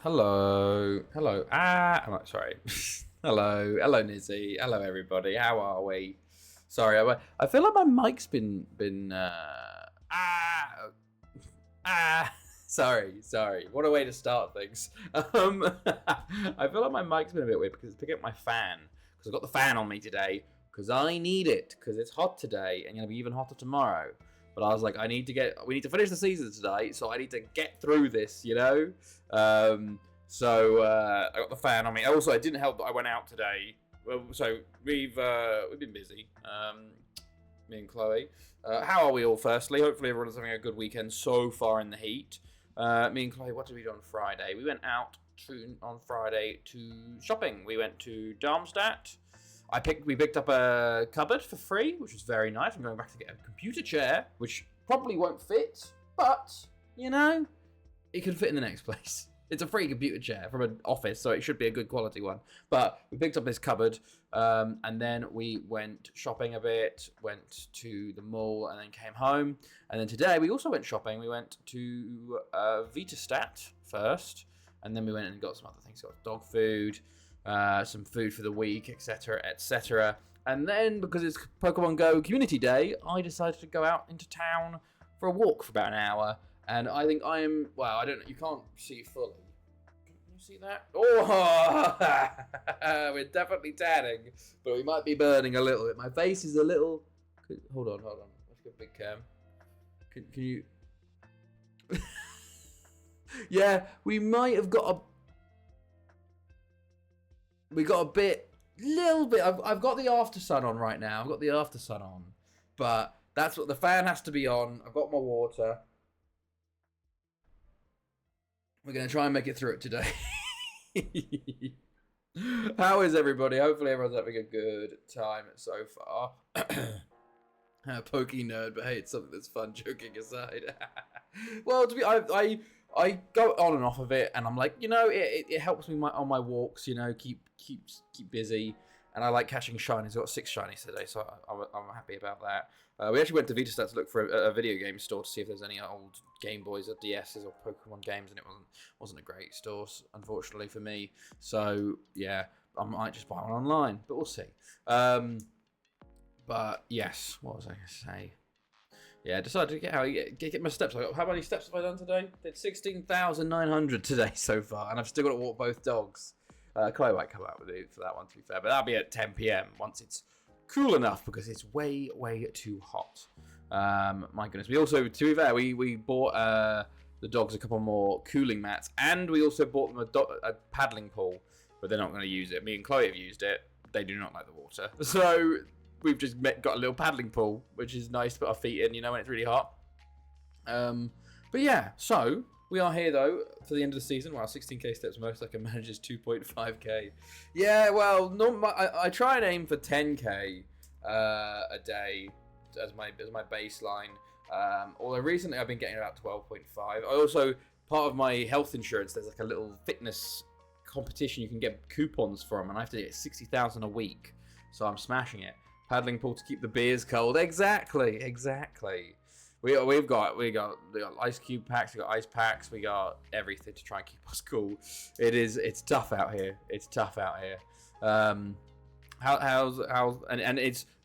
Hello. Hello. Sorry. Hello, Nizzy. Hello, everybody. How are we? Sorry, I feel like my mic's been. Ah. Sorry. What a way to start things. I feel like my mic's been a bit weird because it's picking up my fan because I've got the fan on me today because I need it because it's hot today and gonna be even hotter tomorrow. But I was like, we need to finish the season today, so I need to get through this, So I got the fan on me. Also, it didn't help that I went out today. Well, so we've been busy, me and Chloe. How are we all? Firstly, hopefully everyone's having a good weekend so far in the heat. Me and Chloe, what did we do on Friday? We went out on Friday to shopping. We went to Darmstadt. We picked up a cupboard for free, which was very nice. I'm going back to get a computer chair, which probably won't fit, but it can fit in the next place. It's a free computer chair from an office, so it should be a good quality one. But we picked up this cupboard, and then we went shopping a bit, went to the mall, and then came home. And then today we also went shopping. We went to Vitastat first, and then we went and got some other things. Got dog food, some food for the week, etc., etc. And then, because it's Pokemon Go Community Day, I decided to go out into town for a walk for about an hour. And I think I am, well, I don't know, you can't see fully. Can you see that? Oh, we're definitely tanning, but we might be burning a little bit. My face is a little, hold on. Let's get a big cam. Can you? Yeah, we might have got little bit. I've got the after sun on right now. But that's what the fan has to be on. I've got my water. We're going to try and make it through it today. How is everybody? Hopefully everyone's having a good time so far. Pokey nerd, but hey, it's something that's fun, joking aside. Well, I go on and off of it, and I'm like, it helps me on my walks, keep busy. And I like catching shinies. I got 6 shinies today, so I'm happy about that. We actually went to Vitastat to look for a video game store to see if there's any old Game Boys or DSs or Pokemon games, and it wasn't a great store, unfortunately for me. So yeah, I might just buy one online, but we'll see. But yes, what was I going to say? Yeah, decided to get my steps. How many steps have I done today? Did 16,900 today so far, and I've still got to walk both dogs. Chloe might come out with it for that one, to be fair, but that'll be at 10 p.m. once it's cool enough because it's way too hot. My goodness. We also, to be fair, we bought the dogs a couple more cooling mats, and we also bought them a paddling pool, but they're not going to use it. Me and Chloe have used it. They do not like the water, so we've just got a little paddling pool, which is nice to put our feet in, when it's really hot. But yeah, so we are here, though, for the end of the season. Wow, 16k steps. Most I can manage is 2.5k. Yeah, well, I try and aim for 10k a day as my baseline. Although recently I've been getting about 12.5. I also, part of my health insurance, there's like a little fitness competition you can get coupons from, and I have to get 60,000 a week. So I'm smashing it. Paddling pool to keep the beers cold. Exactly. We've got ice cube packs, we got ice packs, we got everything to try and keep us cool. It's tough out here. It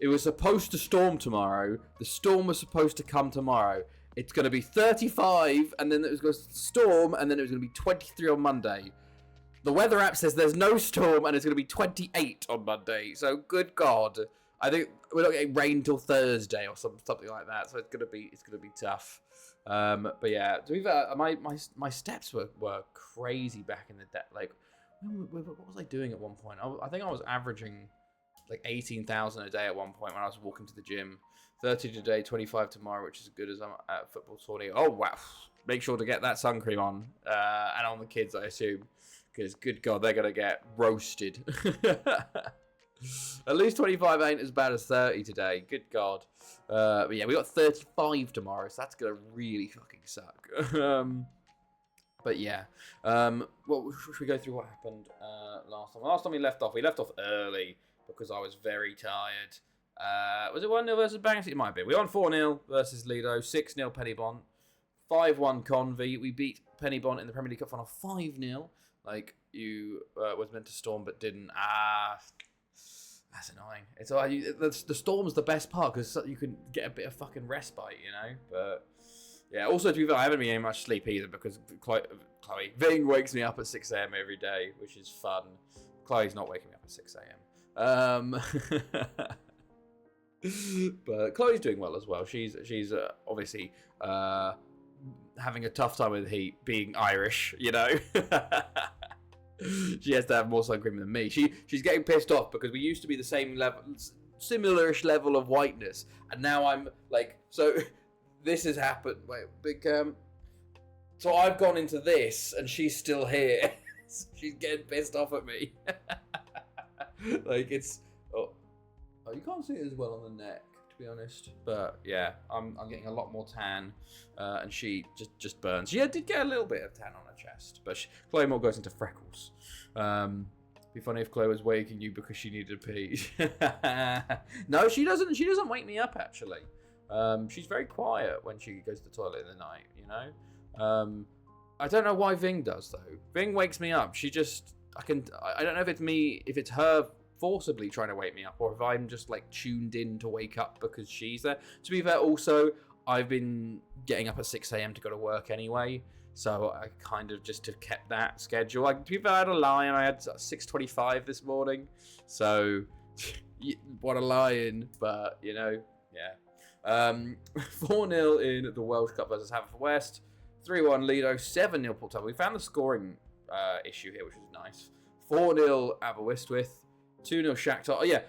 was supposed to storm tomorrow. The storm was supposed to come tomorrow. It's going to be 35, and then it was going to storm, and then it was going to be 23 on Monday. The weather app says there's no storm, and it's going to be 28 on Monday. So good God. I think we're not getting rain till Thursday or something like that, so it's gonna be tough. But yeah, to be fair, my steps were crazy back in the day. Like, what was I doing at one point? I think I was averaging like 18,000 a day at one point when I was walking to the gym. 30 today, 25 tomorrow, which is as good as I'm at football 20. Oh wow! Make sure to get that sun cream on, and on the kids, I assume, because good God, they're gonna get roasted. At least 25 ain't as bad as 30 today. Good God. But yeah, we got 35 tomorrow, so that's going to really fucking suck. But yeah. Well, should we go through what happened last time? Last time we left off early because I was very tired. Was it 1-0 versus Bangor? It might be. We won 4-0 versus Lido, 6-0 Pennybont, 5-1 Convy. We beat Pennybont in the Premier League Cup final 5-0. Like, you was meant to storm but didn't. Ah, that's annoying. It's all the storm's the best part because you can get a bit of fucking respite, you know. But yeah, also to be fair, I haven't been getting much sleep either because Chloe Ving wakes me up at 6 a.m. every day, which is fun. Chloe's not waking me up at 6 a.m. But Chloe's doing well as well. She's obviously having a tough time with the heat, being Irish, you know. She has to have more sun cream than me. She's getting pissed off because we used to be the same level, similar-ish level of whiteness, and now I'm like, so this has happened. Wait, big so I've gone into this, and she's still here. She's getting pissed off at me. Like it's oh, you can't see it as well on the neck, to be honest. But yeah, I'm getting a lot more tan, and she just burns. Yeah, did get a little bit of tan on her chest, but Chloe more goes into freckles. Be funny if Chloe was waking you because she needed to pee. No, she doesn't. She doesn't wake me up actually. She's very quiet when she goes to the toilet in the night. You know. I don't know why Ving does though. Ving wakes me up. She just I don't know if it's me, if it's her forcibly trying to wake me up, or if I'm just like tuned in to wake up because she's there. To be fair, also I've been getting up at 6 a.m. to go to work anyway, so I kind of just kept that schedule. Like, to be fair, I had a lion. I had 6:25 this morning, so what a lion! But you know, yeah. 4-0 in the World Cup versus Haverfordwest. 3-1 Lido. 7-0 Port Talbot. We found the scoring issue here, which is nice. 4-0 Aberystwyth. 2-0 Shakhtar. Oh yeah,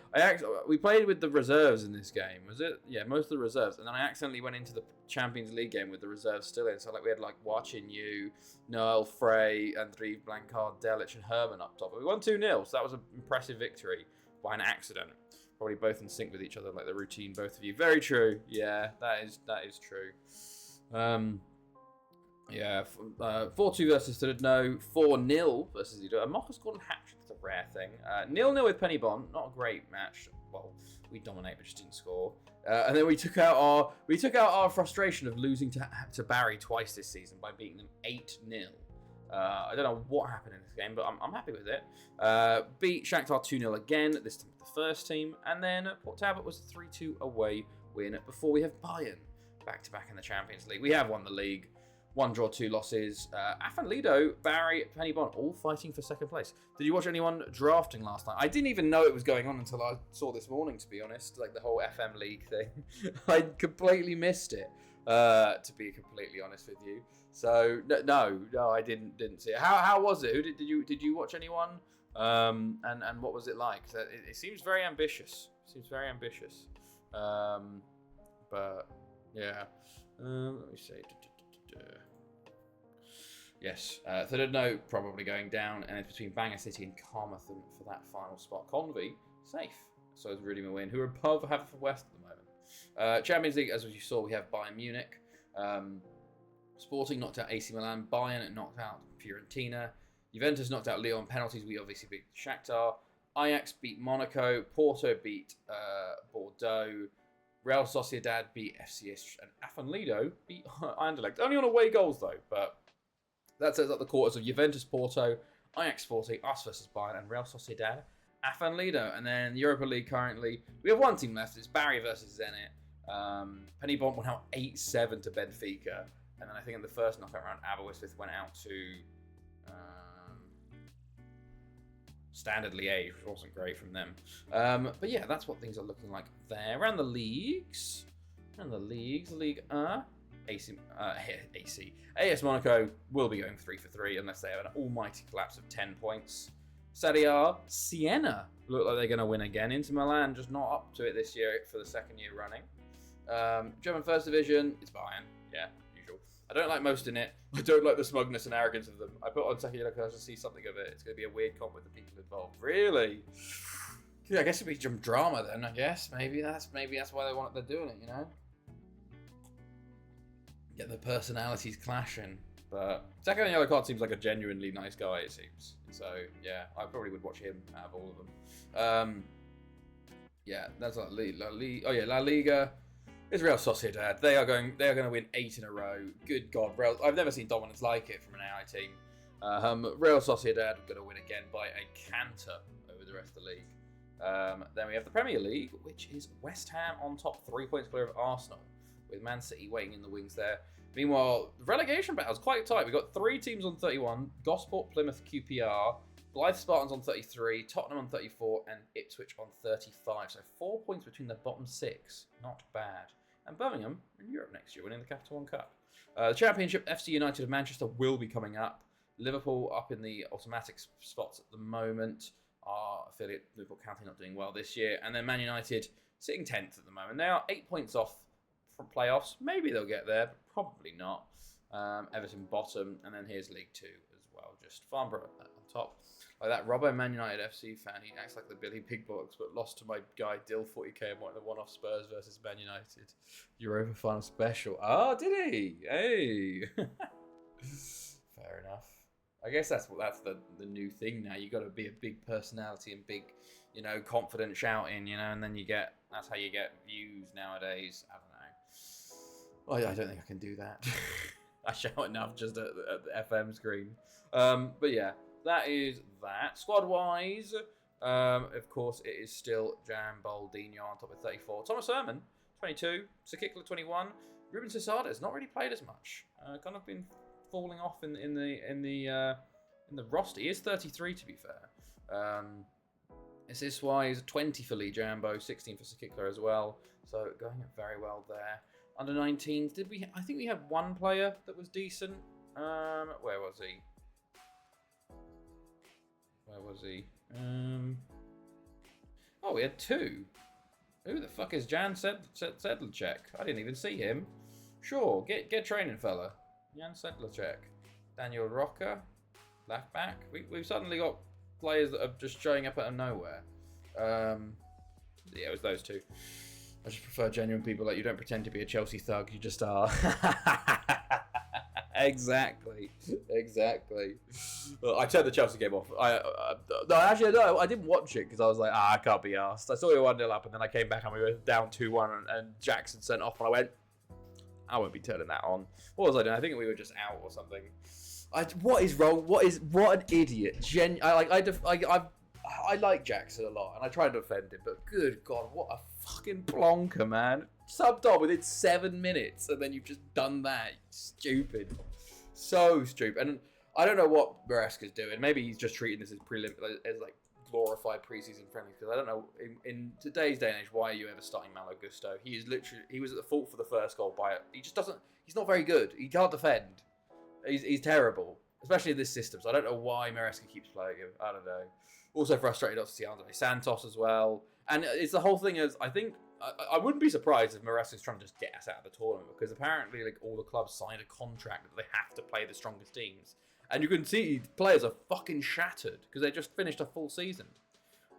we played with the reserves in this game, was it? Yeah, most of the reserves. And then I accidentally went into the Champions League game with the reserves still in. So like we had like Watchin Yu, Noel Frey, Andriy Blancard, Delic, and Herman up top. But we won 2-0, so that was an impressive victory by an accident. Probably both in sync with each other, like the routine, both of you. Very true. Yeah, that is true. Yeah, 4-2 versus Studno, 4-0 versus Lido. A Mocha scored a hat-trick, that's a rare thing. 0-0 with Penny Bond, not a great match. Well, we dominate, but just didn't score. And then we took out our frustration of losing to Barry twice this season by beating them 8-0. I don't know what happened in this game, but I'm happy with it. Beat Shakhtar 2-0 again, this time with the first team. And then Port Talbot was a 3-2 away win before we have Bayern back-to-back in the Champions League. We have won the league. 1 draw, 2 losses. Afan Lido, Barry, Penny Bond, all fighting for second place. Did you watch anyone drafting last night? I didn't even know it was going on until I saw this morning, to be honest. Like the whole FM League thing. I completely missed it, to be completely honest with you. So, no, I didn't see it. How was it? Did you watch anyone? And what was it like? It seems very ambitious. But, yeah. Let me see. Yes, Thurno probably going down, and it's between Bangor City and Carmarthen for that final spot. Convy, safe. So is Rudy Mawin, who are above Haverfordwest at the moment. Champions League, as you saw, we have Bayern Munich. Sporting knocked out AC Milan. Bayern knocked out Fiorentina. Juventus knocked out Lyon penalties. We obviously beat Shakhtar. Ajax beat Monaco. Porto beat Bordeaux. Real Sociedad beat FCS, and Afan Lido beat Anderlecht. Only on away goals though, but that sets up the quarters of Juventus, Porto, Ajax Sporting, us versus Bayern, and Real Sociedad, Afan Lido. And then Europa League currently, we have one team left. It's Barry versus Zenit. Penny Bond went out 8-7 to Benfica, and then I think in the first knockout round, Aberystwyth went out to Standard Liège, which wasn't great from them. But yeah, that's what things are looking like there. Around the leagues, League AC. AS Monaco will be going 3 for 3 unless they have an almighty collapse of 10 points. Serie A, Siena look like they're going to win again. Inter Milan just not up to it this year for the second year running. German First Division, it's Bayern. Yeah, usual. I don't like most in it. I don't like the smugness and arrogance of them. I put on second year because I just see something of it. It's going to be a weird comp with the people involved. Really? Yeah, I guess it'd be some drama then. I guess maybe that's why they're doing it. You know, get the personalities clashing. But Second Yellow Card seems like a genuinely nice guy. It seems. So yeah, I probably would watch him out of all of them. Yeah, that's like La Liga. It's Real Sociedad. They are going to win 8 in a row. Good God, I've never seen dominance like it from an AI team. Real Sociedad going to win again by a canter over the rest of the league. Then we have the Premier League, which is West Ham on top, 3 points clear of Arsenal, with Man City waiting in the wings there. Meanwhile, the relegation battle is quite tight. We've got 3 teams on 31, Gosport, Plymouth, QPR, Blythe Spartans on 33, Tottenham on 34, and Ipswich on 35. So 4 points between the bottom 6. Not bad. And Birmingham in Europe next year, winning the Capital One Cup. The Championship, FC United of Manchester will be coming up. Liverpool up in the automatic spots at the moment. Our affiliate Liverpool County not doing well this year. And then Man United sitting 10th at the moment. They are 8 points off from playoffs. Maybe they'll get there, but probably not. Everton bottom. And then here's League 2 as well. Just Farnborough on top. Like that Robbo Man United FC fan, he acts like the Billy Big Box, but lost to my guy Dill 40k and won the one-off Spurs versus Man United Europa final special. Oh, did he? Hey. Fair enough. I guess that's the new thing now. You got to be a big personality and big, confident shouting, and then that's how you get views nowadays. I don't know. I don't think I can do that. I shout enough just at the FM screen. But yeah, that is that. Squad-wise, of course, it is still Jan Boldino on top of 34. Thomas Herman, 22. Sakikla, 21. Ruben Cesada has not really played as much. Kind of been falling off in the roster. He is 33 to be fair. Assist-wise, 20 for Lee Jambo, 16 for Sakikla as well. So going very well there. Under 19s, I think we had one player that was decent. Where was he? We had 2. Who the fuck is Jan Sedlacek? I didn't even see him. Sure, get training, fella. Jan Sedlacek. Daniel Roca, left back. We've suddenly got players that are just showing up out of nowhere. Yeah, it was those 2. I just prefer genuine people. Like, you don't pretend to be a Chelsea thug, you just are. Exactly. Well, I turned the Chelsea game off. No, I didn't watch it because I was like, I can't be arsed. I saw we were 1-0 up, and then I came back and we were down 2-1, and Jackson sent off, and I went, I won't be turning that on. What was I doing? I think we were just out or something. What is wrong? What an idiot. I like Jackson a lot, and I try to defend him, but good God, what a fucking plonker, man. Subbed on within 7 minutes, and then you've just done that. Stupid. So stupid. And I don't know what Maresca's doing. Maybe he's just treating this as like glorified preseason friendlies, because I don't know, in today's day and age, why are you ever starting Malo Gusto? He was at the fault for the first goal by it. He's not very good. He can't defend. He's terrible, especially in this system. So I don't know why Maresca keeps playing him. I don't know. Also frustrated not to see Andre Santos as well. And it's the whole thing is, I think, I wouldn't be surprised if Maresca's trying to just get us out of the tournament, because apparently all the clubs signed a contract that they have to play the strongest teams. And you can see players are fucking shattered because they just finished a full season.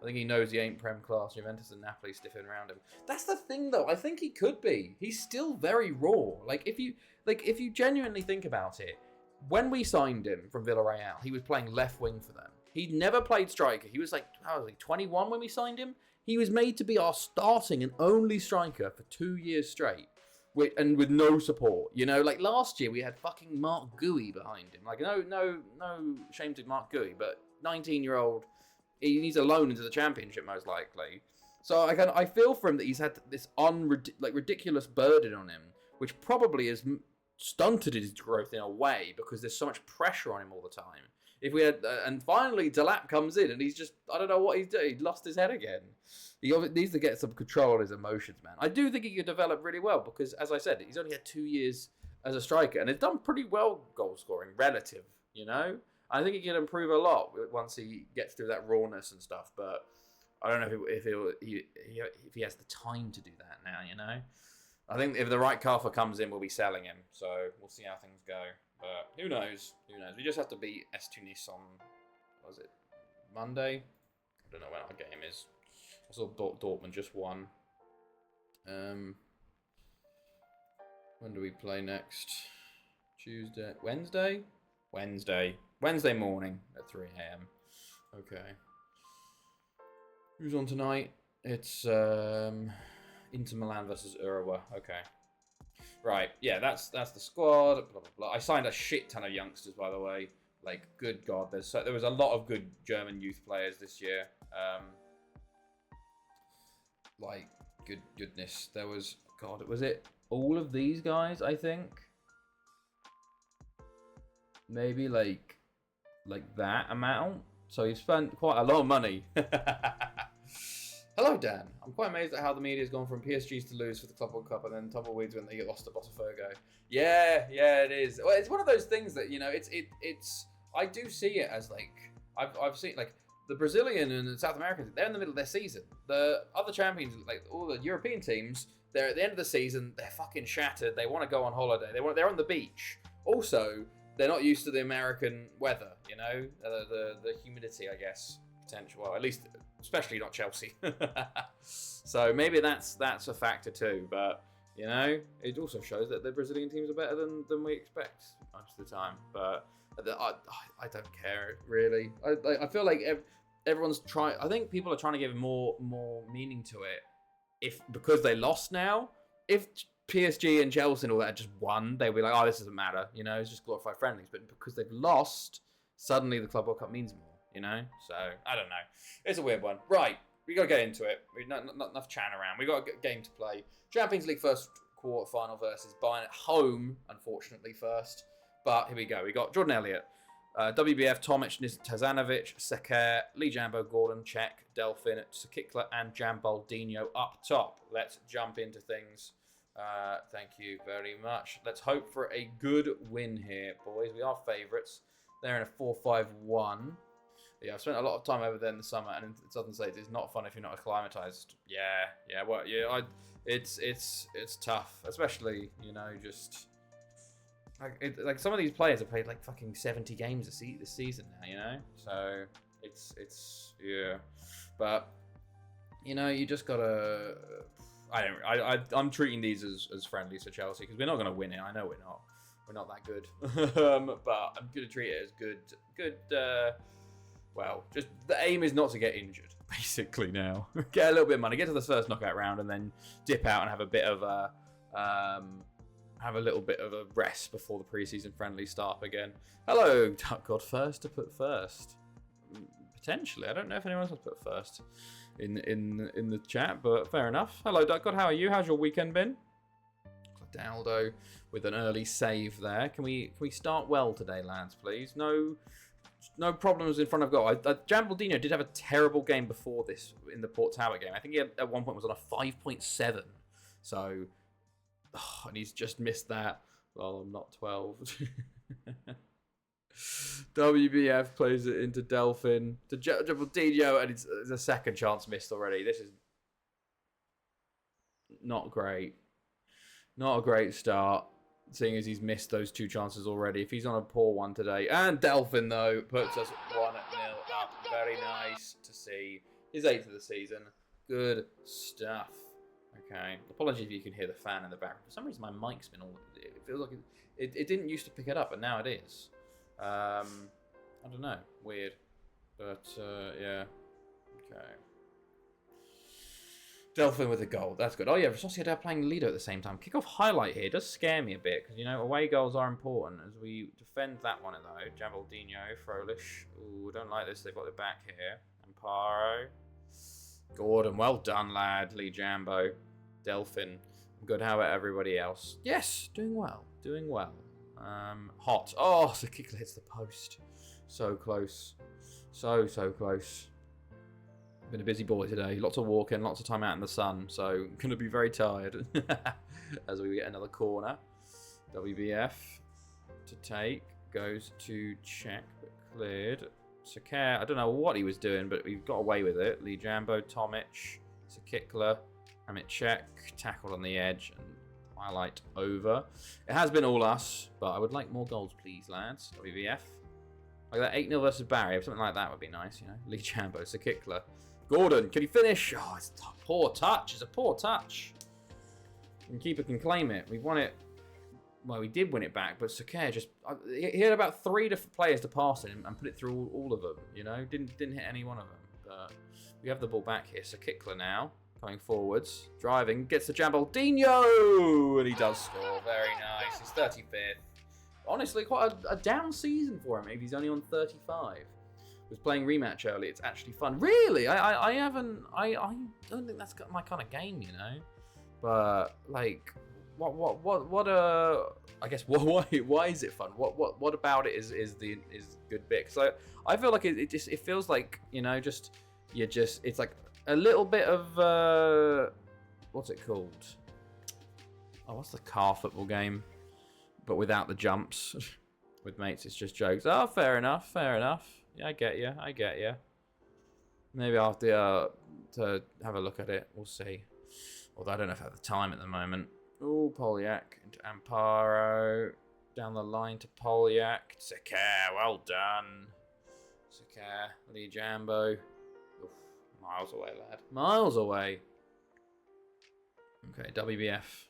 I think he knows he ain't Prem class. Juventus and Napoli stiffing around him. That's the thing, though. I think he could be. He's still very raw. If you genuinely think about it, when we signed him from Villarreal, he was playing left wing for them. He'd never played striker. He was 21 when we signed him. He was made to be our starting and only striker for 2 years straight, with no support. Last year we had fucking Mark Gui behind him. No shame to Mark Gui, but 19-year-old, he needs a loan into the Championship most likely. So I feel for him that he's had this ridiculous burden on him, which probably has stunted his growth in a way because there's so much pressure on him all the time. If we had, and finally Delap comes in and he's just, I don't know what he's doing. He lost his head again. He needs to get some control on his emotions, man. I do think he could develop really well because, as I said, he's only had 2 years as a striker and he's done pretty well goal scoring, relative. I think he can improve a lot once he gets through that rawness and stuff. But I don't know if he has the time to do that now. I think if the right Carver comes in, we'll be selling him. So we'll see how things go. But who knows? We just have to beat S Tunis on, was it Monday? I don't know when our game is. I saw Dortmund just won. When do we play next? Tuesday? Wednesday morning at 3 a.m. Okay. Who's on tonight? It's Inter Milan versus Urawa. Okay. Right, yeah, that's the squad. Blah, blah, blah. I signed a shit ton of youngsters, by the way. Like, good God, there was a lot of good German youth players this year. Like, goodness, there was, God, was it all of these guys? I think maybe like that amount. So you spent quite a lot of money. Hello, Dan. I'm quite amazed at how the media has gone from PSG's to lose for the Club World Cup and then tumbleweeds when they get lost to Botafogo. Yeah, it is. Well, it's one of those things that, you know, it's. I do see it as like I've seen like the Brazilian and the South Americans. They're in the middle of their season. The other champions, like all the European teams, they're at the end of the season. They're fucking shattered. They want to go on holiday. They're on the beach. Also, they're not used to the American weather. You know, the humidity, I guess. Potential. Well, at least, especially not Chelsea. So maybe that's a factor too. But you know, it also shows that the Brazilian teams are better than we expect most of the time. But I don't care really. I feel like everyone's trying. I think people are trying to give more meaning to it. Because they lost now. If PSG and Chelsea and all that had just won, they'd be like, oh, this doesn't matter. You know, it's just glorified friendlies. But because they've lost, suddenly the Club World Cup means more. You know, so I don't know. It's a weird one. Right, we got to get into it. We've not enough chatting around. We got a game to play. Champions League first quarter final versus Bayern at home, unfortunately first. But here we go. We got Jordan Elliott, WBF, Tomic, Tazanovic, Seker, Lee Jambo, Gordon, Cech, Delphin, Sakikla, and Jambaldinho up top. Let's jump into things. Thank you very much. Let's hope for a good win here, boys. We are favourites. They're in a 4-5-1. Yeah, I've spent a lot of time over there in the summer, and in Southern States, it's not fun if you're not acclimatized. Yeah. Well, yeah, it's tough, especially, you know, just like some of these players have played like fucking 70 games this season now, you know. So it's yeah, but you know, you just gotta. I'm treating these as friendlies for Chelsea because we're not gonna win it. I know we're not. We're not that good, but I'm gonna treat it as good. Well, just the aim is not to get injured, basically. Now get a little bit of money, get to the first knockout round, and then dip out and have a bit of a little bit of a rest before the preseason friendly start again. Hello, Duck God first to put first. Potentially, I don't know if anyone else has put first in the chat, but fair enough. Hello, Duck God, how are you? How's your weekend been? Donaldo with an early save there. Can we start well today, lads? Please, no problems in front of goal. Jambaldinho did have a terrible game before this in the Port Tower game. I think he at one point was on a 5.7. So, and he's just missed that. Well, I'm not 12. WBF plays it into Delphin to Jambaldinho, and it's a second chance missed already. This is not great. Not a great start, seeing as he's missed those two chances already. If he's on a poor one today. And Delphin, though, puts us 1-0 up. Very nice to see. His 8th of the season. Good stuff. Okay. Apologies if you can hear the fan in the background. For some reason, my mic's been all... It feels like it didn't used to pick it up, but now it is. I don't know. Weird. But, yeah. Okay. Delphin with a goal. That's good. Oh, yeah. Sociedad playing Lido at the same time. Kickoff highlight here does scare me a bit because, you know, away goals are important as we defend that one, though. Jambaldinho, Frolish. Ooh, don't like this. They've got it back here. Amparo. Gordon. Well done, lad. Lee Jambo. Delphin. Good. How about everybody else? Yes. Doing well. Doing well. Hot. Oh, the kick hits the post. So close. So close. Been a busy boy today. Lots of walking, lots of time out in the sun. So, going to be very tired as we get another corner. WBF to take. Goes to check, but cleared. Seker, I don't know what he was doing, but we've got away with it. Lee Jambo, Tomic, Sakikla, Amit Cech, tackled on the edge, and highlight over. It has been all us, but I would like more goals, please, lads. WBF. Like that 8-0 versus Barry, something like that would be nice, you know. Lee Jambo, Sakikla. Gordon, can he finish? Oh, it's a poor touch. It's a poor touch. And keeper can claim it. We won it. Well, we did win it back, but Seker just... He had about 3 different players to pass him and put it through all of them, you know? Didn't hit any one of them. But we have the ball back here. Sakikla now, coming forwards. Driving, gets the Jambaldinho! And he does score. Very nice. He's 35th. honestly quite a down season for him if he's only on 35. Was playing rematch early. It's actually fun. Really? I haven't. I don't think that's my kind of game, you know. But like, what? I guess why is it fun? What about it is good bit? Because I feel like it feels like, you know, it's like a little bit of what's it called? Oh, what's the car football game? But without the jumps. With mates, it's just jokes. Oh, fair enough. Yeah, I get you. Maybe I'll have to have a look at it. We'll see. Although I don't know if I have the time at the moment. Ooh, Polyak into Amparo. Down the line to Polyak. Sakar, well done. Sakar, Lee Jambo. Oof, miles away, lad. Miles away. Okay, WBF.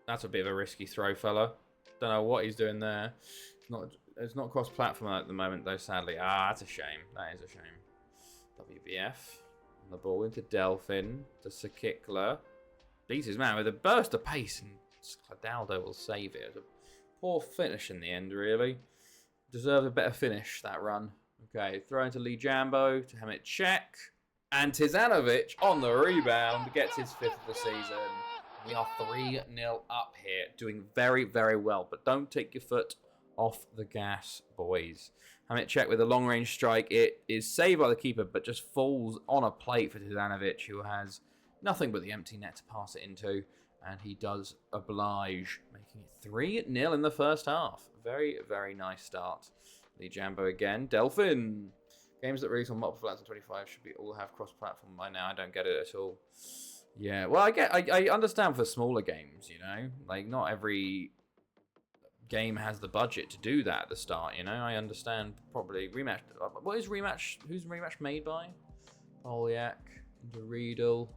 That's a bit of a risky throw, fella. Don't know what he's doing there. It's not cross-platform at the moment, though, sadly. Ah, that's a shame. That is a shame. WBF. On the ball into Delphin. To Sakikla. Beats his man with a burst of pace, and Cladaldo will save it. It was a poor finish in the end, really. Deserved a better finish, that run. Okay, throw into Lee Jambo to Hamit Cech. And Tizanovic on the rebound gets his 5th of the season. We are 3-0 up here, doing very, very well. But don't take your foot off the gas, boys. Hamit Cech with a long-range strike. It is saved by the keeper, but just falls on a plate for Tizanovic, who has nothing but the empty net to pass it into. And he does oblige, making it 3-0 in the first half. Very, very nice start. Lee Jambo again. Delphin. Games that release on multiple platforms 25 should be all have cross-platform by now. I don't get it at all. Yeah, well, I understand for smaller games, you know, like not every game has the budget to do that at the start, you know. I understand probably rematch. What is rematch? Who's rematch made by? Polyak into Riedel,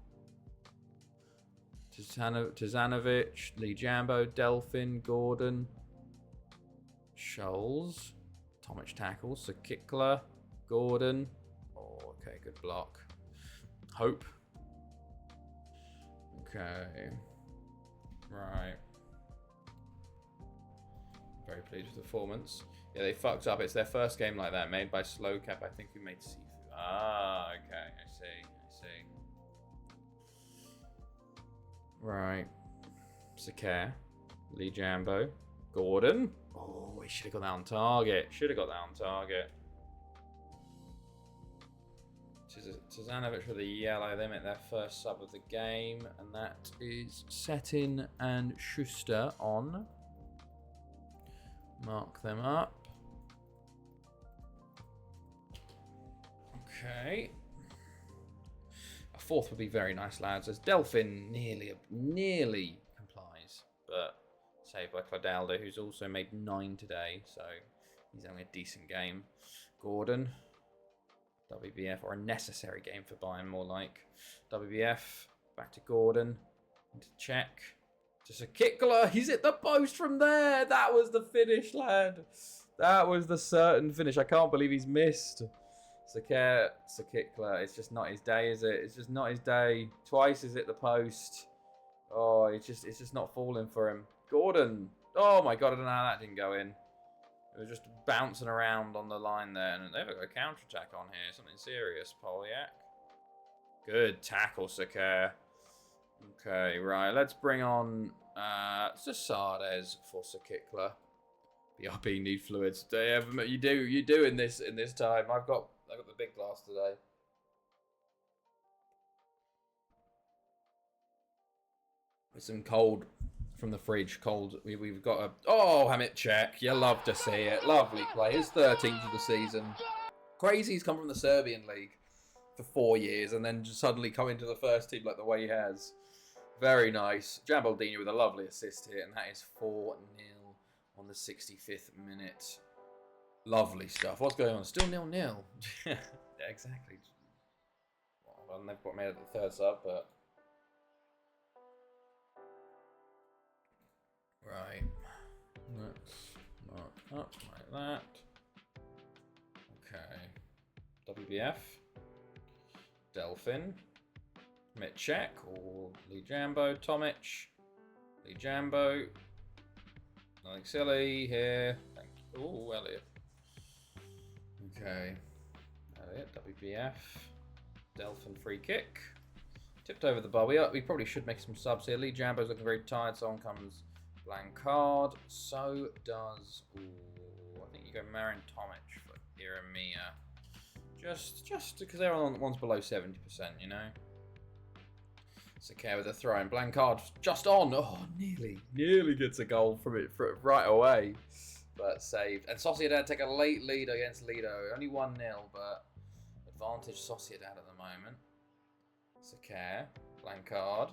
Tizanovic, Lee Jambo, Delphin, Gordon, Scholes, Tomic tackles, Sakikla, Gordon. Oh, okay, good block. Hope. Okay. Right. Very pleased with the performance. Yeah, they fucked up. It's their first game like that, made by Slowcap. I think who made Seafood. Ah, okay. I see. Right. Sakar. Lee Jambo. Gordon. Oh, he should have got that on target. Tizanovic with a yellow. They make their first sub of the game, and that is Setin and Schuster on. Mark them up. Okay. A 4th would be very nice, lads, as Delphin nearly complies, but saved by Cladaldo, who's also made 9 today, so he's having a decent game. Gordon. WBF, or a necessary game for Bayern, more like. WBF, back to Gordon, into Cech, to Sakikla. He's hit the post from there. That was the finish, lad. That was the certain finish. I can't believe he's missed. Sakikla, it's just not his day, is it? It's just not his day. Twice he's hit the post. Oh, it's just not falling for him. Gordon. Oh my God, I don't know how that didn't go in. It was just bouncing around on the line there, and they've got a counter-attack on here. Something serious, Polyak. Good tackle, Sakar. Okay, right. Let's bring on Zasades for Sakikla. BRB need fluids. You do in this time. I've got the big glass today. With some cold from the fridge, cold. We've got a... Oh, Hamit Cech. You love to see it. Lovely play. His 13th of the season. Crazy he's come from the Serbian league for 4 years and then just suddenly come into the first team like the way he has. Very nice. Jambaldini with a lovely assist here, and that is 4-0 on the 65th minute. Lovely stuff. What's going on? Still 0-0. Yeah, exactly. Well, they've made it the third sub, but... Right, let's mark up like that. Okay, WBF, Delphin, Mitchek or Lee Jambo, Tomic, Lee Jambo. Nothing silly here. Thank you. Oh, Elliot. Okay. Elliot, WBF. Delphin free kick. Tipped over the bar. We probably should make some subs here. Lee Jambo's looking very tired, so on comes Blancard. So does... Ooh, I think you go Marin Tomic for Iramia. Just because they're on the ones below 70%, you know? It's okay with a throw in. Blancard just on. Oh, nearly gets a goal from it right away. But saved. And Sociedad take a late lead against Lido. Only 1-0, but advantage Sociedad at the moment. Sakir, Blancard,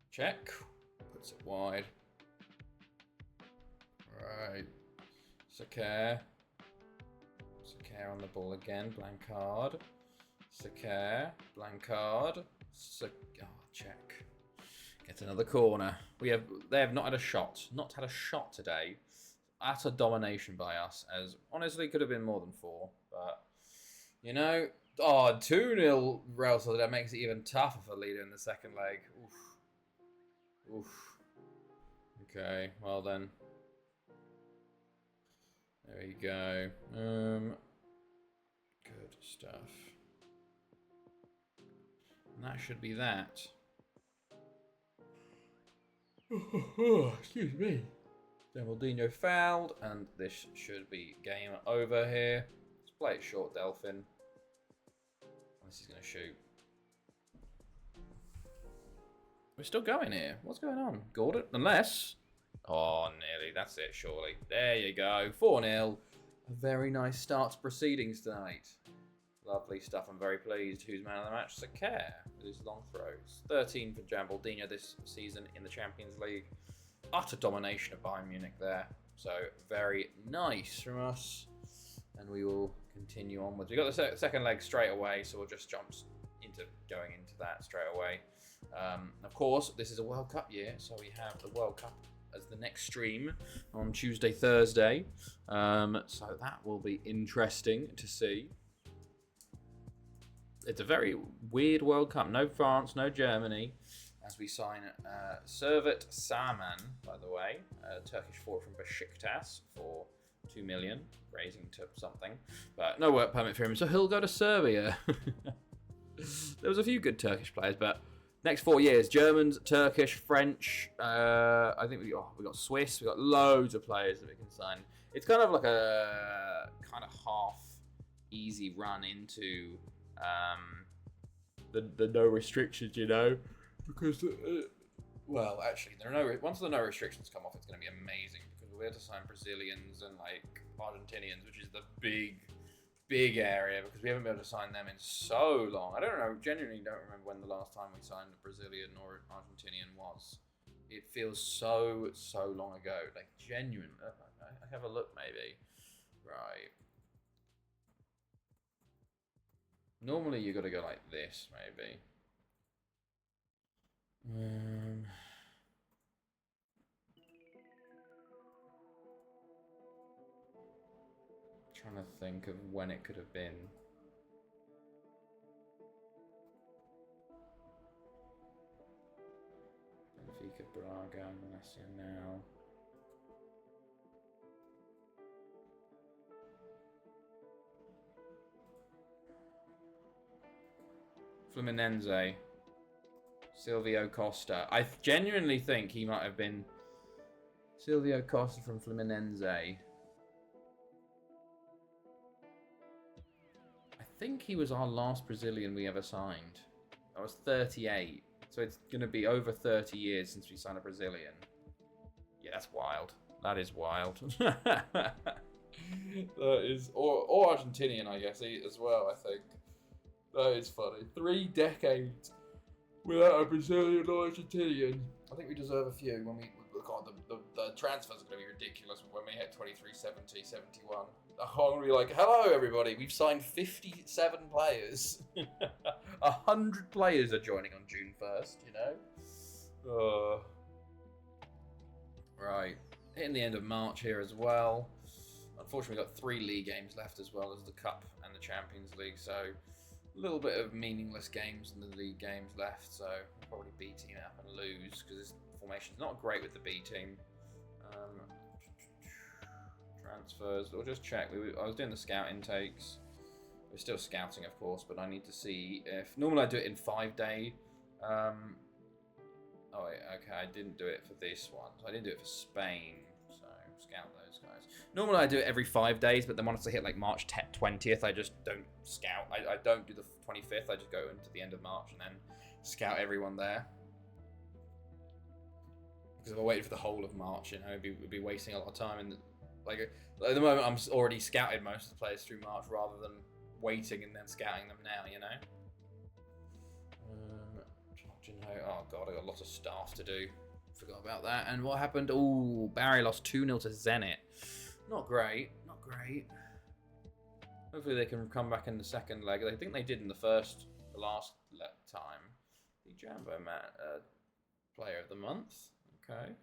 check, puts it wide. Right, Sakir on the ball again. Blancard, Sakir, Blancard, check. Gets another corner. They have not had a shot today. Utter domination by us, as honestly could have been more than 4, but you know. Oh, 2-0 Real Sociedad makes it even tougher for Lido in the second leg. Oof. Okay, well then. There you go. Good stuff. And that should be that. Excuse me. Demaldino fouled, and this should be game over here. Let's play it short, Delphin. He's going to shoot. We're still going here. What's going on? Gordon? Unless... Oh, nearly. That's it, surely. There you go. 4-0. A very nice start to proceedings tonight. Lovely stuff. I'm very pleased. Who's man of the match? Sakir with his long throws. 13 for Jambaldinho this season in the Champions League. Utter domination of Bayern Munich there. So, very nice from us. And we will continue onwards. We've got the second leg straight away, so we'll just jump into going into that straight away. Of course, this is a World Cup year, so we have the World Cup as the next stream on Tuesday, Thursday. So that will be interesting to see. It's a very weird World Cup. No France, no Germany. As we sign Servet Saman, by the way, Turkish forward from Besiktas for 2 million, raising to something, but no work permit for him, so he'll go to Serbia. There was a few good Turkish players, but next 4 years, Germans, Turkish, French, I think we got Swiss, we got loads of players that we can sign. It's kind of like a kind of half easy run into the no restrictions, you know, because well, actually, once the no restrictions come off, it's going to be amazing. We're able to sign Brazilians and like Argentinians, which is the big area, because we haven't been able to sign them in so long. I don't know, genuinely don't remember when the last time we signed a Brazilian or Argentinian was. It feels so long ago, like genuine. I have a look maybe. Right. Normally you got to go like this maybe. Trying to think of when it could have been. Benfica, Braga, Nacional. Fluminense. Silvio Costa. I genuinely think he might have been Silvio Costa from Fluminense. I think he was our last Brazilian we ever signed. I was 38. So it's going to be over 30 years since we signed a Brazilian. Yeah, that's wild. That is wild. That is... Or Argentinian, I guess, as well, I think. That is funny. 3 decades without a Brazilian or Argentinian. I think we deserve a few when we... God, the transfers are going to be ridiculous when we hit 23, 70, 71. I'm going to be like, hello, everybody. We've signed 57 players. 100 players are joining on June 1st, you know? Right. Hitting the end of March here as well. Unfortunately, we've got 3 league games left as well as the Cup and the Champions League, so a little bit of meaningless games in the league games left, so we'll probably B team up and lose because this formation's not great with the B team. Transfers. We'll just check. I was doing the scout intakes. We're still scouting, of course, but I need to see if... Normally I do it in 5 day. Oh, wait, okay, I didn't do it for this one. So I didn't do it for Spain. So, scout those guys. Normally I do it every 5 days, but then once I hit like March 20th, I just don't scout. I don't do the 25th, I just go into the end of March and then scout everyone there. Because if I waited for the whole of March, you know, it'd be wasting a lot of time. And like at the moment, I'm already scouted most of the players through March rather than waiting and then scouting them now, you know. Oh god, I got lots of staff to do. Forgot about that. And what happened? Oh, Barry lost 2-0 to Zenit. Not great. Not great. Hopefully they can come back in the second leg. I think they did in the last time. The Jambo Player of the Month. Okay.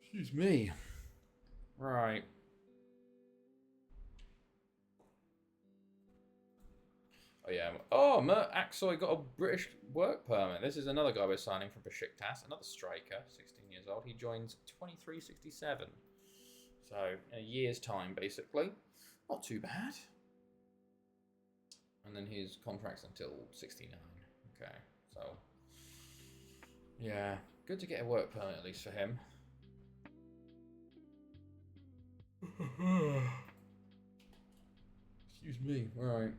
Excuse me. Right. Oh yeah. Oh, Mert Aksoy got a British work permit. This is another guy we're signing from Besiktas. Another striker, 16 years old. He joins 2367. So in a year's time, basically. Not too bad. And then his contract's until 69. Okay. So yeah, good to get a work permit at least for him. Excuse me. Right.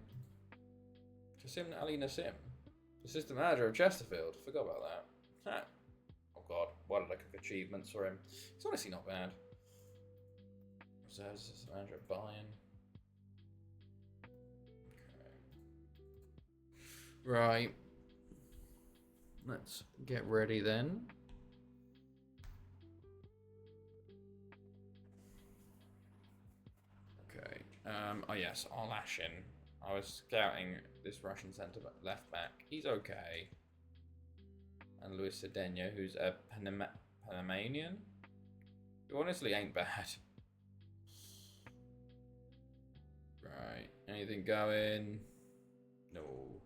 Kasim Ali Nassim, assistant manager of Chesterfield. Forgot about that. Oh god, why did I cook achievements for him? It's honestly not bad. Reserves assistant manager at Bayern. Okay. Right. Let's get ready then. Okay. Oh yes, Alashin. I was scouting this Russian centre left back. He's okay. And Luis Cedeno, who's a Panamanian, who honestly ain't bad. Right. Anything going? No.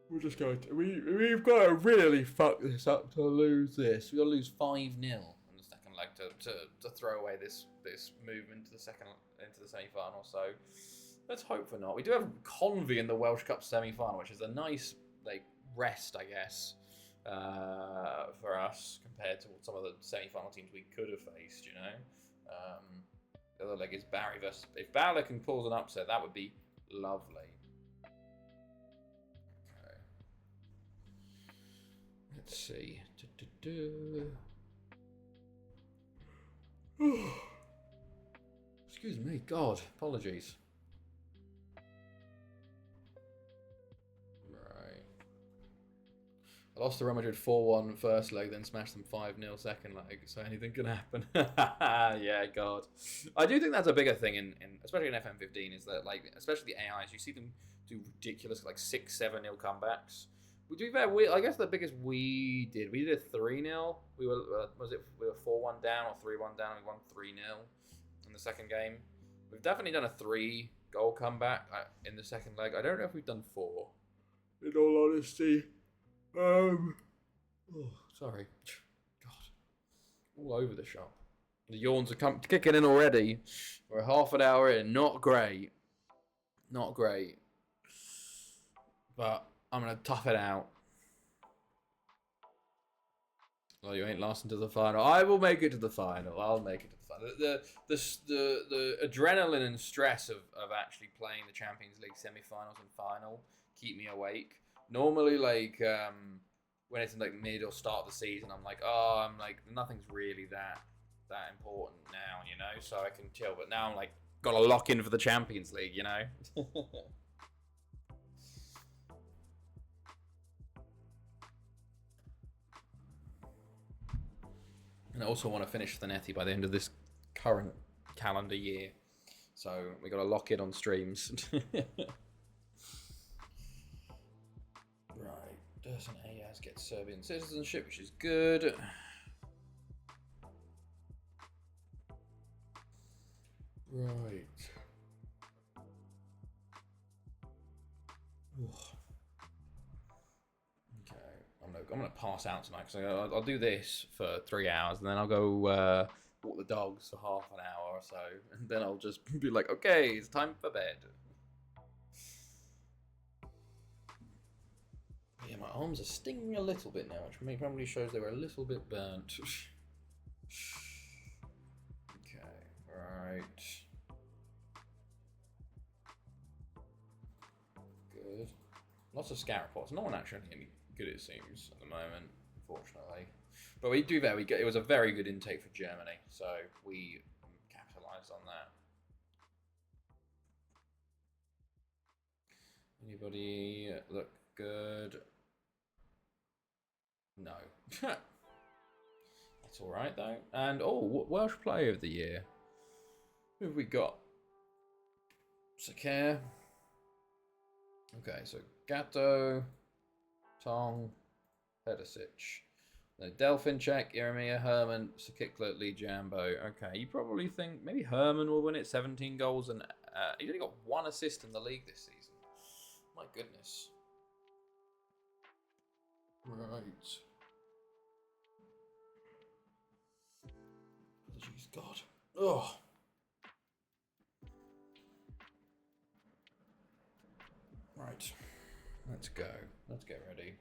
We're just going to... We've got to really fuck this up to lose this. We've got to lose 5-0 in the second leg to throw away this move into the semi-final. So let's hope for not. We do have Convy in the Welsh Cup semi-final, which is a nice rest, I guess, for us compared to some of the semi-final teams we could have faced. You know, the other leg is Barry versus. If Bowler can pull an upset, that would be lovely. Let's see. Excuse me. God, apologies. Right. I lost to Real Madrid 4-1 first leg, then smashed them 5-0 second leg. So anything can happen. Yeah, God. I do think that's a bigger thing in especially in FM15 is that especially the AIs, you see them do ridiculous 6-7-0 comebacks. I guess the biggest we did a 3-0. We were 4-1 down or 3-1 down. We won 3-0 in the second game. We've definitely done a 3-goal comeback in the second leg. I don't know if we've done 4. In all honesty, oh, sorry, God, all over the shop. The yawns are kicking in already. We're half an hour in. Not great. Not great. But I'm going to tough it out. Well, you ain't lasting to the final. I will make it to the final. I'll make it to the final. The adrenaline and stress of actually playing the Champions League semi-finals and final keep me awake. Normally, when it's in mid or start of the season, I'm nothing's really that important now, you know, so I can chill. But now I'm gotta lock in for the Champions League, you know. And I also want to finish Thanethi by the end of this current calendar year. So we got to lock in on streams. Right. Doesn't Ayaz get Serbian citizenship, which is good. Right. Okay. I'm gonna pass out tonight because I'll do this for 3 hours and then I'll go walk the dogs for half an hour or so, and then I'll just be like, okay, it's time for bed. Yeah, my arms are stinging a little bit now, which probably shows they were a little bit burnt. Okay, right. Good. Lots of scout reports. No one actually any good, it seems, at the moment, unfortunately. But we do that. It was a very good intake for Germany, so we capitalised on that. Anybody look good? No. That's all right though. And Welsh Player of the Year. Who have we got? Sakir. Okay, so Gatto, Tong, Pedicic. Delfinchek, Jeremiah, Herman, Sakikla, Lee Jambo. Okay, you probably think maybe Herman will win it. 17 goals and he's only got 1 assist in the league this season. My goodness. Right. Jeez, God. Oh. Right. Let's go. Let's get ready.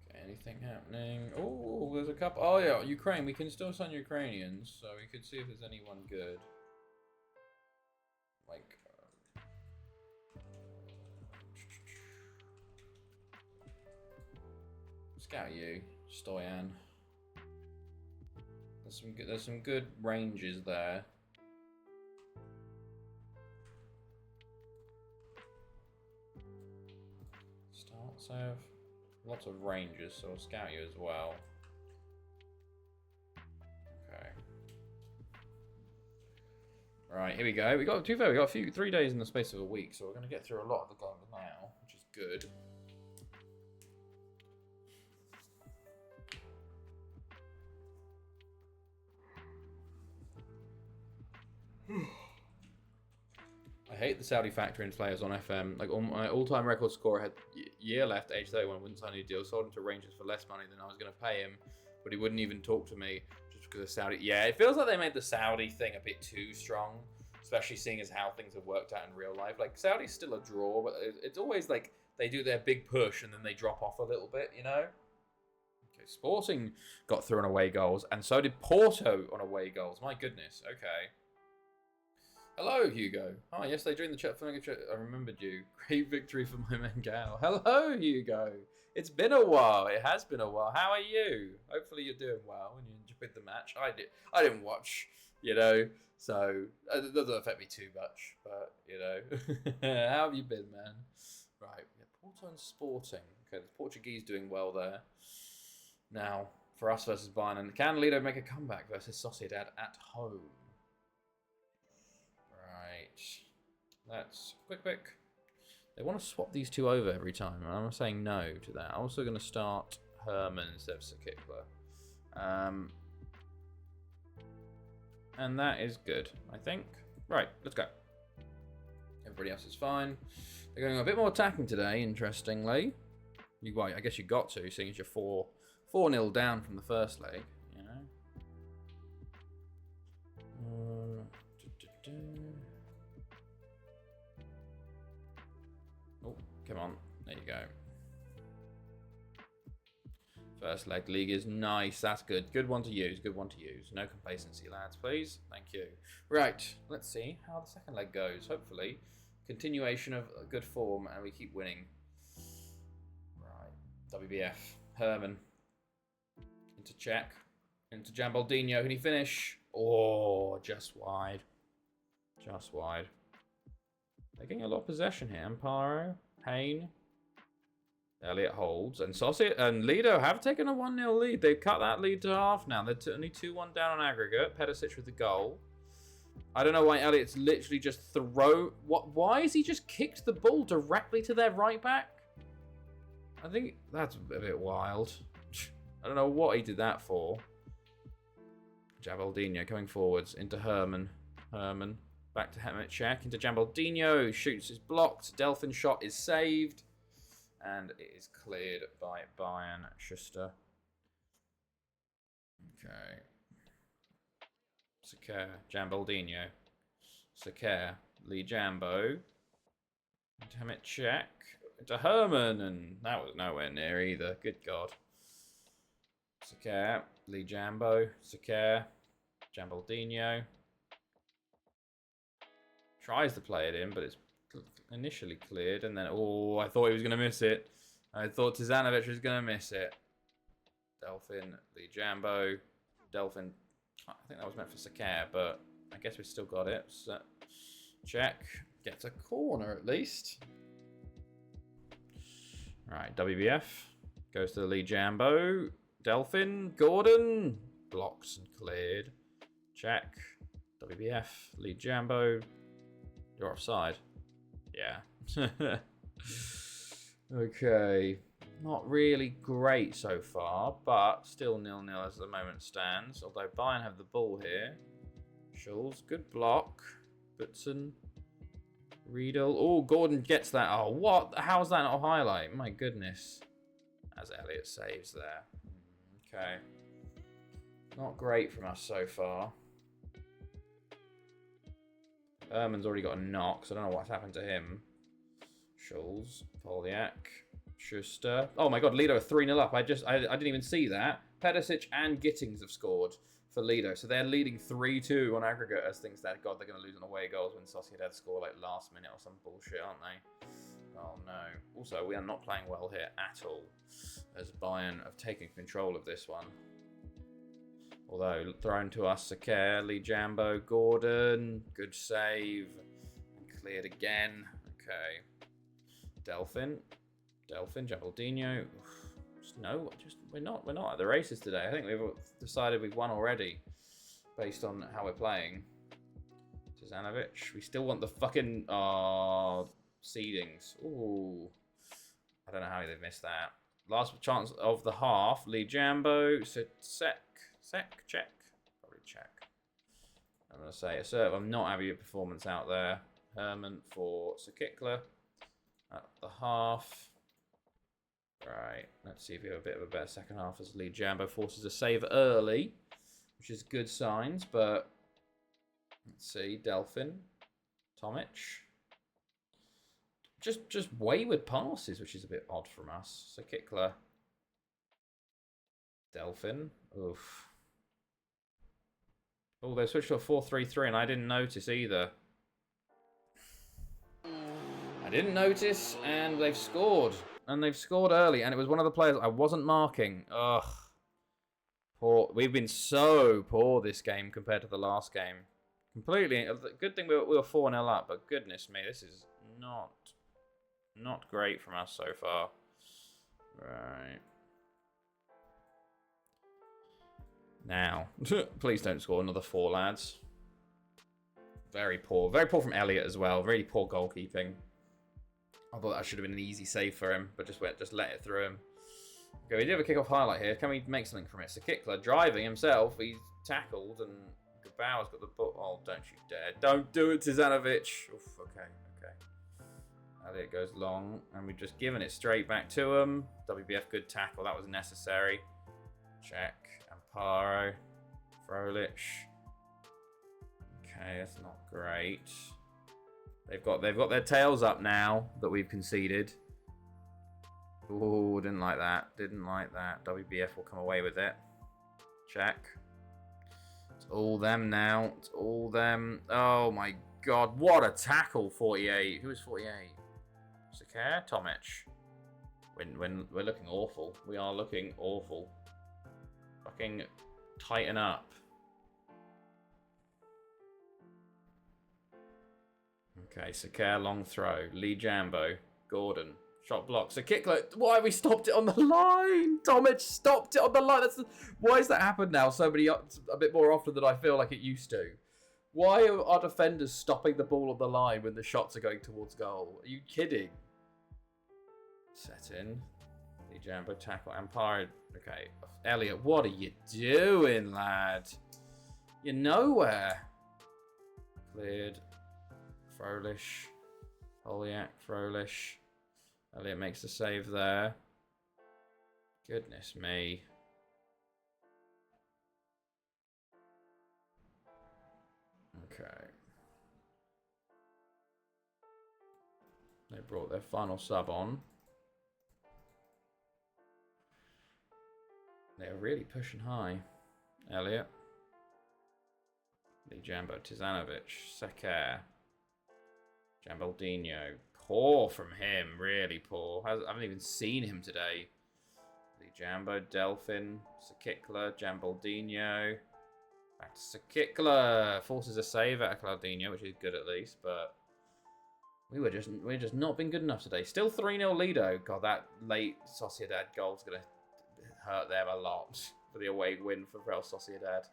Okay, anything happening? Oh, there's a couple. Oh yeah, Ukraine. We can still sign Ukrainians, so we could see if there's anyone good. Like, scout you, Stoyan. There's some good ranges there. Starts have lots of ranges, so I'll scout you as well. Okay. Right, here we go. We got 3 days in the space of a week, so we're going to get through a lot of the games now, which is good. I hate the Saudi factoring players on FM. Like, my all-time record scorer had year left, age 31, wouldn't sign any deal, sold him to Rangers for less money than I was going to pay him, but he wouldn't even talk to me just because of Saudi. Yeah, it feels like they made the Saudi thing a bit too strong, especially seeing as how things have worked out in real life. Like, Saudi's still a draw, but it's always like they do their big push and then they drop off a little bit, you know? Okay, Sporting got through on away goals, and so did Porto on away goals. My goodness, okay. Hello, Hugo. Oh, yesterday during the chat, I remembered you. Great victory for my man Gal. Hello, Hugo. It's been a while. It has been a while. How are you? Hopefully you're doing well and you enjoyed the match. I didn't watch, you know, so it doesn't affect me too much. But, you know, how have you been, man? Right, we have Porto and Sporting. Okay, the Portuguese doing well there. Now, for us versus Bayern, can Lido make a comeback versus Sociedad at home? Let's quick. They want to swap these two over every time, and I'm saying no to that. I'm also going to start Herman instead of Sakikla. And that is good, I think. Right, let's go. Everybody else is fine. They're going a bit more attacking today, interestingly. Well, I guess you got to, seeing as you're 4-0 down from the first leg, you know. Come on, there you go. First leg league is nice. That's good. Good one to use. Good one to use. No complacency, lads, please. Thank you. Right, let's see how the second leg goes. Hopefully, continuation of good form, and we keep winning. Right, WBF. Herman. Into Czech. Into Jambaldinho. Can he finish? Oh, just wide. Just wide. They're getting a lot of possession here. Amparo. Payne, Elliott holds, and Saucy and Lido have taken a 1-0 lead. They've cut that lead to half now. They're only 2-1 down on aggregate. Pedicic with the goal. I don't know why Elliott's literally just why has he just kicked the ball directly to their right back? I think that's a bit wild. I don't know what he did that for. Jambaldino coming forwards into Herman. Herman back to Hemet into Jambaldino. Shoots is blocked. Delphin shot is saved. And it is cleared by Bayern Schuster. Okay. Saker, Jambaldino. Saker, Lee Jambo. Hemet into Herman. And that was nowhere near either. Good God. Saker, Lee Jambo. Saker, Jambaldino. Tries to play it in, but it's initially cleared. And then, oh, I thought he was going to miss it. I thought Tizanovic was going to miss it. Delphin, Lee Jambo. Delphin, I think that was meant for Saker, but I guess we've still got it. So, check. Gets a corner at least. Right, WBF. Goes to the Lee Jambo. Delphin, Gordon. Blocks and cleared. Check. WBF, Lee Jambo. You're offside. Yeah. Okay. Not really great so far, but still 0-0 as the moment stands. Although Bayern have the ball here. Schulz, good block. Butson. Riedel. Oh, Gordon gets that. Oh, what? How's that not a highlight? My goodness. As Elliott saves there. Okay. Not great from us so far. Herman's already got a knock, so I don't know what's happened to him. Schulz, Poliak, Schuster. Oh my God, Lido are 3-0 up. I didn't even see that. Pedicic and Gittings have scored for Lido, so they're leading 3-2 on aggregate as things that, God, they're going to lose on away goals when Sociedad score like last minute or some bullshit, aren't they? Oh no. Also, we are not playing well here at all, as Bayern have taken control of this one. Although, thrown to us, Saker, Lee Jambo, Gordon. Good save. Cleared again. Okay. Delphin, Jambaldino. We're not at the races today. I think we've decided we've won already, based on how we're playing. Tizanovic. We still want the fucking seedings. Ooh, I don't know how they've missed that. Last chance of the half. Lee Jambo. Check. Probably check. I'm going to say a serve. I'm not happy with performance out there. Herman for Sakikla at the half. Right, let's see if we have a bit of a better second half as Lee Jambo forces a save early, which is good signs, but let's see. Delphin, Tomic. Just wayward passes, which is a bit odd from us. Sakikla. Delphin. Oof. Oh, they switched to a 4-3-3, and I didn't notice either. I didn't notice, and they've scored. And they've scored early, and it was one of the players I wasn't marking. Ugh. Poor. We've been so poor this game compared to the last game. Completely. Good thing we were 4-0 up, but goodness me, this is not great from us so far. Right. Now, please don't score another 4, lads. Very poor. Very poor from Elliott as well. Really poor goalkeeping. I thought that should have been an easy save for him, but just let it through him. Okay, we do have a kick-off highlight here. Can we make something from it? Sakikla driving himself. He's tackled, and Gabauer's got the ball. Oh, don't you dare. Don't do it, Tizanovic. Oof, okay. Elliott goes long, and we've just given it straight back to him. WBF, good tackle. That was necessary. Check. Amparo. Frolich. Okay, that's not great. They've got their tails up now that we've conceded. Ooh, didn't like that. WBF will come away with it. Check. It's all them now. It's all them. Oh my God, what a tackle! 48. Who is 48? Saker? Tomic. When we're looking awful. We are looking awful. Fucking tighten up. Okay, Saker, long throw. Lee Jambo. Gordon. Shot block. Sakikla. Why have we stopped it on the line? Tomic stopped it on the line. Why has that happened now so many, a bit more often than I feel like it used to? Why are our defenders stopping the ball on the line when the shots are going towards goal? Are you kidding? Set in. Jambo tackle. Empire. Okay. Elliot, what are you doing, lad? You're nowhere. Cleared. Frolish. Holiak. Frolish. Elliot makes the save there. Goodness me. Okay. They brought their final sub on. They're really pushing high. Elliot. The Jambo Tizanovic. Seker. Jambaldinho. Poor from him. Really poor. I haven't even seen him today. The Jambo. Delphin. Sakikla. Jambaldinho. Back to Sakikla. Forces a save at Claudinho, which is good at least, but we're just not been good enough today. Still 3-0 Lido. God, that late Sociedad goal's gonna hurt them a lot for the away win for Real Sociedad.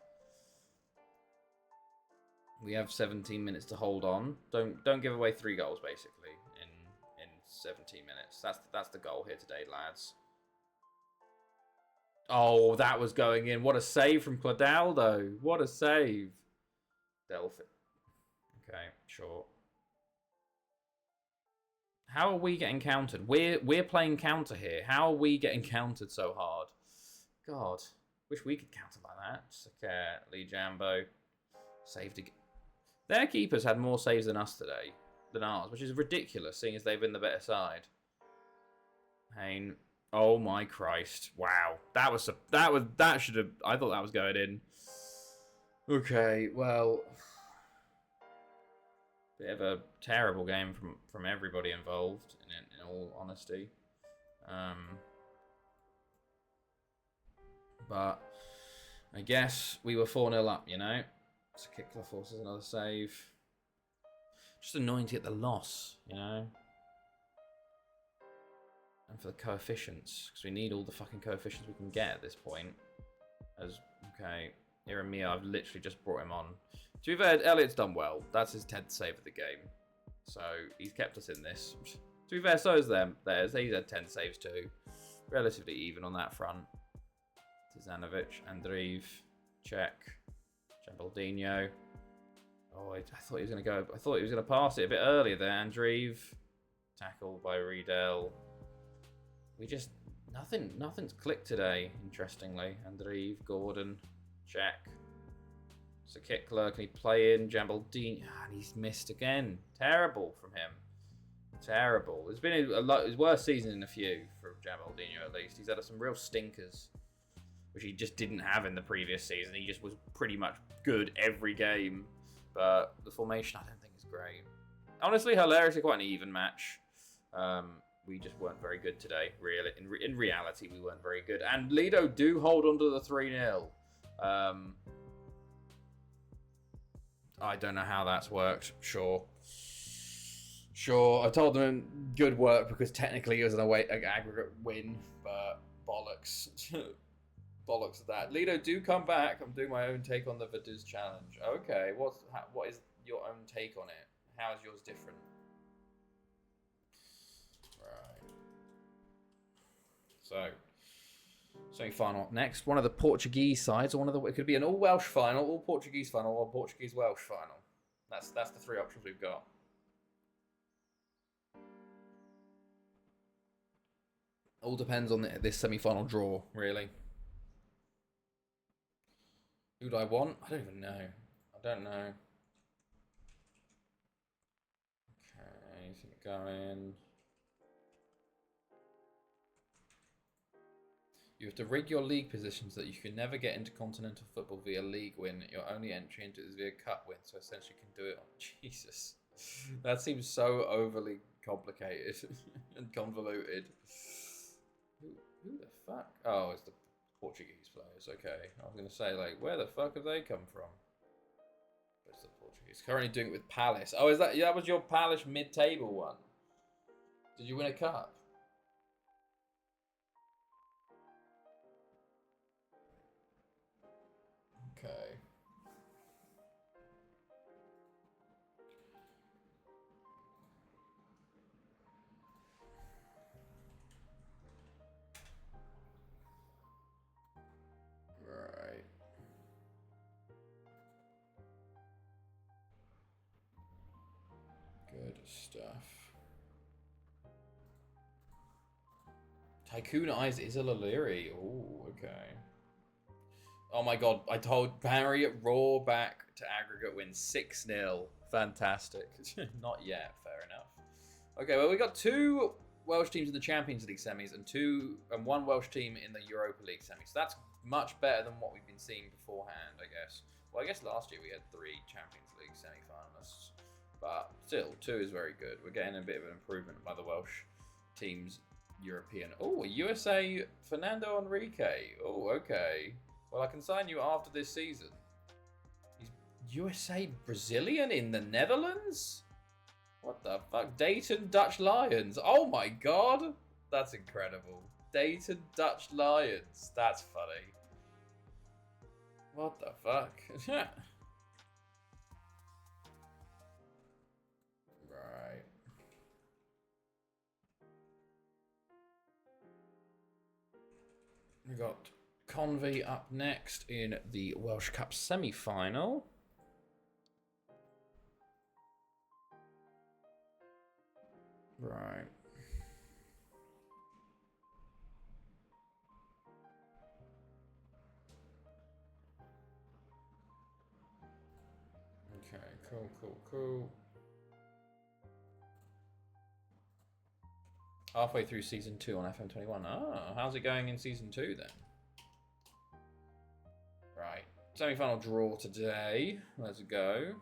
We have 17 minutes to hold on. Don't give away 3 goals basically in 17 minutes. That's the goal here today, lads. Oh, that was going in. What a save from Claudaldo. What a save. Delphin. Okay, sure. How are we getting countered? We're playing counter here. How are we getting countered so hard? God, wish we could counter like that. Saker, Lee Jambo. Saved again. Their keepers had more saves than us today, than ours, which is ridiculous, seeing as they've been the better side. Hayne. Oh my Christ! Wow, that should have. I thought that was going in. Okay, well, bit of a terrible game from everybody involved. In all honesty, but I guess we were 4-0 up. You know, so Kickler forces another save. Just annoying to get the loss. You know. And for the coefficients, because we need all the fucking coefficients we can get at this point. Okay, Iramia, I've literally just brought him on. To be fair, Elliot's done well. That's his 10th save of the game. So he's kept us in this. To be fair, so is theirs. He's had 10 saves too. Relatively even on that front. Tizanovic, Andreev, check. Jambaldinho. Oh, I thought he was going to go. I thought he was going to pass it a bit earlier there. Andreev. Tackle by Riedel. We just nothing's clicked today, interestingly. Andreev, Gordon, check. So Kickler, can he play in? Jambaldini, and he's missed again. Terrible from him. Terrible. It's been a lot. His worst season in a few for Jambaldino, at least. He's had some real stinkers, which he just didn't have in the previous season. He just was pretty much good every game, but the formation I don't think is great. Honestly, hilariously quite an even match. We just weren't very good today, really. In reality, we weren't very good. And Lido do hold on to the 3-0. I don't know how that's worked. Sure. I told them good work because technically it was an aggregate win, but bollocks. Bollocks of that. Lido, do come back. I'm doing my own take on the Vaduz challenge. Okay, what is your own take on it? How is yours different? So, semi-final next. One of the Portuguese sides, or it could be an all-Welsh final, all Portuguese final, or Portuguese-Welsh final. That's the 3 options we've got. All depends on this semi-final draw, really. Who do I want? I don't even know. I don't know. Okay, anything going? You have to rig your league positions so that you can never get into continental football via league win. Your only entry into it is via cup win, so essentially you can do it on Jesus. That seems so overly complicated and convoluted. Who the fuck? Oh, it's the Portuguese players. Okay, I was gonna say like, where the fuck have they come from? It's the Portuguese. Currently doing it with Palace. Oh, is that? Yeah, that was your Palace mid-table one. Did you win a cup? Okay. stuff. Tycoon Eyes is a Liliri. Oh, okay. Oh my god, I told Barry Raw back to aggregate win 6-0. Fantastic. Not yet, fair enough. Okay, well, we got 2 Welsh teams in the Champions League semis and 1 Welsh team in the Europa League semis. So that's much better than what we've been seeing beforehand, I guess. Well, I guess last year we had 3 Champions League semi-finalists. But still, 2 is very good. We're getting a bit of an improvement by the Welsh teams. European. Oh, USA Fernando Enrique. Oh, okay. Well, I can sign you after this season. He's USA Brazilian in the Netherlands? What the fuck? Dayton Dutch Lions. Oh my god. That's incredible. Dayton Dutch Lions. That's funny. What the fuck? Right. We got Convey up next in the Welsh Cup semi-final. Right. Okay, cool. Halfway through season 2 on FM21. Ah, how's it going in season 2 then? Right. Semi-final draw today. Let's go.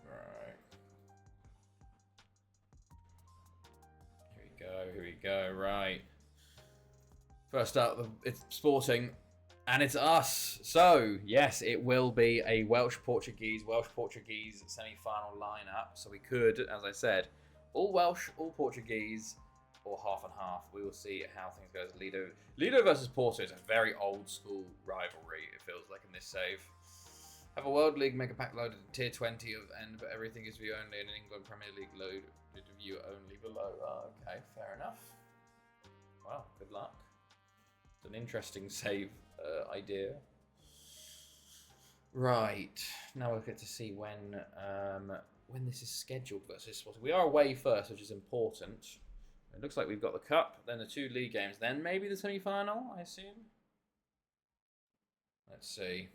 Right. Here we go. Right. First up, it's Sporting. And it's us. So, yes, it will be a Welsh-Portuguese semi-final lineup. So we could, as I said, all Welsh, all Portuguese, or half and half. We will see how things go. Lido versus Porto is a very old-school rivalry, it feels like, in this save. Have a World League Mega Pack loaded in Tier 20 of end, but everything is view only, and an England Premier League loaded view only below. Okay, fair enough. Well, good luck. It's an interesting save idea. Right, now we'll get to see when this is scheduled versus Sporting. We are away first, which is important. It looks like we've got the cup, then the 2 league games, then maybe the semi-final, I assume. Let's see.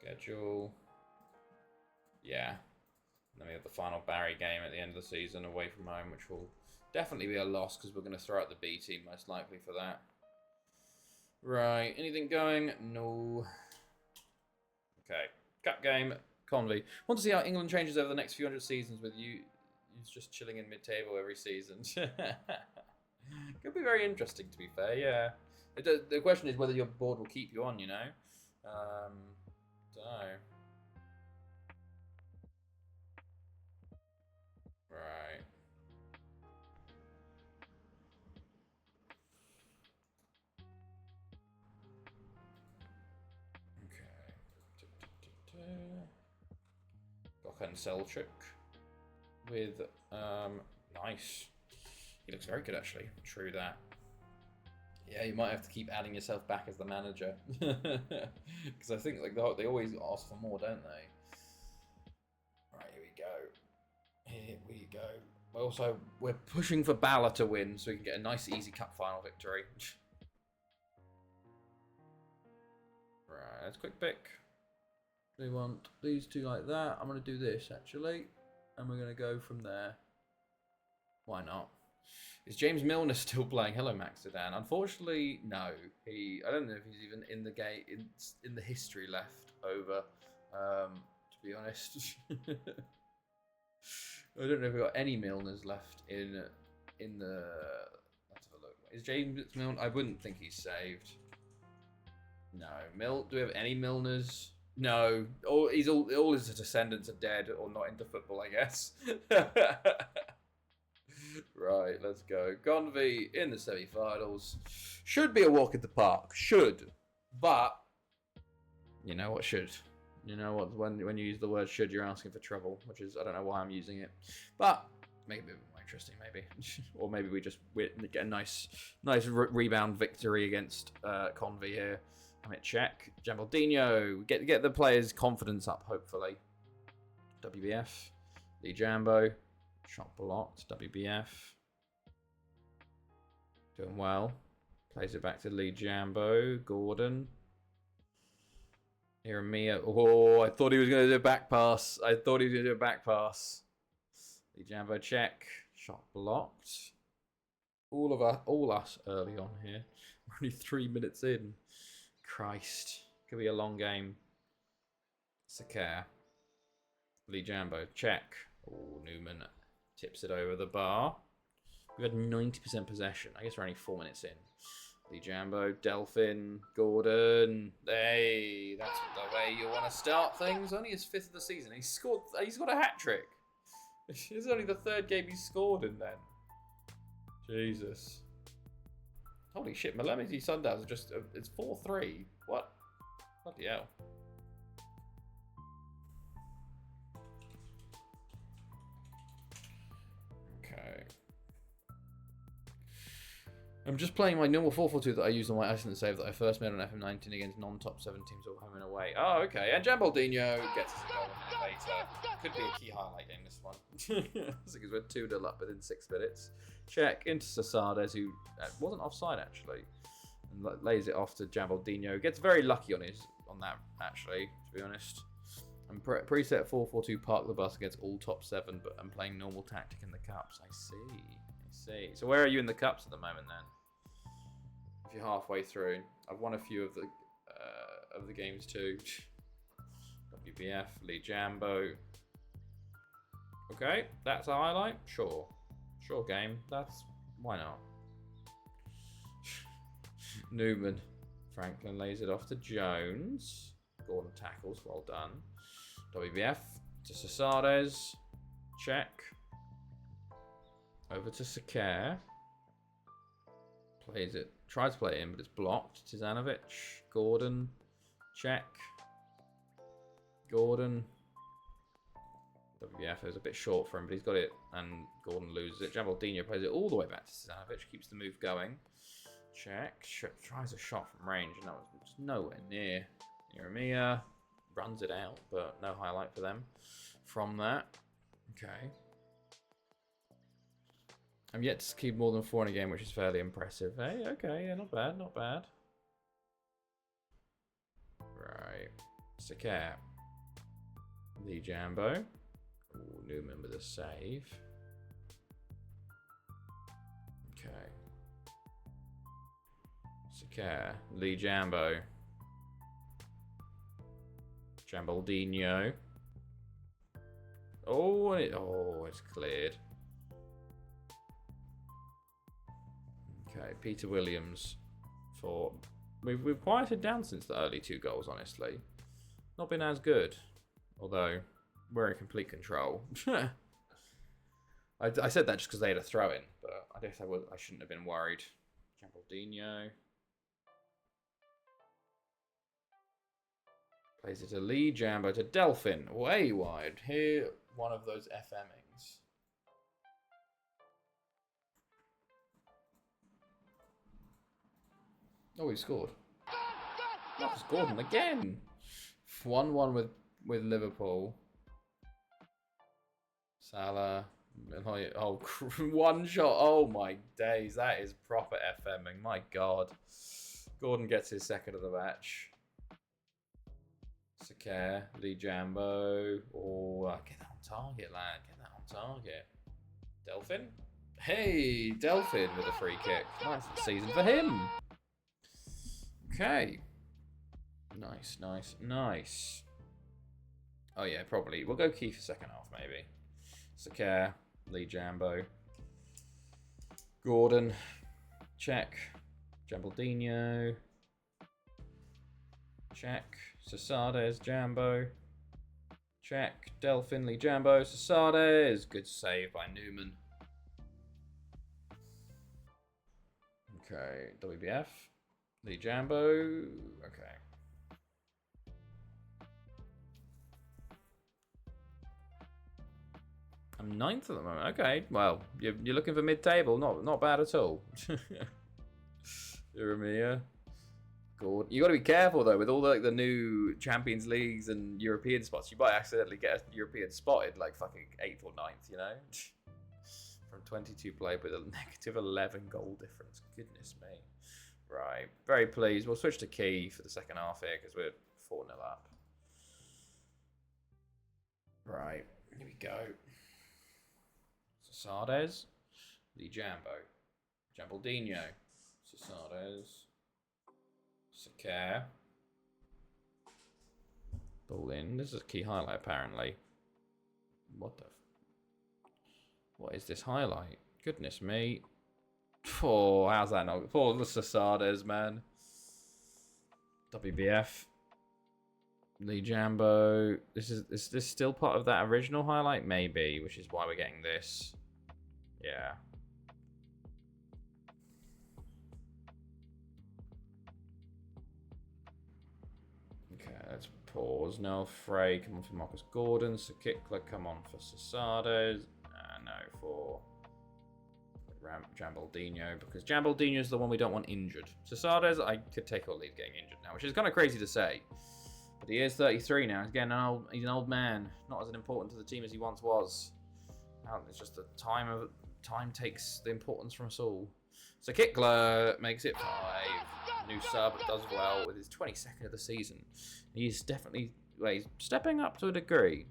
Schedule. Yeah. And then we have the final Barry game at the end of the season away from home, which will definitely be a loss because we're going to throw out the B team most likely for that. Right. Anything going? No. Okay. Cup game. Convey. Want to see how England changes over the next few hundred seasons with you just chilling in mid-table every season. Could be very interesting, to be fair. Yeah. The question is whether your board will keep you on, you know? Don't know. Right. Okay. Gökhan Selçuk with nice. He looks very good actually. True that. Yeah, you might have to keep adding yourself back as the manager because I think like they always ask for more, don't they? Right, here we go. Also, we're pushing for Bala to win so we can get a nice, easy cup final victory. Right, let's quick pick. We want these 2 like that. I'm going to do this, actually. And we're going to go from there. Why not? Is James Milner still playing? Hello, Max Sedan. Unfortunately, no. I don't know if he's even in the game, in the history left over, to be honest. I don't know if we've got any Milners left in the... Let's have a look. Is James Milner... I wouldn't think he's saved. No. Do we have any Milners? No. All his descendants are dead or not into football, I guess. Right, let's go. Convey in the semi-finals. Should be a walk in the park. Should. But, you know what should? You know what? When you use the word should, you're asking for trouble, which is, I don't know why I'm using it. But, make a bit of my interesting, maybe. Or maybe we just get a nice rebound victory against Convy here. I mean, check. Jambaldinho. Get the players' confidence up, hopefully. WBF. Lee Jambo. Shot blocked. WBF. Doing well. Plays it back to Lee Jambo. Gordon. Here, Mia. Oh, I thought he was going to do a back pass. Lee Jambo check. Shot blocked. All us early on here. We're only 3 minutes in. Christ. Could be a long game. Sakare. Lee Jambo check. Oh, Newman tips it over the bar. We've had 90% possession. I guess we're only 4 minutes in. Lee Jambo, Delphin, Gordon. Hey, that's the way you want to start things. Only his 5th of the season. He's got a hat trick. It's only the 3rd game he's scored in then. Jesus. Holy shit, Malemiti Sundowns are just... it's 4-3. What? Bloody hell. Okay. I'm just playing my normal 4-4-2 that I used on my Iceland save that I first made on FM19 against non-top 7 teams all home and away. Oh, okay. And Jambaldinho gets us a goal a minute later. Could be a key highlight in this one. Because we're 2-0 up within 6 minutes. Check into Sasades, who wasn't offside actually, and lays it off to Jambaldinho. Gets very lucky on that actually, to be honest. And preset 4-4-2 park the bus against all top 7, but I'm playing normal tactic in the cups. I see. So where are you in the cups at the moment then? If you're halfway through, I've won a few of the games too. WBF, Lee Jambo. Okay, that's a highlight. Sure game. Why not? Newman, Franklin lays it off to Jones. Gordon tackles, well done. WBF to Sasades. Check. Over to Sakare. Plays it. Tries to play it in, but it's blocked. Tizanovic. Gordon. Check. Gordon. WBF is a bit short for him, but he's got it, and Gordon loses it. Jambaldinho plays it all the way back to Tizanovic. Keeps the move going. Check. Tries a shot from range, and that was just nowhere near. Jeremiah runs it out, but no highlight for them from that. Okay. I'm yet to keep more than 4 in a game, which is fairly impressive. Hey, okay, yeah, not bad. Right. Sakare. Lee Jambo. Ooh, Newman with a save. Okay. Sakare. Lee Jambo. Jambaldinho. Oh, it's cleared. Okay, Peter Williams for... We've quieted down since the early 2 goals, honestly. Not been as good. Although, we're in complete control. I said that just because they had a throw-in, but I guess I shouldn't have been worried. Jambaldinho. Plays it to Lee Jambo to Delphin. Way wide. Here, one of those FMings. Oh, he scored. Marcus Gordon again. 1-1 with Liverpool. Salah. Oh, one shot. Oh my days. That is proper FMing. My God. Gordon gets his 2nd of the match. Sakare. Lee Jambo. Oh, get that on target, lad. Get that on target. Delphin. Hey, Delphin with a free kick. Nice season for him. Okay. Nice. Oh yeah, probably. We'll go key for 2nd half, maybe. Sakare, Lee Jambo. Gordon. Check. Jambaldinho. Check. Sasades, Jambo. Check. Delphin, Lee Jambo. Sasades. Good save by Newman. Okay, WBF. Lee Jambo. Okay. I'm 9th at the moment. Okay, well, you're looking for mid-table. Not bad at all. Jeremiah. Good. You got to be careful though with all the new Champions Leagues and European spots. You might accidentally get a European spotted like fucking 8th or 9th, you know? From 22 play with a negative 11 goal difference. Goodness me. Right. Very pleased. We'll switch to Key for the second half here because we're 4-0 up. Right. Here we go. Sardes. Lee Jambo. Jambaldinho. Sardes. Sakare. Ball in. This is a key highlight, apparently. What is this highlight? Goodness me. Oh, how's that not? Poor the Sardes, man. WBF. Lee Jambo. Is this still part of that original highlight? Maybe, which is why we're getting this. Yeah. Okay, let's pause. No Frey, come on for Marcus Gordon. Sakikla, come on for Sardes. No, for Jambaldinho, because Jambaldinho is the one we don't want injured. Sardes, I could take or leave getting injured now, which is kind of crazy to say. But he is 33 now. He's an old man, not as important to the team as he once was. It's just the time takes the importance from us all. So Kickler makes it 5. New sub does well with his 22nd of the season. He's definitely he's stepping up to a degree.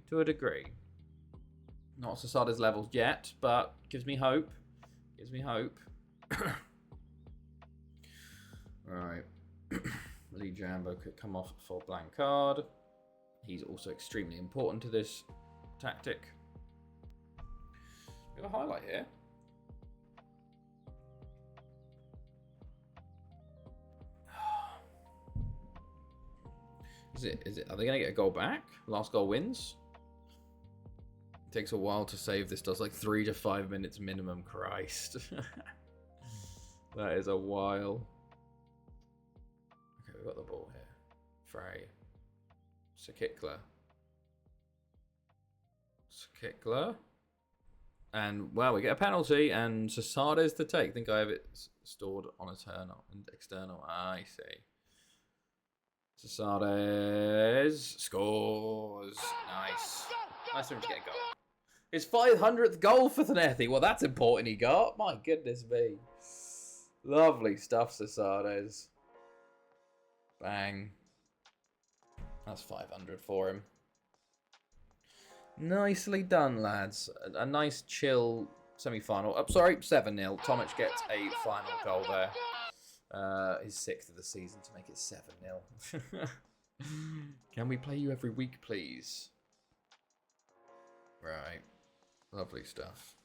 Not Sasada's levels yet, but gives me hope. Right. Lee Jambo could come off for blank card. He's also extremely important to this tactic. We have a highlight here. Is it? Are they going to get a goal back? Last goal wins? It takes a while to save. This does like 3 to 5 minutes minimum. Christ. That is a while. Okay, we've got the ball here. Frey. Sakikla. And, well, we get a penalty, and Sasada's to take. I think I have it stored on external. I see. Sasades scores. Nice. Nice for him to get a goal. His 500th goal for Thanethi. Well, that's important he got. My goodness me. Lovely stuff, Sasades. Bang. That's 500 for him. Nicely done, lads. A nice, chill semi-final. Oh, sorry, 7-0. Tomic gets a final goal there. His 6th of the season to make it 7-0. Can we play you every week, please? Right. Lovely stuff.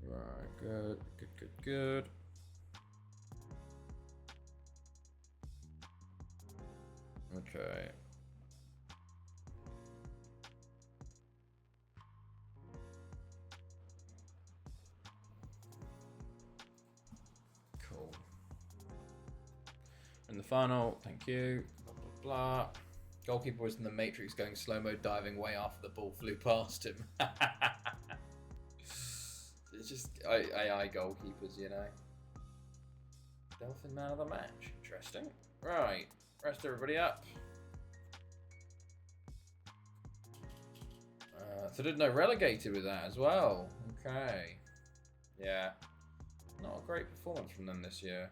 Right, good. Okay. Cool. In the final, thank you. Blah, blah, blah. Goalkeeper was in the Matrix going slow-mo diving way after the ball flew past him. It's just AI goalkeepers, you know. Dolphin man of the match. Interesting. Right. Rest everybody up. So did no relegated with that as well. Okay. Yeah. Not a great performance from them this year.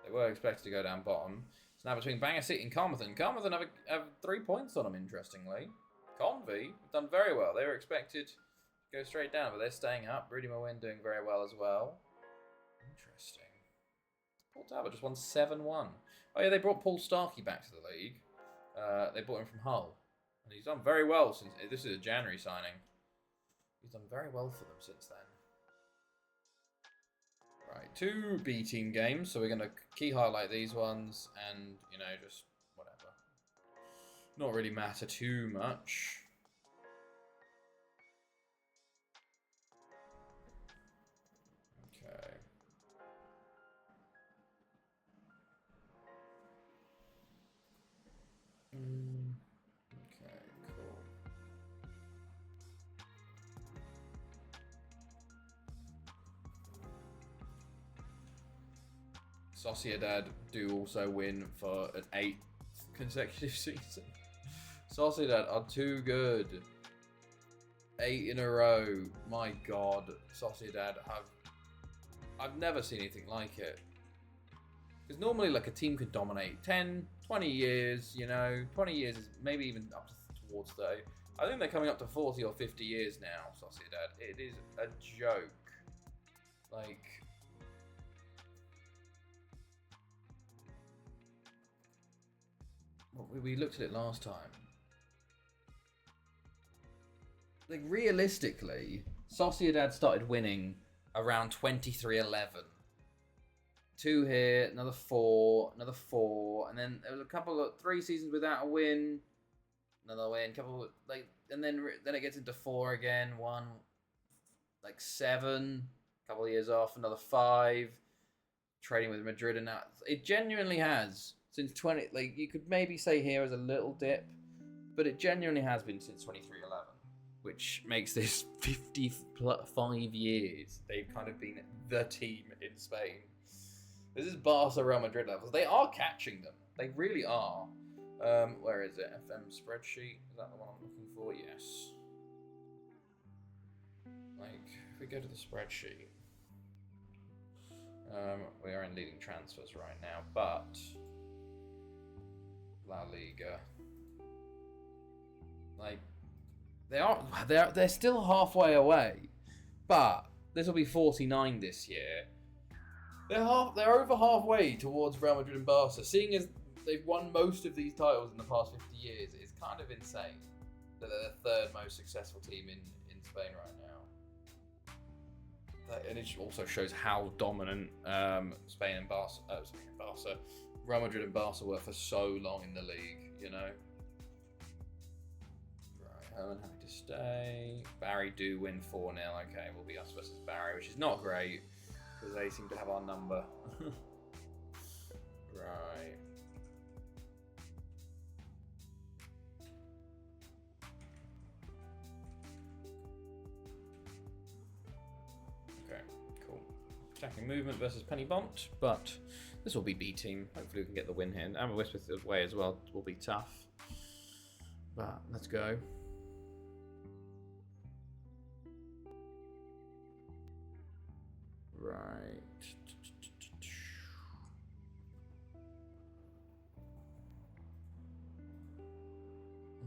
They were expected to go down bottom. It's now between Bangor City and Carmarthen. Carmarthen have 3 points on them, interestingly. Convy have done very well. They were expected to go straight down, but they're staying up. Rudy Moen doing very well as well. Interesting. Port Talbot just won 7-1. Oh yeah, they brought Paul Starkey back to the league. They brought him from Hull. And he's done very well since... This is a January signing. He's done very well for them since then. Right, 2 B-team games, so we're going to key highlight these ones and, you know, just whatever. Not really matter too much. Okay. Okay, cool. Sociedad do also win for an 8th consecutive season. Sociedad are too good. 8 in a row. My God, Sociedad have... I've never seen anything like it. Because normally, like, a team could dominate 10, 20 years, you know. 20 years is maybe even up towards 30. I think they're coming up to 40 or 50 years now, Sociedad. It is a joke. Like... We looked at it last time. Like, realistically, Sociedad started winning around 23-11. 2 here, another 4, and then there was a couple of 3 seasons without a win, another win, and then it gets into 4 again, 1, like 7, a couple of years off, another 5, trading with Madrid, and now it genuinely has since 20. Like, you could maybe say here is a little dip, but it genuinely has been since 23-11. Which makes this 55 years they've kind of been the team in Spain. This is Barca, Real Madrid levels. They are catching them. They really are. Where is it? FM spreadsheet? Is that the one I'm looking for? Yes. Like, if we go to the spreadsheet, we are in leading transfers right now, but La Liga, like, they're still halfway away, but this will be 49 this year. They're over halfway towards Real Madrid and Barca. Seeing as they've won most of these titles in the past 50 years, it's kind of insane that they're the 3rd most successful team in Spain right now. And it also shows how dominant Spain and Barca, Real Madrid and Barca were for so long in the league, you know. Herman happy to stay. Barry do win 4-0. Okay, will be us versus Barry, which is not great because they seem to have our number. Right. Okay, cool. Attacking movement versus Penny Bont, but this will be B team. Hopefully we can get the win here. And Aberystwyth away as well will be tough. But let's go. Right.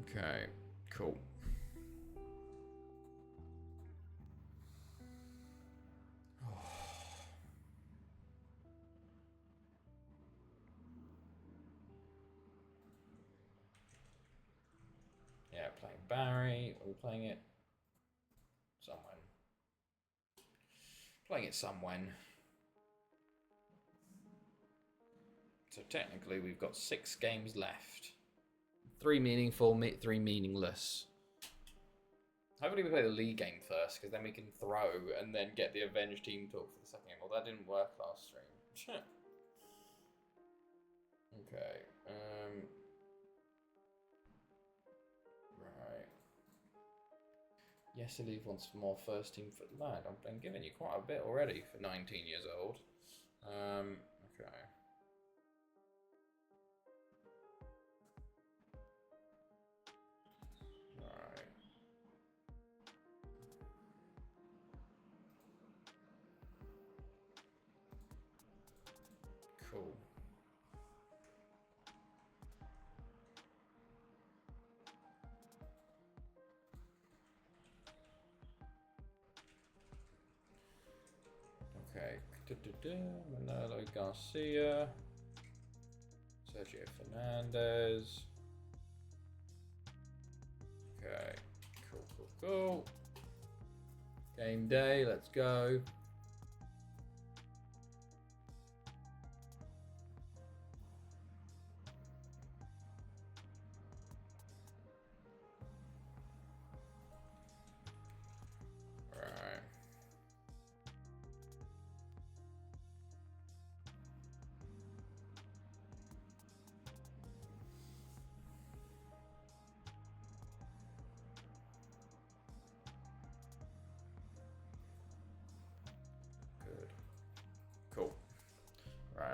Okay, cool. Yeah, playing Barry. Are we playing it? Playing it somewhen. So technically we've got 6 games left. 3 meaningful, 3 meaningless. Hopefully we play the league game first, because then we can throw and then get the Avenged team talk for the second game. Well, that didn't work last stream. Okay. Right. Yes, Elise wants more first team for lad. I've been giving you quite a bit already for 19 years old. Okay. Right. Cool. Okay. Manolo Garcia. Sergio Fernandez. Okay. Cool. Game day. Let's go.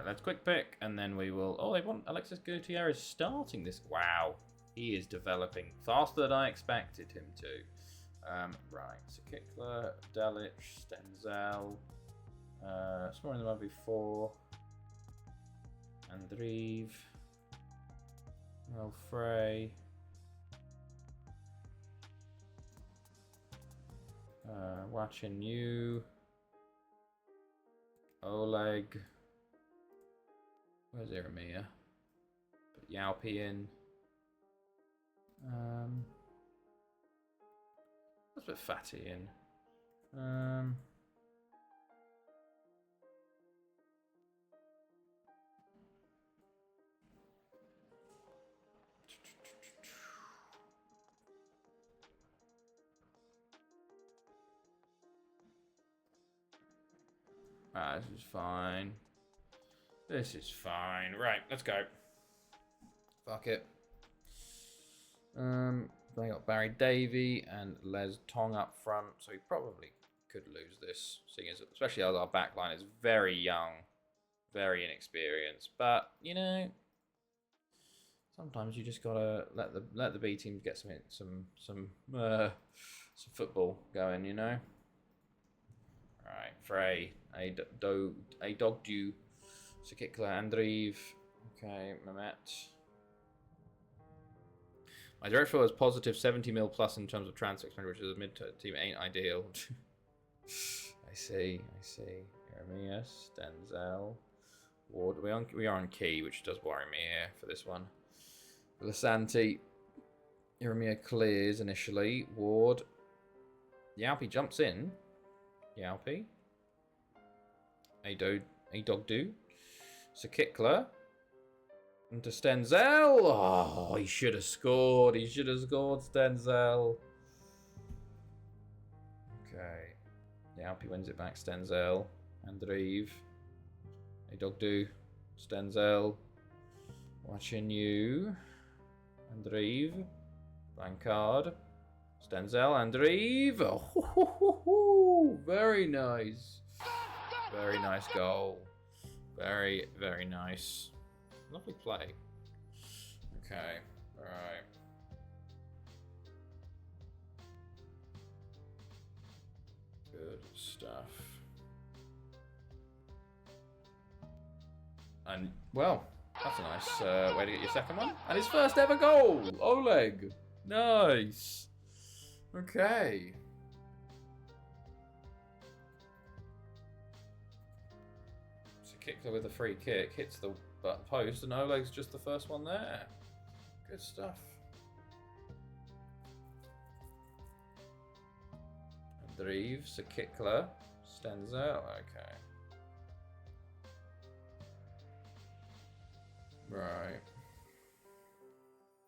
let's quick pick, and then we will... Oh, they want Alexis Gutierrez starting this. Wow. He is developing faster than I expected him to. Right, so Kickler, Delic, Stenzel, scoring the one before, Andreev, Frey, Watching You, Oleg, where's Eremia? Put Yaupi in. Let's put Fatty in. This is fine. This is fine. Right, let's go. Fuck it. They got Barry Davey and Les Tong up front, so he probably could lose this, seeing as especially as our back line is very young, very inexperienced. But you know, sometimes you just gotta let the B team get some football going, you know. Right, Frey, a dog due, Sakikla, Andreev, okay, Mehmet. My direct feel is positive 70 mil plus in terms of transfer expenditure, which is a mid-team ain't ideal. I see. Jeremias, Denzel, Ward. We are on key, which does worry me here for this one. Lasanti, Jeremia clears initially. Ward, Yaupi jumps in. Yaupi, a dog do. Sakikla. Into Stenzel. Oh, he should have scored. He should have scored, Stenzel. Okay. Yaupi wins it back. Stenzel. Andreev. A dog do. Stenzel. Watching you. Andreev. Blancard. Stenzel. Andreev. Oh, ho, ho, ho, ho. Very nice. Very nice goal. Very, very nice. Lovely play. Okay, alright. Good stuff. And, well, that's a nice way to get your second one. And his first ever goal! Oleg! Nice! Okay. So Kickler with a free kick, hits the post, and Oleg's just the first one there. Good stuff. Andreev, Sakikla, Stenzel. Okay. Right.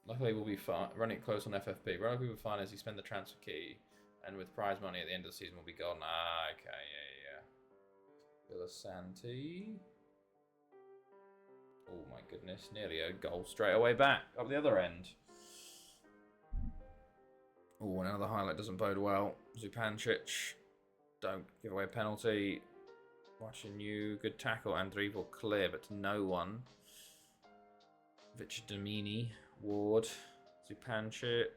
Luckily, we'll be fine. Running close on FFP. Luckily, we'll be fine as you spend the transfer key, and with prize money at the end of the season, we'll be gone. Ah, okay, yeah. Villasanti. Oh my goodness, nearly a goal straight away back up the other end. Oh, another highlight doesn't bode well. Zupancic, don't give away a penalty. Watching you, good tackle. Andreev will clear, but to no one. Victor Ward, Zupancic,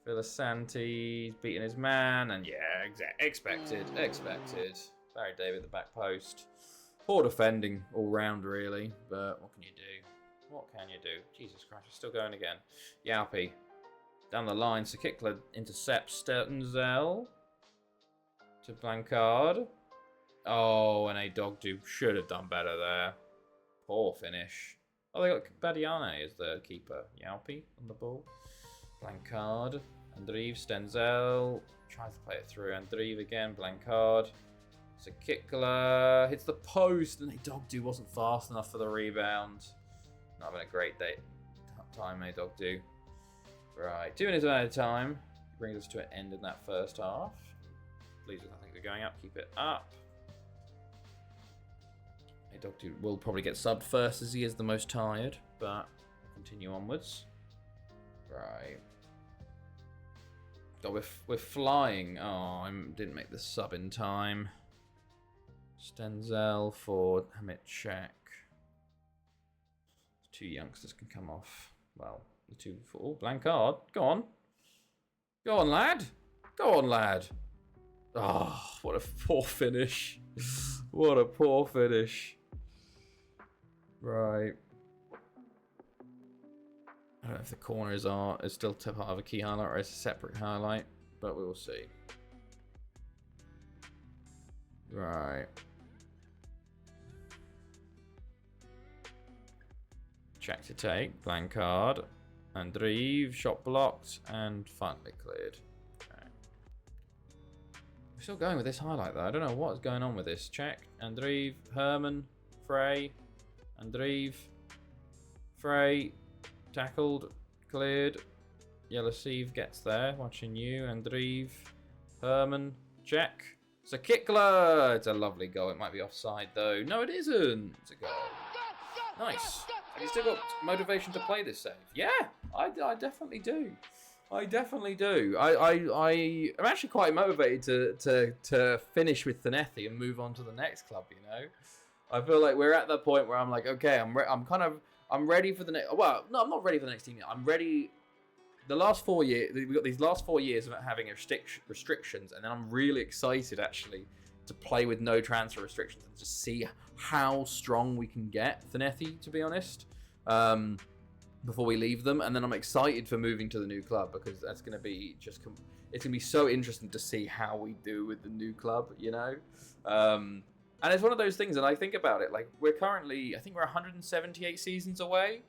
Villasanti, beating his man, and yeah, expected. Barry David at the back post. Poor defending all round, really, but what can you do? What can you do? Jesus Christ, we're still going again. Yaupi. Down the line, Sakikla intercepts Stenzel to Blancard. Oh, and a dog do should have done better there. Poor finish. Oh, they got Badiane as the keeper. Yaupi on the ball. Blancard. Andreev, Stenzel. Tries to play it through. Andreev again. Blancard. Sakikla hits the post, and Dogdu wasn't fast enough for the rebound. Not having a great time, Dogdu. Right, 2 minutes out of time. Brings us to an end in that first half. Pleased with nothing. They're going up. Keep it up. Dogdu will probably get subbed first as he is the most tired, but we'll continue onwards. Right. God, we're flying. Oh, I didn't make the sub in time. Stenzel for Hamit Shaq. 2 youngsters can come off. Well, the 2 for... Oh, blank card. Go on. Go on, lad. Go on, lad. Oh, what a poor finish. What a poor finish. Right. I don't know if the corners is still part of a key highlight or it's a separate highlight, but we will see. Right. Check to take, blank card, and Drive, shot blocked, and finally cleared. Right. We're still going with this highlight though. I don't know what's going on with this. Check, and Drive, Herman, Frey, and Drive, Frey, tackled, cleared. Yellow Sieve gets there, watching you, and Drive, Herman, check. It's a Kickler! It's a lovely goal. It might be offside though. No, it isn't. It's a goal. Nice. Have you still got motivation to play this save? Yeah, I definitely do. I definitely do. I'm actually quite motivated to finish with Llangefni and move on to the next club. You know, I feel like we're at the point where I'm like, okay, I'm ready for the next. Well, no, I'm not ready for the next team yet. I'm ready. The last 4 years, we've got these last 4 years of having restrictions, and then I'm really excited actually to play with no transfer restrictions and just see how strong we can get Llangefni, to be honest, before we leave them. And then I'm excited for moving to the new club because that's going to be it's going to be so interesting to see how we do with the new club, you know. And it's one of those things, and I think about it, like we're currently, I think we're 178 seasons away.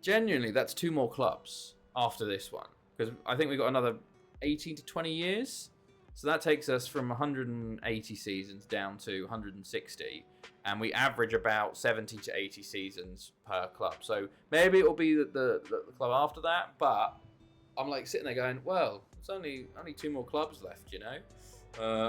Genuinely, that's 2 more clubs after this one, because I think we've got another 18 to 20 years. So that takes us from 180 seasons down to 160, and we average about 70 to 80 seasons per club. So maybe it will be the club after that, but I'm like sitting there going, well, it's only 2 more clubs left, you know,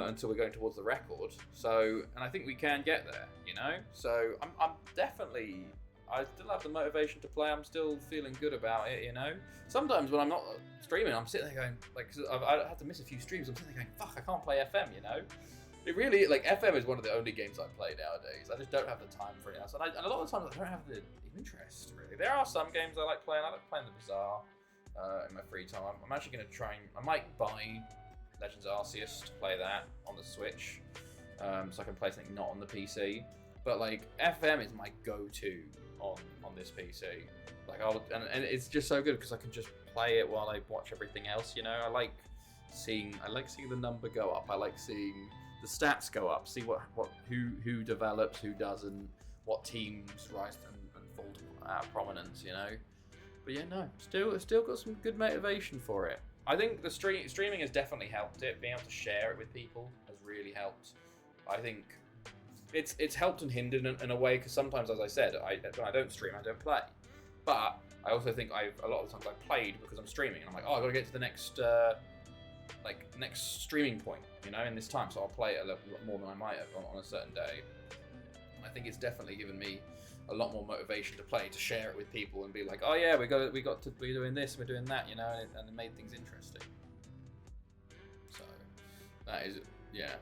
until we're going towards the record. So, and I think we can get there, you know. So I'm definitely, I still have the motivation to play. I'm still feeling good about it, you know. Sometimes when I'm not streaming, I'm sitting there going, like, cause I had to miss a few streams. I'm sitting there going, fuck, I can't play FM, you know. It really, like, FM is one of the only games I play nowadays. I just don't have the time for it else. And a lot of the times I don't have the interest, really. There are some games I like playing. I like playing the Bazaar in my free time. I'm actually going to try and, I might buy Legends Arceus to play that on the Switch, so I can play something not on the PC. But, like, FM is my go-to on this PC. Like, and it's just so good because I can just play it while I watch everything else, you know. I like seeing the number go up. I like seeing the stats go up, see who develops, who doesn't, what teams rise and fall to prominence, you know. But yeah, no, still got some good motivation for it. I think the streaming has definitely helped it. Being able to share it with people has really helped. I think it's helped and hindered in a way, because sometimes, as I said, when I don't stream, I don't play. But I also think a lot of the times I've played because I'm streaming, and I'm like, oh, I've got to get to the next next streaming point, you know, in this time, so I'll play it a little more than I might have on a certain day. I think it's definitely given me a lot more motivation to play, to share it with people and be like, oh yeah, we got to be doing this, we're doing that, you know, and it made things interesting. So that is, yeah.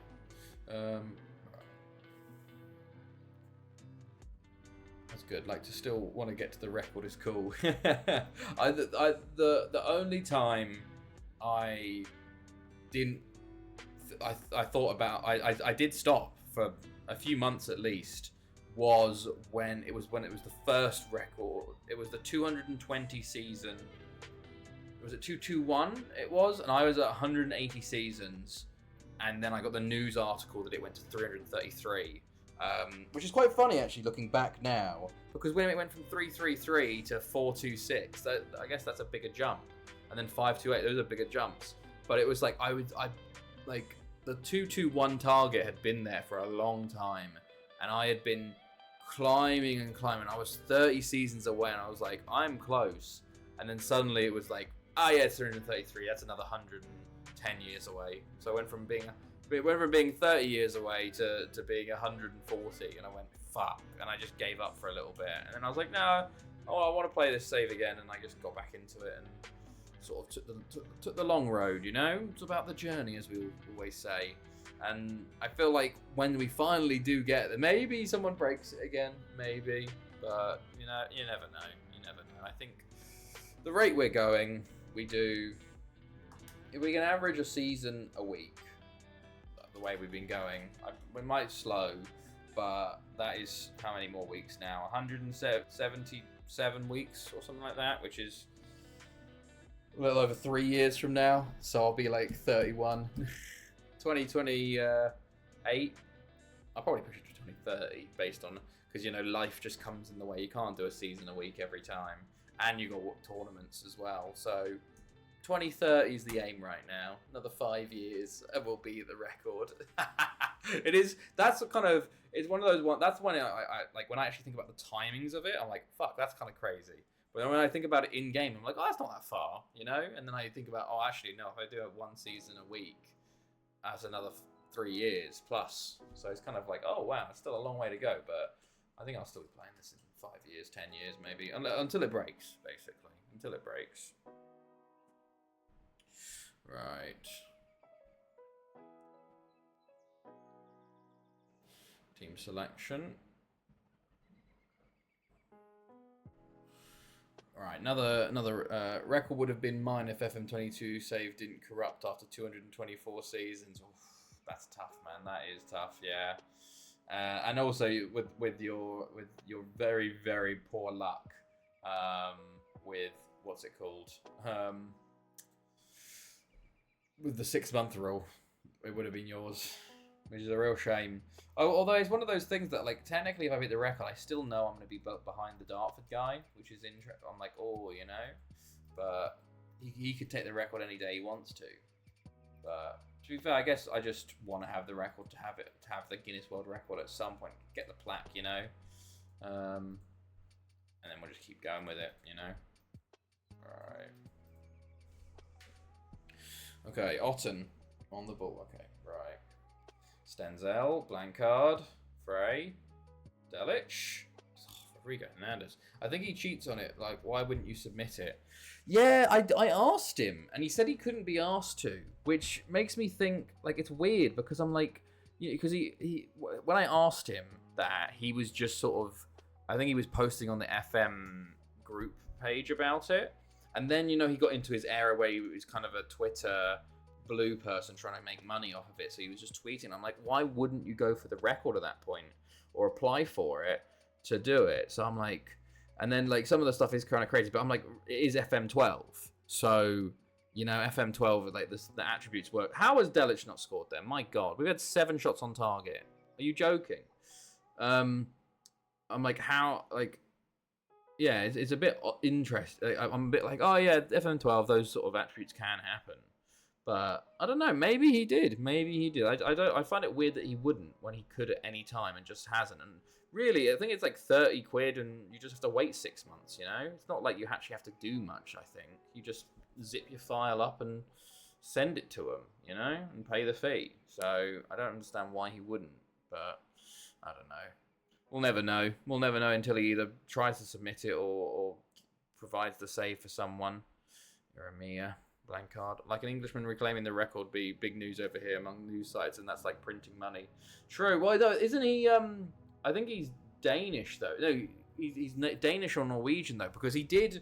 That's good. Like, to still want to get to the record is cool. The only time I thought about, I did stop for a few months at least, was when it was the first record. It was the 220 season. Was it 221? It was, and I was at 180 seasons, and then I got the news article that it went to 333. Which is quite funny, actually, looking back now, because when it went from 333 to 426, I guess that's a bigger jump, and then 528, those are bigger jumps. But it was like I like the 221 target had been there for a long time, and I had been climbing and climbing. I was 30 seasons away, and I was like, I'm close. And then suddenly it was like, yeah, it's 333. That's another 110 years away. So I went from being 30 years away to being 140, and I went, fuck, and I just gave up for a little bit. And then I was like, no, I want to play this save again, and I just got back into it and sort of took the long road, you know? It's about the journey, as we always say. And I feel like when we finally do get there, maybe someone breaks it again, maybe. But, you know, you never know. You never know. I think the rate we're going, if we can average a season a week, the way we've been going, we might slow, but that is how many more weeks now? 177 weeks or something like that, which is a little over 3 years from now. So I'll be like 31. 2028. I'll probably push it to 2030 based on, because, you know, life just comes in the way. You can't do a season a week every time. And you got tournaments as well. So 2030 is the aim right now. Another 5 years and we'll be the record. It is. That's kind of. It's one of those ones. That's when I like when I actually think about the timings of it. I'm like, fuck, that's kind of crazy. But when I think about it in game, I'm like, oh, that's not that far, you know. And then I think about, oh, actually, no. If I do it one season a week, that's another 3 years plus. So it's kind of like, oh wow, it's still a long way to go. But I think I'll still be playing this in 5 years, 10 years, maybe, until it breaks, basically, until it breaks. Right. Team selection. Alright, another record would have been mine if FM22 save didn't corrupt after 224 seasons. Oof, that's tough, man. That is tough, yeah. And also with your very, very poor luck with what's it called? With the 6-month rule, it would have been yours, which is a real shame. Oh, although it's one of those things that, like, technically if I beat the record, I still know I'm going to be behind the Dartford guy, which is interesting. I'm like, oh, you know, but he could take the record any day he wants to. But to be fair, I guess I just want to have the record to have the Guinness World Record at some point, get the plaque, you know, and then we'll just keep going with it, you know. All right. Okay, Otten on the ball. Okay, right. Stenzel, Blancard, Frey, Delic, Rodrigo Hernandez. I think he cheats on it. Like, why wouldn't you submit it? Yeah, I asked him, and he said he couldn't be asked to, which makes me think, like, it's weird, because I'm like, because he when I asked him that, he was just sort of, I think he was posting on the FM group page about it. And then, you know, he got into his era where he was kind of a Twitter blue person trying to make money off of it. So he was just tweeting. I'm like, why wouldn't you go for the record at that point or apply for it to do it? So I'm like, and then, like, some of the stuff is kind of crazy, but I'm like, it is FM12. So, you know, FM12, like, the attributes work. How has Delic not scored there? My God, we've had 7 shots on target. Are you joking? I'm like, how, like, yeah, it's a bit interesting. I'm a bit like, oh yeah, FM12, those sort of attributes can happen, but I don't know. Maybe he did. Maybe he did. I find it weird that he wouldn't when he could at any time and just hasn't. And really, I think it's like 30 quid, and you just have to wait 6 months. You know, it's not like you actually have to do much. I think you just zip your file up and send it to him. You know, and pay the fee. So I don't understand why he wouldn't, but I don't know. We'll never know. We'll never know until he either tries to submit it or provides the save for someone. Jeremiah, Blancard. Like an Englishman reclaiming the record be big news over here among news sites, and that's like printing money. True. Why though? Isn't he? I think he's Danish though. No, he's Danish or Norwegian though, because he did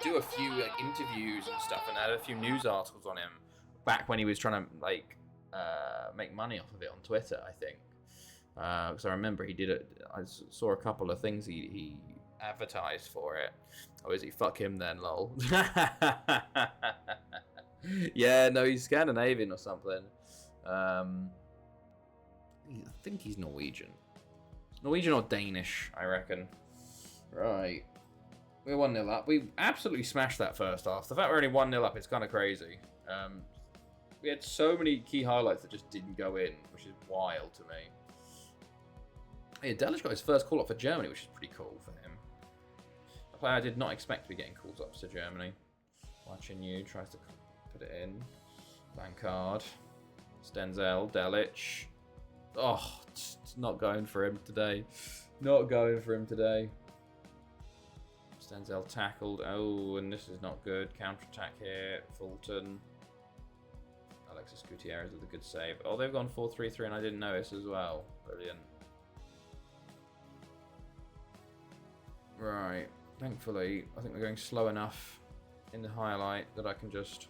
do a few like interviews and stuff, and had a few news articles on him back when he was trying to like make money off of it on Twitter, I think. Because I remember he did it. I saw a couple of things he advertised for it. Oh, is he? Fuck him then, lol. Yeah, no, he's Scandinavian or something. I think he's Norwegian. Norwegian or Danish, I reckon. Right. We're 1-0 up. We absolutely smashed that first half. The fact we're only 1-0 up, it's kind of crazy. We had so many key highlights that just didn't go in, which is wild to me. Yeah, Delic got his first call-up for Germany, which is pretty cool for him. A player I did not expect to be getting call-ups to Germany. Watching you, tries to put it in. Blancard. Stenzel, Delic. Oh, it's not going for him today. Not going for him today. Stenzel tackled. Oh, and this is not good. Counter-attack here. Fulton. Alexis Gutierrez with a good save. Oh, they've gone 4-3-3 and I didn't notice as well. Brilliant. Right. Thankfully, I think we're going slow enough in the highlight that I can just...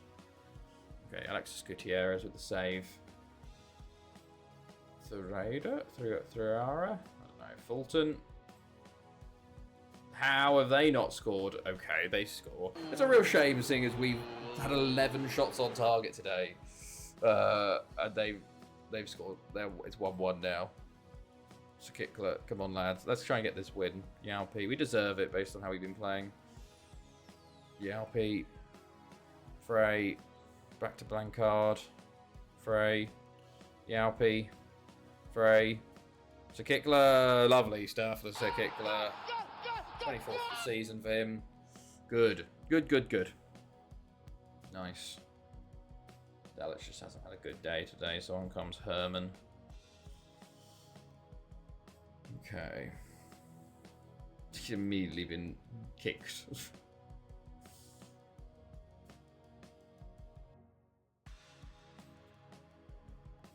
Okay, Alexis Gutierrez with the save. Thurada? Thurara? I don't know. Fulton. How have they not scored? Okay, they score. It's a real shame seeing as we've had 11 shots on target today. And they've scored. It's 1-1 now. Sakikla, come on lads. Let's try and get this win. Yalpi, we deserve it based on how we've been playing. Yalpi. Frey. Back to Blancard. Frey. Yalpi. Frey. Sakikla. Lovely stuff for Sakikla. 24th season for him. Good. Good. Nice. Dallas just hasn't had a good day today, so on comes Herman. Okay. He's immediately been kicked.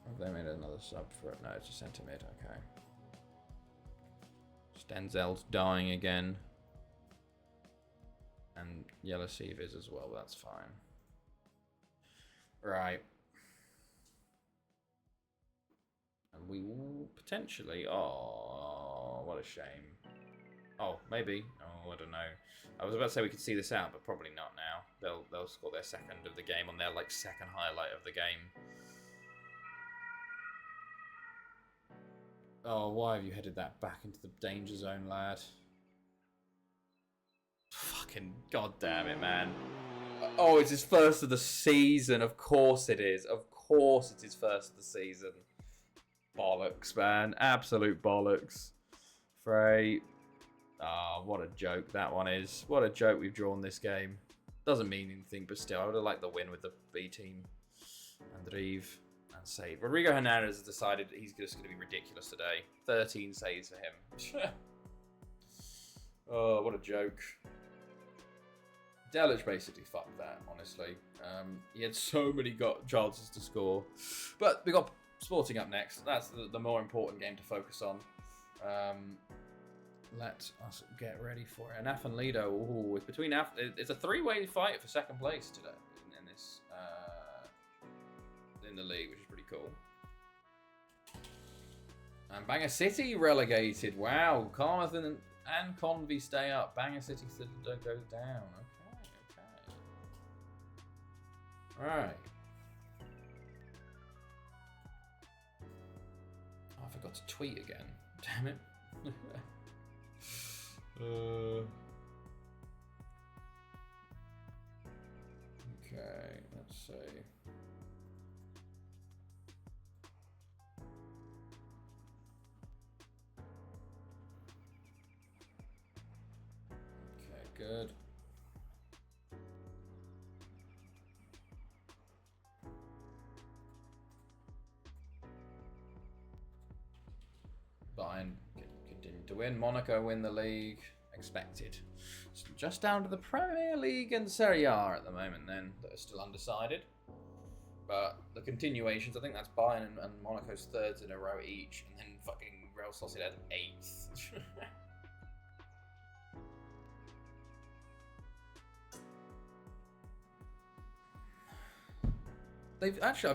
Have they made another sub for it? No, it's a centre mid, okay. Stenzel's dying again. And Yellow Sieve is as well, but that's fine. Right. And we will potentially... Oh, what a shame. Oh, maybe. Oh, I don't know. I was about to say we could see this out, but probably not now. They'll score their second of the game on their like second highlight of the game. Oh, why have you headed that back into the danger zone, lad? Fucking goddamn it, man. Oh, it's his first of the season. Of course it is. Of course it's his first of the season. Bollocks, man. Absolute bollocks. Frey. Ah, oh, what a joke that one is. What a joke we've drawn this game. Doesn't mean anything, but still, I would have liked the win with the B team. And Reeve. And save. Rodrigo Hernandez has decided he's just going to be ridiculous today. 13 saves for him. Oh, what a joke. Delic basically fucked that, honestly. He had so many chances to score. But we got Sporting up next. That's the more important game to focus on. Let us get ready for it. And Af and Lido, ooh, it's between it's a three-way fight for second place today in this in the league, which is pretty cool. And Bangor City relegated. Wow, Carmarthen and Convy stay up. Bangor City goes down. Okay. Right. Oh, I forgot to tweet again. Damn it. Okay, let's see. Okay, good. Bayern continue to win. Monaco win the league. Expected. So just down to the Premier League and Serie A at the moment then, that are still undecided. But the continuations, I think that's Bayern and Monaco's thirds in a row each, and then fucking Real Sociedad 8th. They've actually,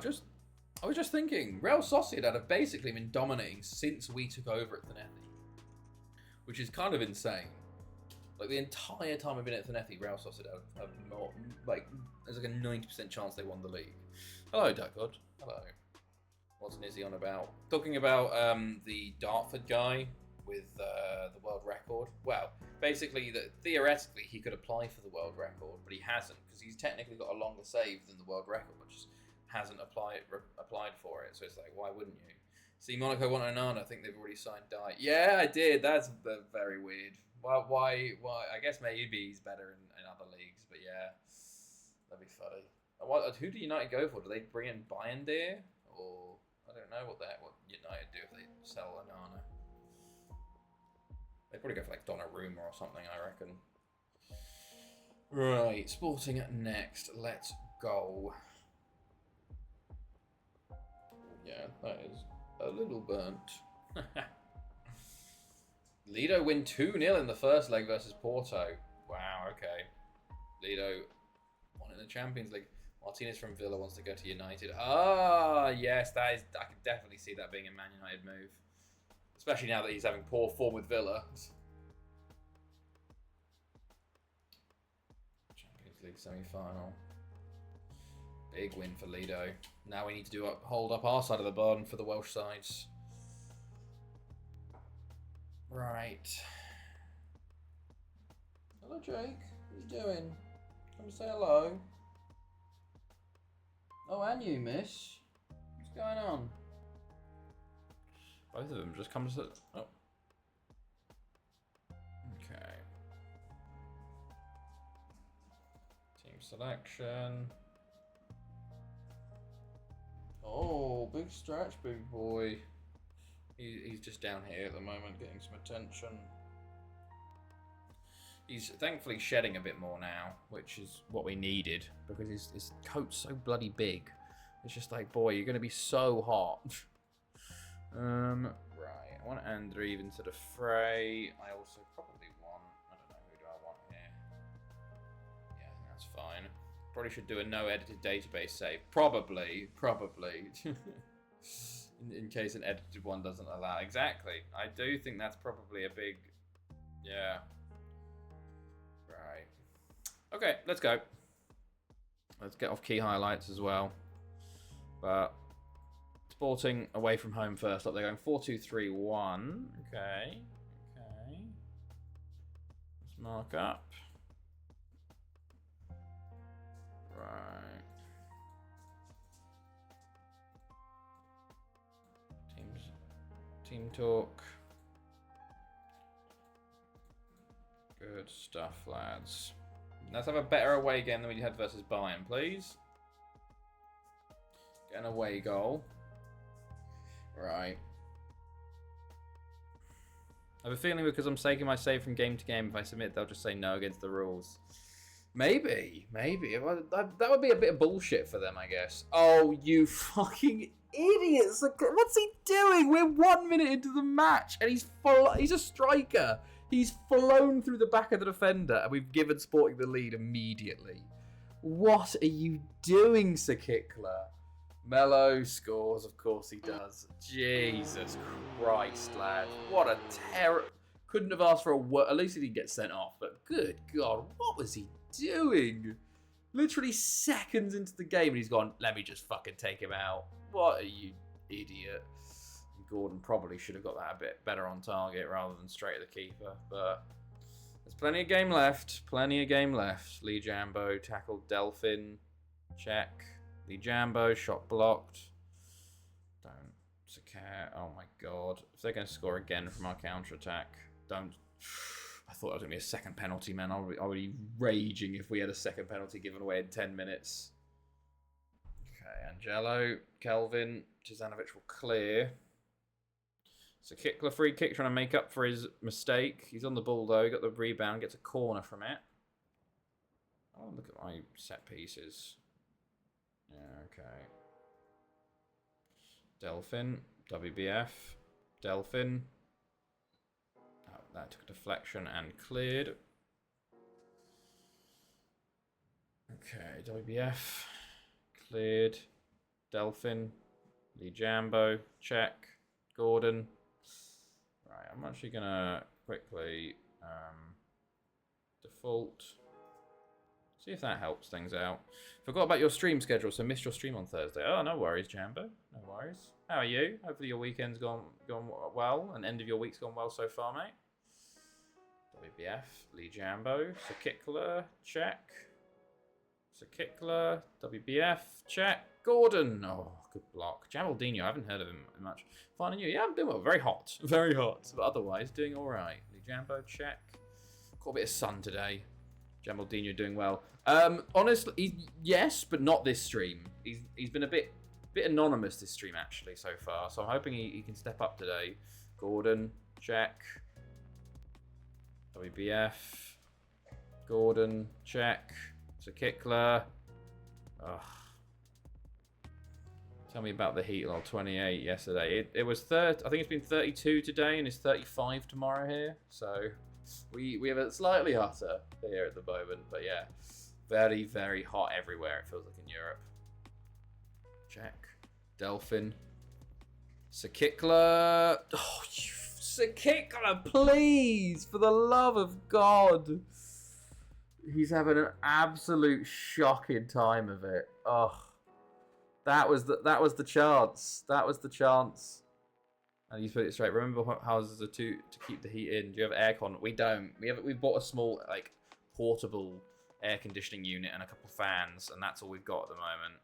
I was just thinking, Real Sociedad have basically been dominating since we took over at Thanethi, which is kind of insane. Like, the entire time I've been at Thanethi, Real Sociedad have not, like, there's like a 90% chance they won the league. Hello, Duckwood. Hello. What's Nizzy on about? Talking about the Dartford guy with the world record. Well, basically, theoretically, he could apply for the world record, but he hasn't, because he's technically got a longer save than the world record, but just hasn't applied for it. So it's like, why wouldn't you? See, Monaco want Onana. I think they've already signed Dye. Yeah, I did. That's very weird. Why? I guess maybe he's better in other leagues, but yeah, that'd be funny. Who do United go for? Do they bring in Bayern or I don't know what United do if they sell Onana? They probably go for like Donnarumma or something, I reckon. Right, Sporting next. Let's go. Yeah, that is a little burnt. Lido win 2-0 in the first leg versus Porto. Wow, okay. Lido won in the Champions League. Martinez from Villa wants to go to United. Ah, yes, that is. I can definitely see that being a Man United move. Especially now that he's having poor form with Villa. Champions League semi-final. Big win for Lido. Now we need to hold up our side of the barn for the Welsh sides. Right. Hello, Jake. What are you doing? Come say hello. Oh, and you, miss. What's going on? Both of them just come to... Oh. Okay. Team selection. Oh, big stretch, big boy. He's just down here at the moment, getting some attention. He's thankfully shedding a bit more now, which is what we needed, because his coat's so bloody big. It's just like, boy, you're going to be so hot. Right, I want Andrew into the fray. I also probably want, I don't know, who do I want here? Yeah, I think that's fine. Probably should do a no edited database save. Probably. in case an edited one doesn't allow. Exactly. I do think that's probably a big, yeah. Right. Okay, let's go. Let's get off key highlights as well. But Sporting away from home first up. They're going 4-2-3-1. Okay. Let's mark up. Right. Team talk. Good stuff, lads. Let's have a better away game than we had versus Bayern, please. Get an away goal. Right. I have a feeling because I'm taking my save from game to game, if I submit, they'll just say no against the rules. Maybe. That would be a bit of bullshit for them, I guess. Oh, you fucking idiots. What's he doing? We're 1 minute into the match, and he's a striker. He's flown through the back of the defender, and we've given Sporting the lead immediately. What are you doing, Sir Kickler? Mello scores, of course he does. Jesus Christ, lad. What a terror. Couldn't have asked for a word. At least he didn't get sent off, but good God, what was he doing? Literally seconds into the game, and he's gone, let me just fucking take him out. What are you, idiot? Gordon probably should have got that a bit better on target rather than straight at the keeper, but there's plenty of game left. Lee Jambo tackled Delphin. Check. Lee Jambo, shot blocked. Don't care. Oh my God. If they're going to score again from our counter-attack, don't. I thought it was going to be a second penalty, man. I would be raging if we had a second penalty given away in 10 minutes. Okay, Angelo, Kelvin, Tizanovic will clear. So Kickler free kick, trying to make up for his mistake. He's on the ball though, got the rebound, gets a corner from it. Oh, look at my set pieces. Yeah, okay. Delphin, WBF, Delphin. Oh, that took a deflection and cleared. Okay, WBF, cleared. Delphin, Lee Jambo, check. Gordon. Right, I'm actually gonna quickly default. See if that helps things out. Forgot about your stream schedule, so missed your stream on Thursday. Oh, no worries, Jambo. No worries. How are you? Hopefully your weekend's gone well, and end of your week's gone well so far, mate. WBF, Lee Jambo, Sir Kickler, check. Sir Kickler, WBF, check. Gordon, oh, good block. Jamaldinho, I haven't heard of him much. Finding you, yeah, I'm doing well. Very hot, but otherwise doing all right. Lee Jambo, check. Caught a bit of sun today. Jamaldinho doing well. Honestly, yes, but not this stream. He's been a bit anonymous this stream actually so far. So I'm hoping he can step up today. Gordon, check. WBF, Gordon, check. So Kickler. Ugh. Tell me about the heat. 28 yesterday. It was 30. I think it's been 32 today, and it's 35 tomorrow here. So we have it slightly hotter here at the moment. But yeah, very, very hot everywhere. It feels like in Europe. Check. Delphin. Sakikla. Oh, Sakikla, please, for the love of God. He's having an absolute shocking time of it. Oh, that was the chance. That was the chance. And you put it straight. Remember houses are to keep the heat in. Do you have aircon? We don't. We've bought a small portable air conditioning unit and a couple fans, and that's all we've got at the moment.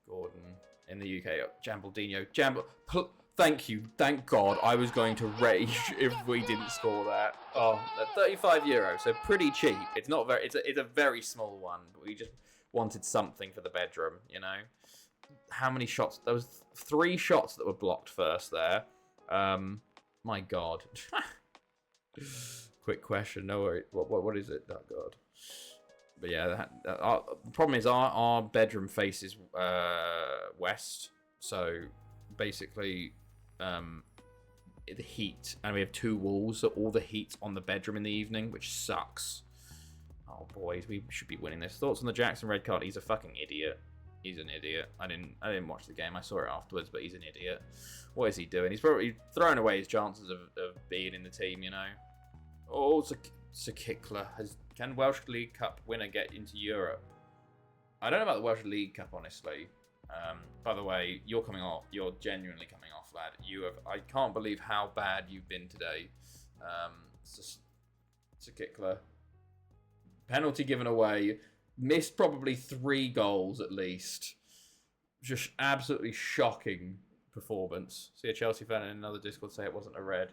Gordon in the UK. Jambaldino. Thank you. Thank God. I was going to rage if we didn't score that. Oh, €35, so pretty cheap. It's not very. It's a very small one. But we just wanted something for the bedroom, you know. How many shots? There was 3 shots that were blocked first there. My God. Quick question. No worry. What is it? Oh God. But yeah, the problem is our bedroom faces west, so basically the heat, and we have 2 walls, so all the heat's on the bedroom in the evening, which sucks. Oh boys, we should be winning this. Thoughts on the Jackson red card? He's a fucking idiot. He's an idiot. I didn't watch the game. I saw it afterwards, but he's an idiot. What is he doing? He's probably throwing away his chances of being in the team, you know. Oh, Sakikla. Can Welsh League Cup winner get into Europe? I don't know about the Welsh League Cup, honestly. By the way, you're coming off. You're genuinely coming off, lad. I can't believe how bad you've been today. Sakikla. Penalty given away. Missed probably 3 goals at least. Just absolutely shocking performance. See a Chelsea fan in another Discord say it wasn't a red.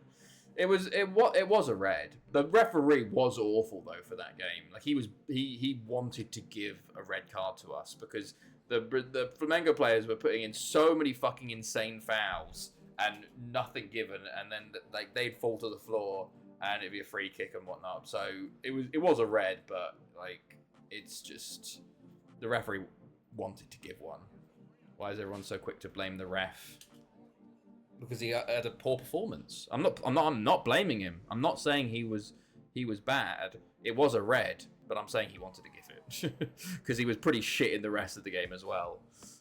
It was a red. The referee was awful though for that game. Like he wanted to give a red card to us because the Flamengo players were putting in so many fucking insane fouls and nothing given, and then they'd fall to the floor and it'd be a free kick and whatnot. So it was a red, but it's just the referee wanted to give one. Why is everyone so quick to blame the ref? Because he had a poor performance. I'm not blaming him. I'm not saying he was bad. It was a red, but I'm saying he wanted to give it because he was pretty shit in the rest of the game as well.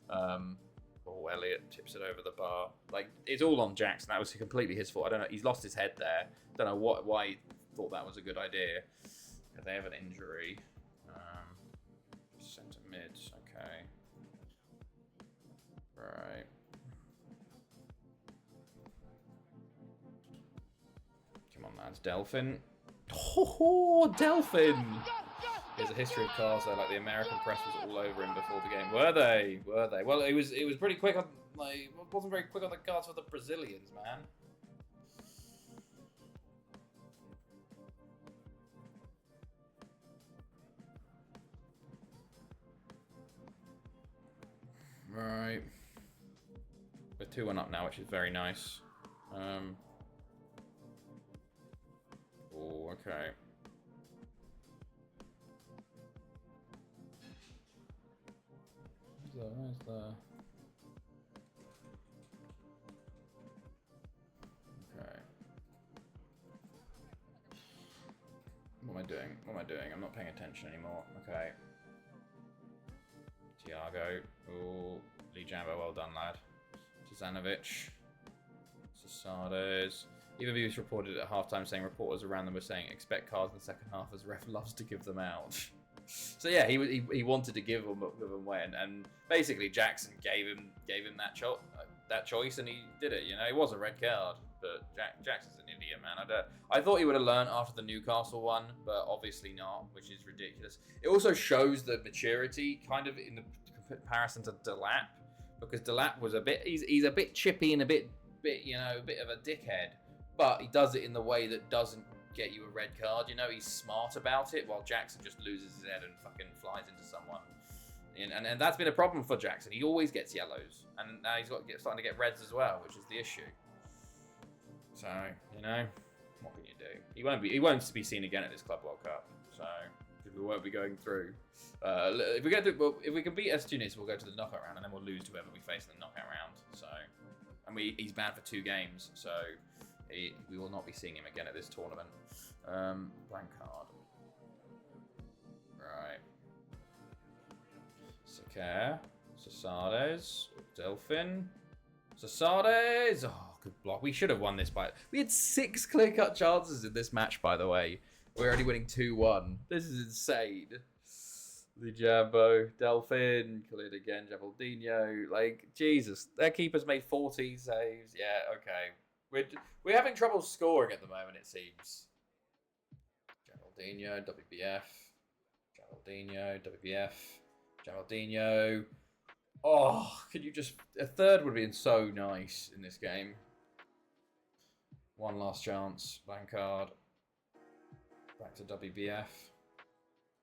Elliot tips it over the bar. It's all on Jackson. That was completely his fault. I don't know. He's lost his head there. Don't know why he thought that was a good idea. They have an injury. Centre mid. Okay. Right. Come on, lads. Delphin. Oh, Delphin! There's a history of cars though. The American press was all over him before the game. Were they? Well, it was pretty quick on. It wasn't very quick on the cards for the Brazilians, man. Right. We're 2-1 up now, which is very nice. Oh, okay. Where's the... Okay. What am I doing? I'm not paying attention anymore. Okay. Tiago. Ooh. Lee Jambo, well done, lad. Tizanovic. Sasades. Even Views reported at halftime saying reporters around them were saying expect cards in the second half as ref loves to give them out. So yeah, he wanted to give them away, and basically Jackson gave him that choice, and he did it. You know, it was a red card, but Jackson's an idiot, man. I thought he would have learned after the Newcastle one, but obviously not, which is ridiculous. It also shows the maturity, kind of in the comparison to Delap, because Delap was he's a bit chippy and a bit of a dickhead, but he does it in the way that doesn't get you a red card. You know, he's smart about it, while Jackson just loses his head and fucking flies into someone. And that's been a problem for Jackson. He always gets yellows, and now he's starting to get reds as well, which is the issue. So, you know, what can you do? He won't be seen again at this Club World Cup. So, We won't be going through. If we go through, well, if we can beat S Tunis, we'll go to the knockout round, and then we'll lose to whoever we face in the knockout round. So, and he's banned for 2 games, so we will not be seeing him again at this tournament. Blank card. Right. Sakar, Sasades, Delphin, Sasades. Oh, good block. We should have won this by. We had 6 clear-cut chances in this match, by the way. We're only winning 2-1. This is insane. The Jambo, Delphin, Khalid again, Javaldinho. Like, Jesus. Their keeper's made 40 saves. Yeah, okay. We're having trouble scoring at the moment, it seems. Javaldinho, WBF. Javaldinho, WBF. Javaldinho. Oh, could you just... A third would have been so nice in this game. One last chance. Blank card. Back to WBF.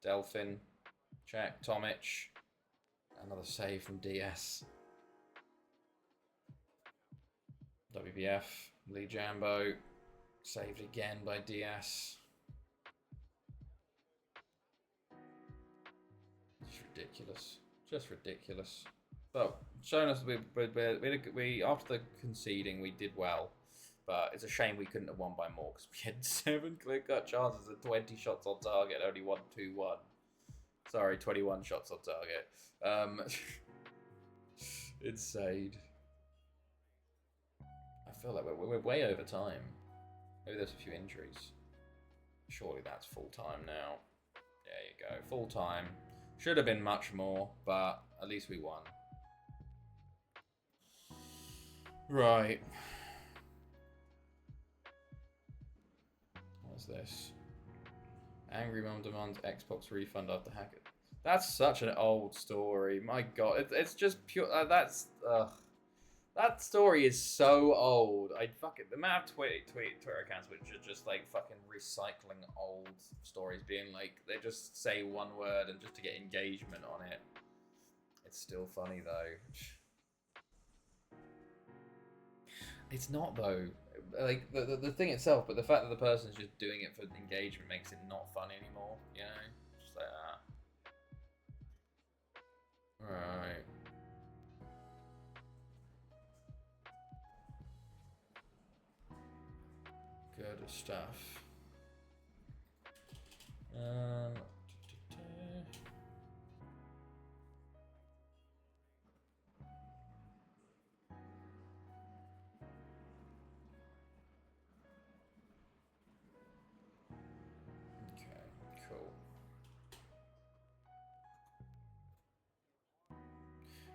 Delphin. Check. Tomic. Another save from DS. WBF. Lee Jambo. Saved again by DS. Just ridiculous. Just ridiculous. But showing us we after the conceding we did well. But it's a shame we couldn't have won by more because we had 7 clear-cut chances and 20 shots on target. Only won 2-1. Sorry, 21 shots on target. Insane. I feel like we're way over time. Maybe there's a few injuries. Surely that's full time now. There you go. Full time. Should have been much more, but at least we won. Right. What's this? Angry mum demands Xbox refund after hacker. That's such an old story. My God, it's just pure. That story is so old. The amount of Twitter accounts which are just like fucking recycling old stories, being like they just say one word and just to get engagement on it. It's still funny though. It's not though. Like the thing itself, but the fact that the person's just doing it for engagement makes it not fun anymore. You know, just like that. Right. Good stuff.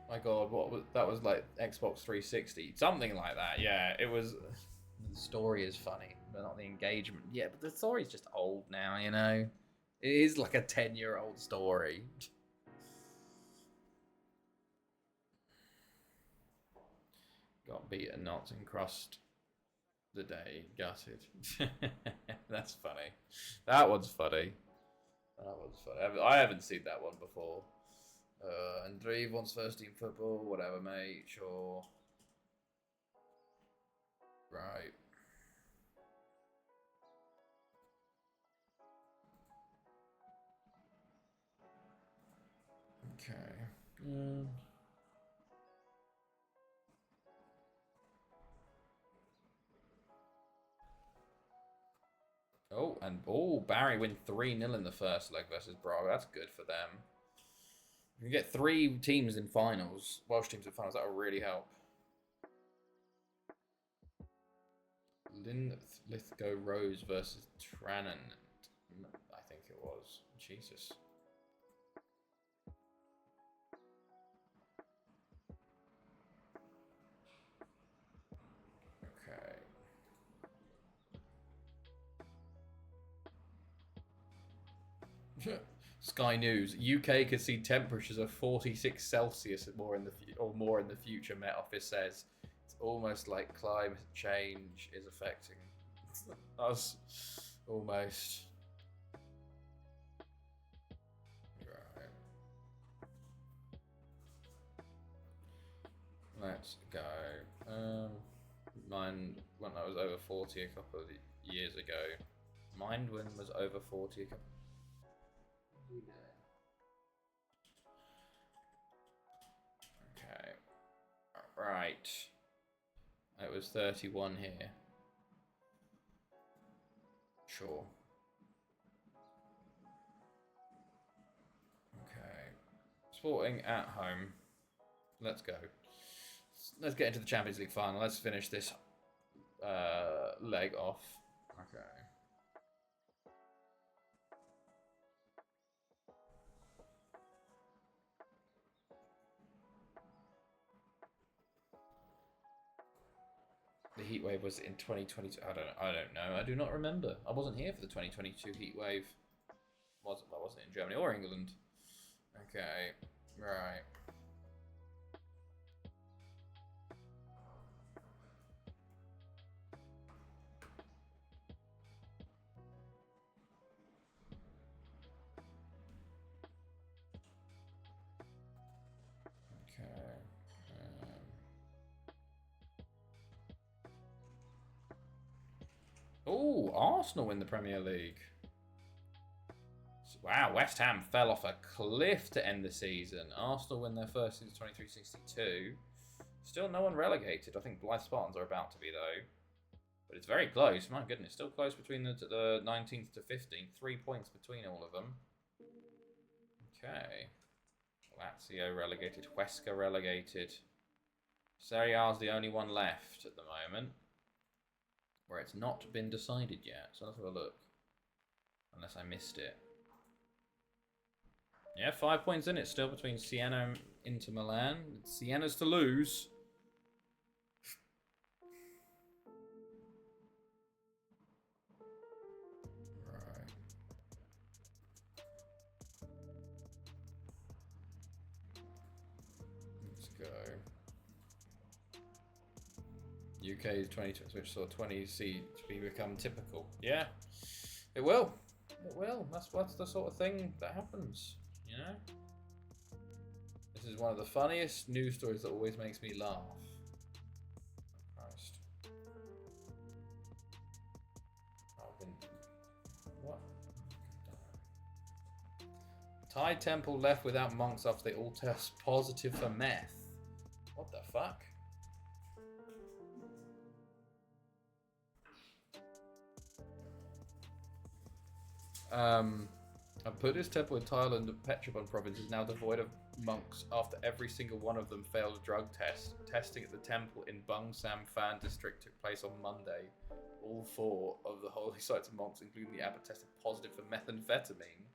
My God, what was that? Was like Xbox 360, something like that. Yeah, it was. The story is funny, but not the engagement. Yeah, but the story's just old now. You know, it is like a 10-year-old story. Got beaten, knocked and crossed the day, gutted. That's funny. That one's funny. That one's funny. I haven't seen that one before. And Dreve wants first team football, whatever, mate. Sure. Right. Okay. Oh, and Barry win 3-0 in the first leg versus Braga. That's good for them. If you can get 3 teams in finals, Welsh teams in finals, that will really help. Linlithgow Rose versus Trannan. I think it was. Jesus. Okay. Sky News: UK could see temperatures of 46 Celsius or more in the future. Met Office says it's almost like climate change is affecting us. Almost. Right. Let's go. Mine when I was over 40 a couple of years ago. Mine when was over 40 a couple. Okay. Right. It was 31 here. Sure. Okay. Sporting at home. Let's go. Let's get into the Champions League final. Let's finish this leg off. Okay. The heat wave was in 2022. I don't know. I do not remember. I wasn't here for the 2022 heat wave. I wasn't in Germany or England. Okay. Right. Okay. Oh, Arsenal win the Premier League. Wow, West Ham fell off a cliff to end the season. Arsenal win their first since 23-62. Still no one relegated. I think Blythe Spartans are about to be, though. But it's very close. My goodness, still close between the 19th to 15th. 3 points between all of them. Okay. Lazio relegated. Huesca relegated. Serie A is the only one left at the moment where it's not been decided yet. So let's have a look. Unless I missed it. Yeah, 5 points in it still between Siena and Inter Milan. Siena's to lose. Right. Let's go. UK 20, which saw 20 seats become typical. Yeah, it will. It will. That's the sort of thing that happens. You know? This is one of the funniest news stories that always makes me laugh. Christ. What? Thai temple left without monks after they all test positive for meth. What the fuck? A Buddhist temple in Thailand, Petrabon province, is now devoid of monks after every single one of them failed a drug test. Testing at the temple in Bang Sam Phan district took place on Monday. All 4 of the holy sites of monks, including the abbot, tested positive for methamphetamine.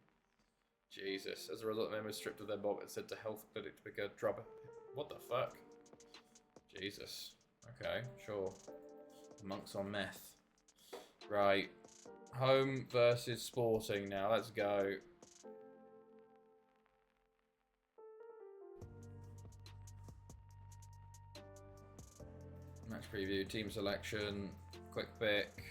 Jesus. As a result, members stripped of their mob and sent to health clinic to pick a drug. What the fuck? Jesus. Okay, sure. Monks on meth. Right. Home versus Sporting now. Let's go. Match preview, team selection, quick pick.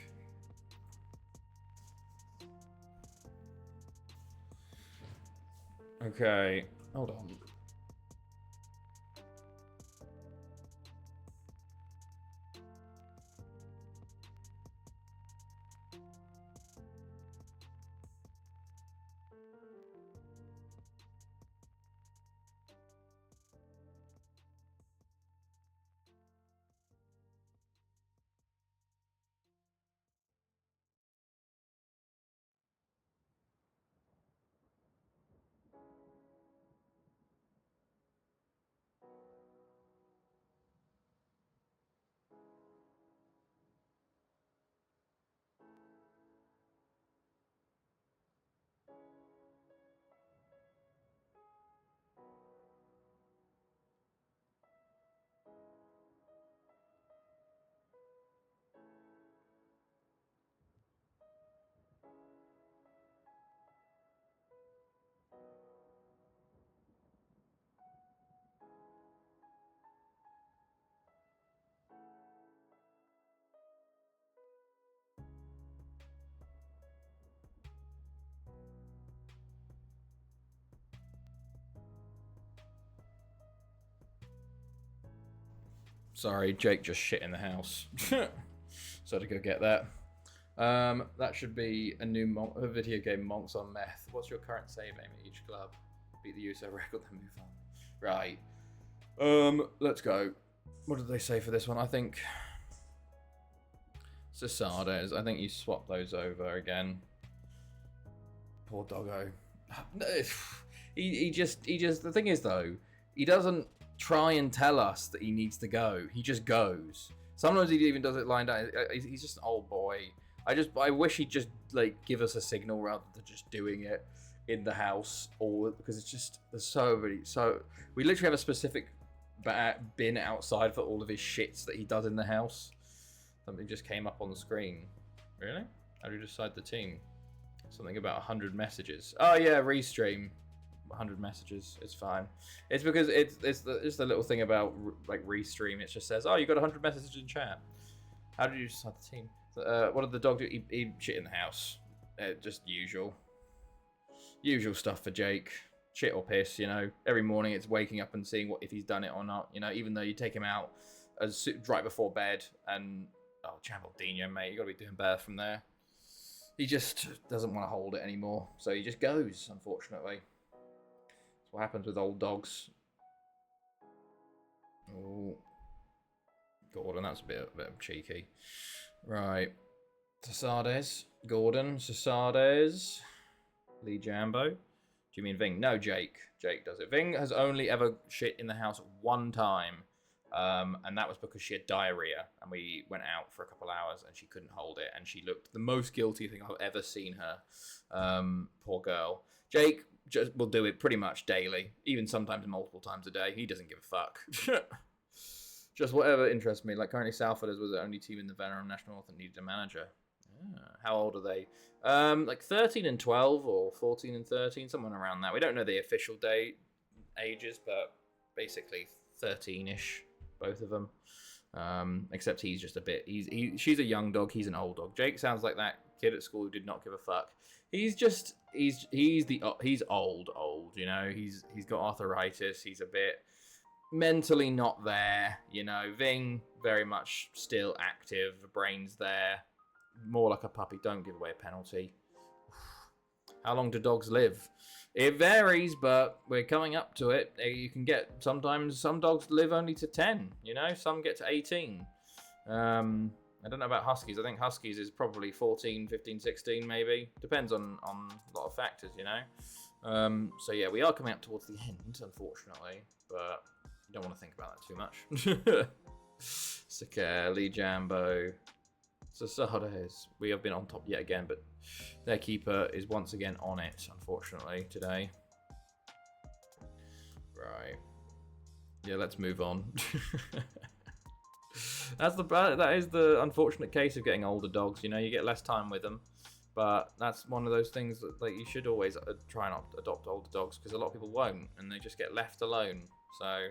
Okay, hold on. Sorry, Jake just shit in the house. So I had to go get that. That should be a new a video game, Monks on Meth. What's your current save aim at each club? Beat the USO record, then move on. Right. Let's go. What did they say for this one? I think Cesades. I think you swap those over again. Poor doggo. He just. The thing is though, he doesn't try and tell us that he needs to go. He just goes. Sometimes he even does it lying down. He's just an old boy. I wish he'd just like give us a signal rather than just doing it in the house, or because it's just there's so many. So we literally have a specific bin outside for all of his shits that he does in the house. Something just came up on the screen. Really? How do you decide the team? Something about 100 messages. Oh yeah, restream. 100 messages. It's fine. It's because it's the little thing about like restream. It just says, oh, you got 100 messages in chat. How did you decide the team? What did the dog do? He shit in the house. Just usual stuff for Jake. Shit or piss, you know. Every morning it's waking up and seeing if he's done it or not. You know, even though you take him out right before bed and Chambaldino, mate, you got to be doing better from there. He just doesn't want to hold it anymore, so he just goes. Unfortunately, that's what happens with old dogs. Oh, Gordon, that's a bit cheeky. Right, Cesades, Gordon, Cesades, Lee Jambo. Do you mean Ving? No, Jake. Jake does it. Ving has only ever shit in the house one time, and that was because she had diarrhea, and we went out for a couple hours, and she couldn't hold it, and she looked the most guilty thing I've ever seen her. Poor girl. Jake just will do it pretty much daily, even sometimes multiple times a day. He doesn't give a fuck. Just whatever interests me. Like currently, Salford was the only team in the Venom National North that needed a manager. How old are they? Like 13 and 12 or 14 and 13, someone around that. We don't know the official ages, but basically 13-ish, both of them. Except he's just a bit. She's a young dog. He's an old dog. Jake sounds like that kid at school who did not give a fuck. He's old. You know, he's got arthritis. He's a bit mentally not there. You know, Ving very much still active. The brain's there. More like a puppy. Don't give away a penalty. How long do dogs live? It varies, but we're coming up to it. You can get, sometimes some dogs live only to 10, you know, some get to 18. I don't know about Huskies. I think Huskies is probably 14, 15, 16 maybe. Depends on a lot of factors, you know. So yeah, we are coming up towards the end, unfortunately, but you don't want to think about that too much. Sakare, Lee Jambo, Cesades. We have been on top yet again, but their keeper is once again on it, unfortunately, today. Right. Yeah, let's move on. That is the unfortunate case of getting older dogs. You know, you get less time with them, but that's one of those things that like you should always try and adopt older dogs, because a lot of people won't, and they just get left alone. So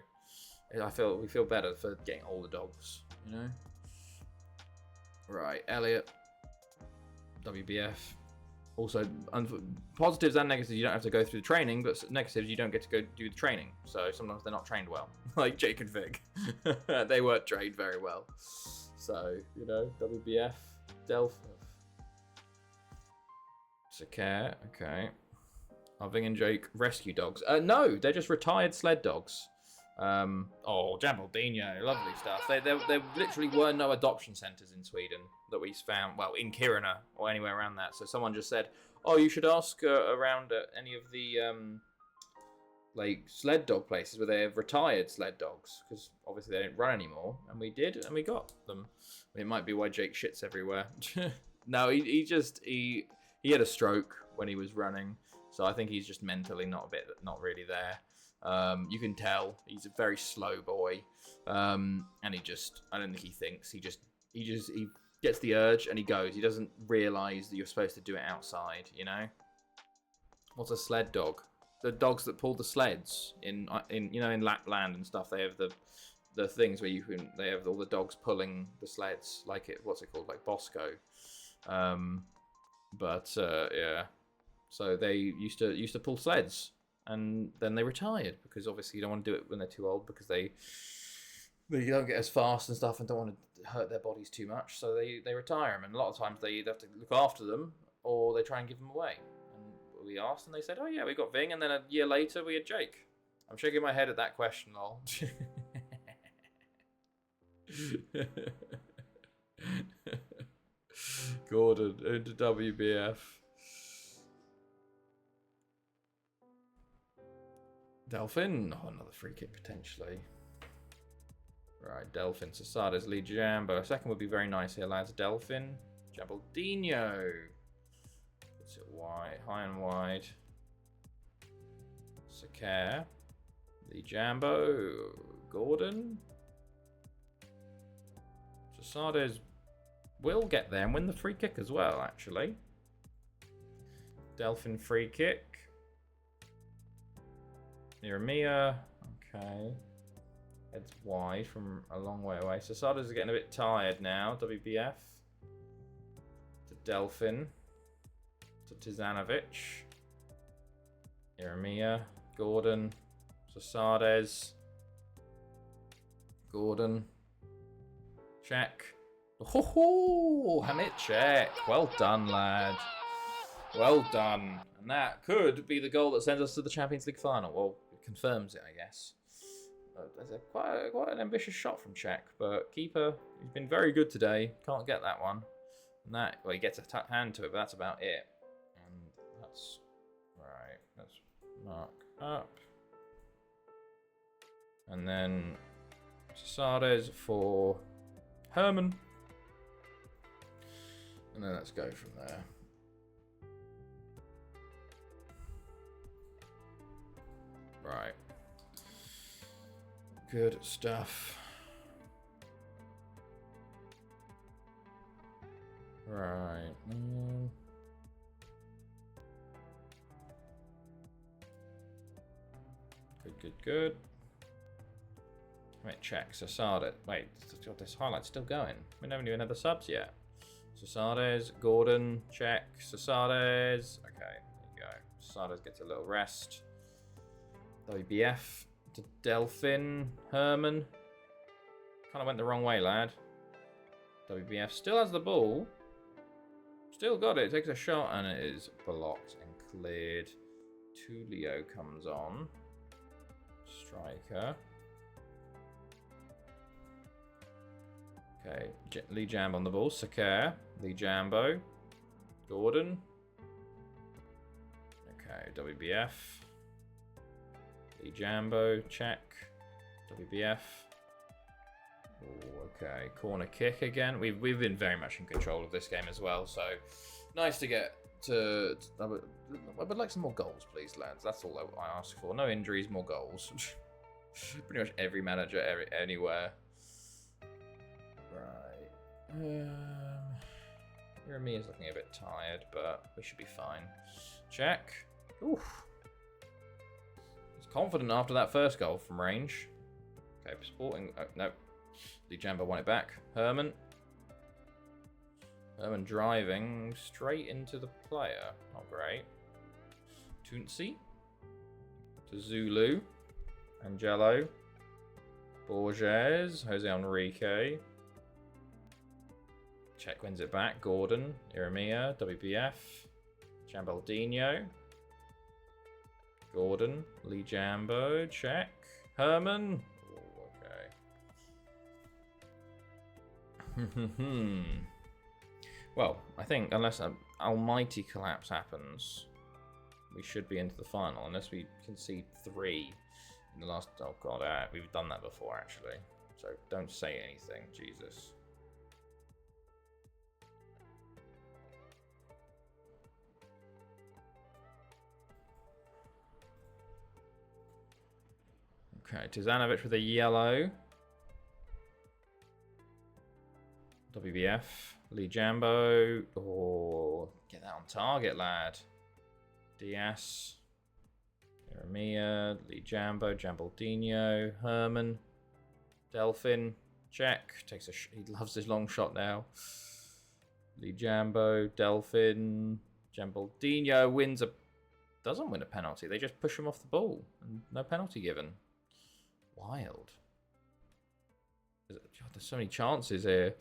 we feel better for getting older dogs. You know. Right, Elliot, WBF. Also, positives and negatives, you don't have to go through the training, but negatives, you don't get to go do the training. So sometimes they're not trained well, like Jake and Vic. They weren't trained very well. So, you know, WBF, Delph. Sakare, okay. Are Ving and Jake rescue dogs? No, they're just retired sled dogs. Jambaldino, lovely stuff. There literally were no adoption centres in Sweden that we found, well, in Kiruna or anywhere around that. So someone just said, oh, you should ask around any of the like sled dog places where they have retired sled dogs, because obviously they don't run anymore. And we did, and we got them. It might be why Jake shits everywhere. No, he had a stroke when he was running, so I think he's just mentally not really there. You can tell he's a very slow boy, and I don't think he thinks. He gets the urge and he goes. He doesn't realise that you're supposed to do it outside, you know. What's a sled dog? The dogs that pull the sleds in Lapland and stuff. They have the things where they have all the dogs pulling the sleds, what's it called, like Bosco. Yeah. So they used to pull sleds. And then they retired, because obviously you don't want to do it when they're too old, because they don't get as fast and stuff, and don't want hurt their bodies too much, so they retire them. And a lot of times they either have to look after them or they try and give them away. And we asked, and they said, "Oh yeah, we got Ving," and then a year later we had Jake. I'm shaking my head at that question, lol. Gordon into WBF. Delphin. Oh, another free kick potentially. Right, Delphin, Sasades, Lee Jambo. A second would be very nice here, lads. Delphin, Jambaldino. Puts it wide, high and wide. Sakare, Lee Jambo, Gordon. Sasades will get there and win the free kick as well, actually. Delphin free kick. Jeremiah. Okay. Heads wide from a long way away. Sasades is getting a bit tired now. WBF. To Delphin. To Tizanovic. Jeremiah. Gordon. Sasades. Gordon. Check. Oh, Hamit check. Well done, lad. Well done. And that could be the goal that sends us to the Champions League final. Well, it confirms it, I guess. There's quite an ambitious shot from Czech, but keeper, he's been very good today. Can't get that one. And that, well, he gets a hand to it, but that's about it. And that's right. Let's mark up. And then Sasades for Herman. And then let's go from there. Right. Good stuff. Right. Good. Wait, check. Sasades. Wait, this highlight's still going. We haven't even had the subs yet. Sasades, Gordon, check. Sasades. Okay, there you go. Sasades gets a little rest. WBF to Delphin. Herman. Kind of went the wrong way, lad. WBF still has the ball. Still got it. Takes a shot and it is blocked and cleared. Tulio comes on. Striker. Okay, Lee Jambo on the ball. Sakare. Lee Jambo. Gordon. Okay, WBF. Lee Jambo. Check. WBF. Ooh, okay, corner kick again. We've been very much in control of this game as well, so nice to get to. I would like some more goals, please, lads. That's all I ask for. No injuries, more goals. Pretty much every manager, anywhere. Right. Jeremy is looking a bit tired, but we should be fine. Check. Oof. He's confident after that first goal from range. Okay, Sporting. Oh, no. Lee Jambo won it back. Herman. Herman driving straight into the player. Not great. Tunsi. To Zulu. Angelo. Borges. Jose Enrique. Czech wins it back. Gordon. Jeremiah. WBF. Jambaldino. Gordon. Lee Jambo. Czech. Herman. Well, I think unless an almighty collapse happens, we should be into the final. Unless we concede 3 in the last. Oh god, we've done that before actually. So don't say anything, Jesus. Okay, Tizanovic with a yellow. WBF, Lee Jambo. Oh, get that on target, lad. Diaz, Jeremiah, Lee Jambo, Jambaldino, Herman, Delphin, check. Takes a. He loves his long shot now. Lee Jambo, Delphin, Jambaldino wins a. Doesn't win a penalty. They just push him off the ball and no penalty given. Wild. there's so many chances here.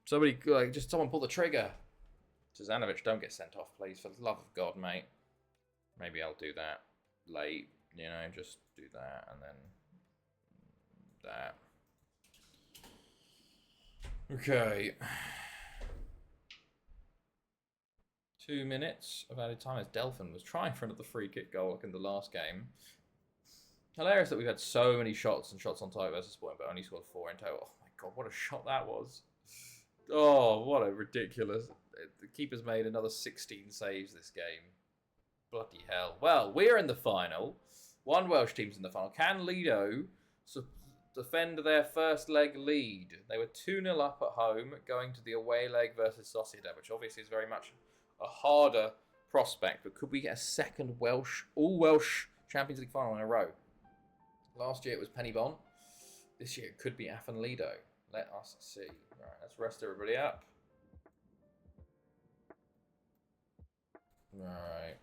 Somebody, like, just someone pull the trigger. Zuzanovic, don't get sent off, please. For the love of God, mate. Maybe I'll do that late. You know, just do that and then that. Okay. 2 minutes of added time as Delphin was trying for another free kick goal like in the last game. Hilarious that we've had so many shots and shots on target versus Sporting, but only scored 4 in total. Oh my God, what a shot that was. Oh, what a ridiculous... The keeper's made another 16 saves this game. Bloody hell. Well, we're in the final. One Welsh team's in the final. Can Lido defend their first leg lead? They were 2-0 up at home, going to the away leg versus Sociedad, which obviously is very much a harder prospect. But could we get a second all Welsh Champions League final in a row? Last year it was Penybon. This year it could be Afan Lido. Let us see. Right, let's rest everybody up. Right.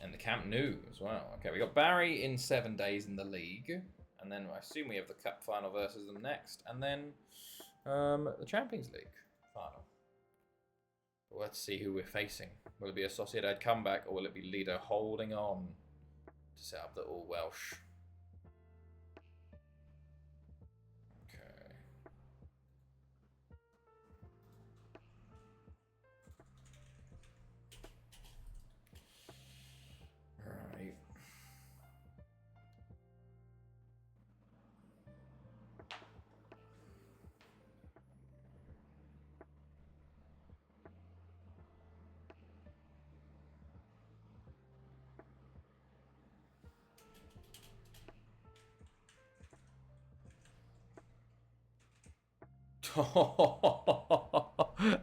And the Camp Nou as well. Okay, we got Barry in 7 days in the league. And then I assume we have the Cup final versus them next. And then the Champions League final. But let's see who we're facing. Will it be a Sociedad comeback or will it be Lido holding on to set up the all Welsh? Okay. Right.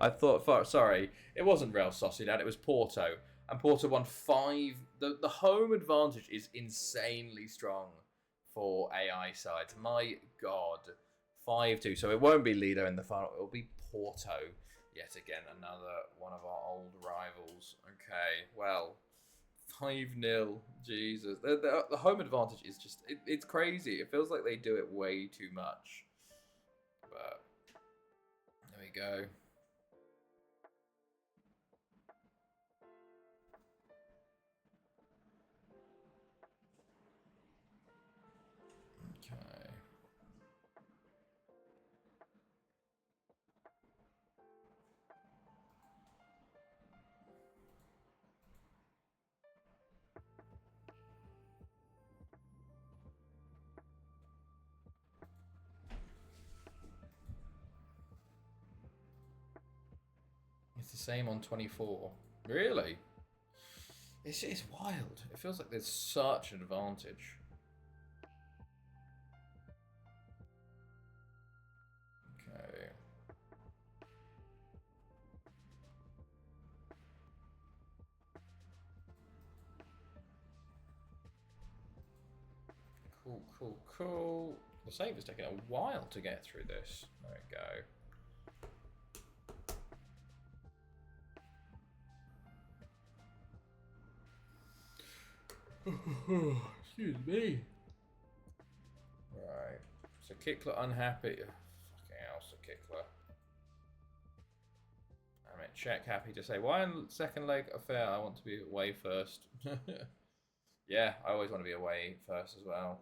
I thought, sorry, it wasn't Real Sociedad, it was Porto. And Porto won 5. The home advantage is insanely strong for AI sides. My God. 5-2. So it won't be Lido in the final, it'll be Porto. Yet again, another one of our old rivals. Okay, well, 5-0. Jesus. The home advantage is just, it's crazy. It feels like they do it way too much. But there we go. Okay. It's the same on 24. Really? It's wild. It feels like there's such an advantage. Okay. Cool. The save is taking a while to get through this. There we go. Excuse me. Right. So Kickler unhappy. Fucking hell, so Kickler. I mean, check happy to say, why in second leg affair I want to be away first. Yeah, I always want to be away first as well.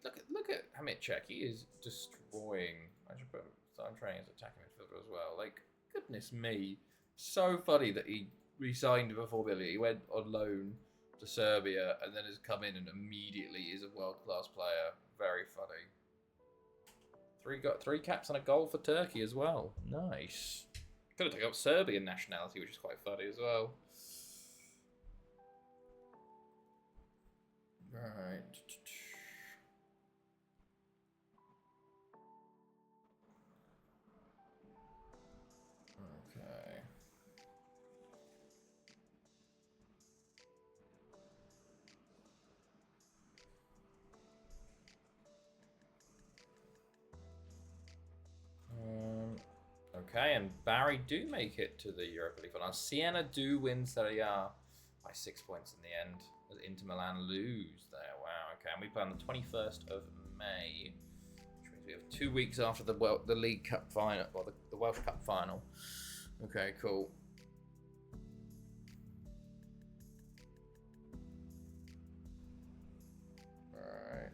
Look at Hamit Czech. He is destroying. I should put starting training as attacking midfielder as well. Like, goodness me. So funny that he resigned before Billy. He went on loan to Serbia and then has come in and immediately is a world-class player. Very funny. Got 3 caps and a goal for Turkey as well. Nice. Could have taken up Serbian nationality, which is quite funny as well. Right. Okay. Okay, and Barry do make it to the Europa League final. Siena do win Serie A by 6 points in the end. As Inter Milan lose there. Wow, okay, and we play on the 21st of May, which means we have 2 weeks after the League Cup final, or the Welsh Cup final. Okay, cool. Alright.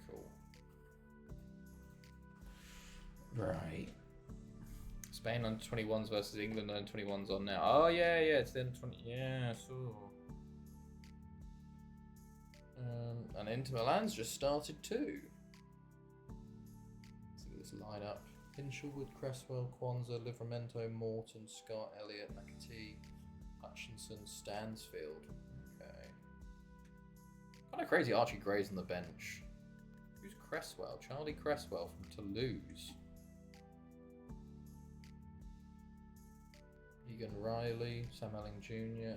Cool. Right. Spain under 21s versus England under 21s on now. Oh yeah, it's the under 20. Yeah, I saw. And Inter Milan's just started too. Let's see this line up. Hinshelwood, Cresswell, Kwanzaa, Livramento, Morton, Scott, Elliott, Nakati, Hutchinson, Stansfield. Okay. Kind of crazy Archie Gray's on the bench. Who's Cresswell? Charlie Cresswell from Toulouse. Egan Riley, Sam Elling Jr.,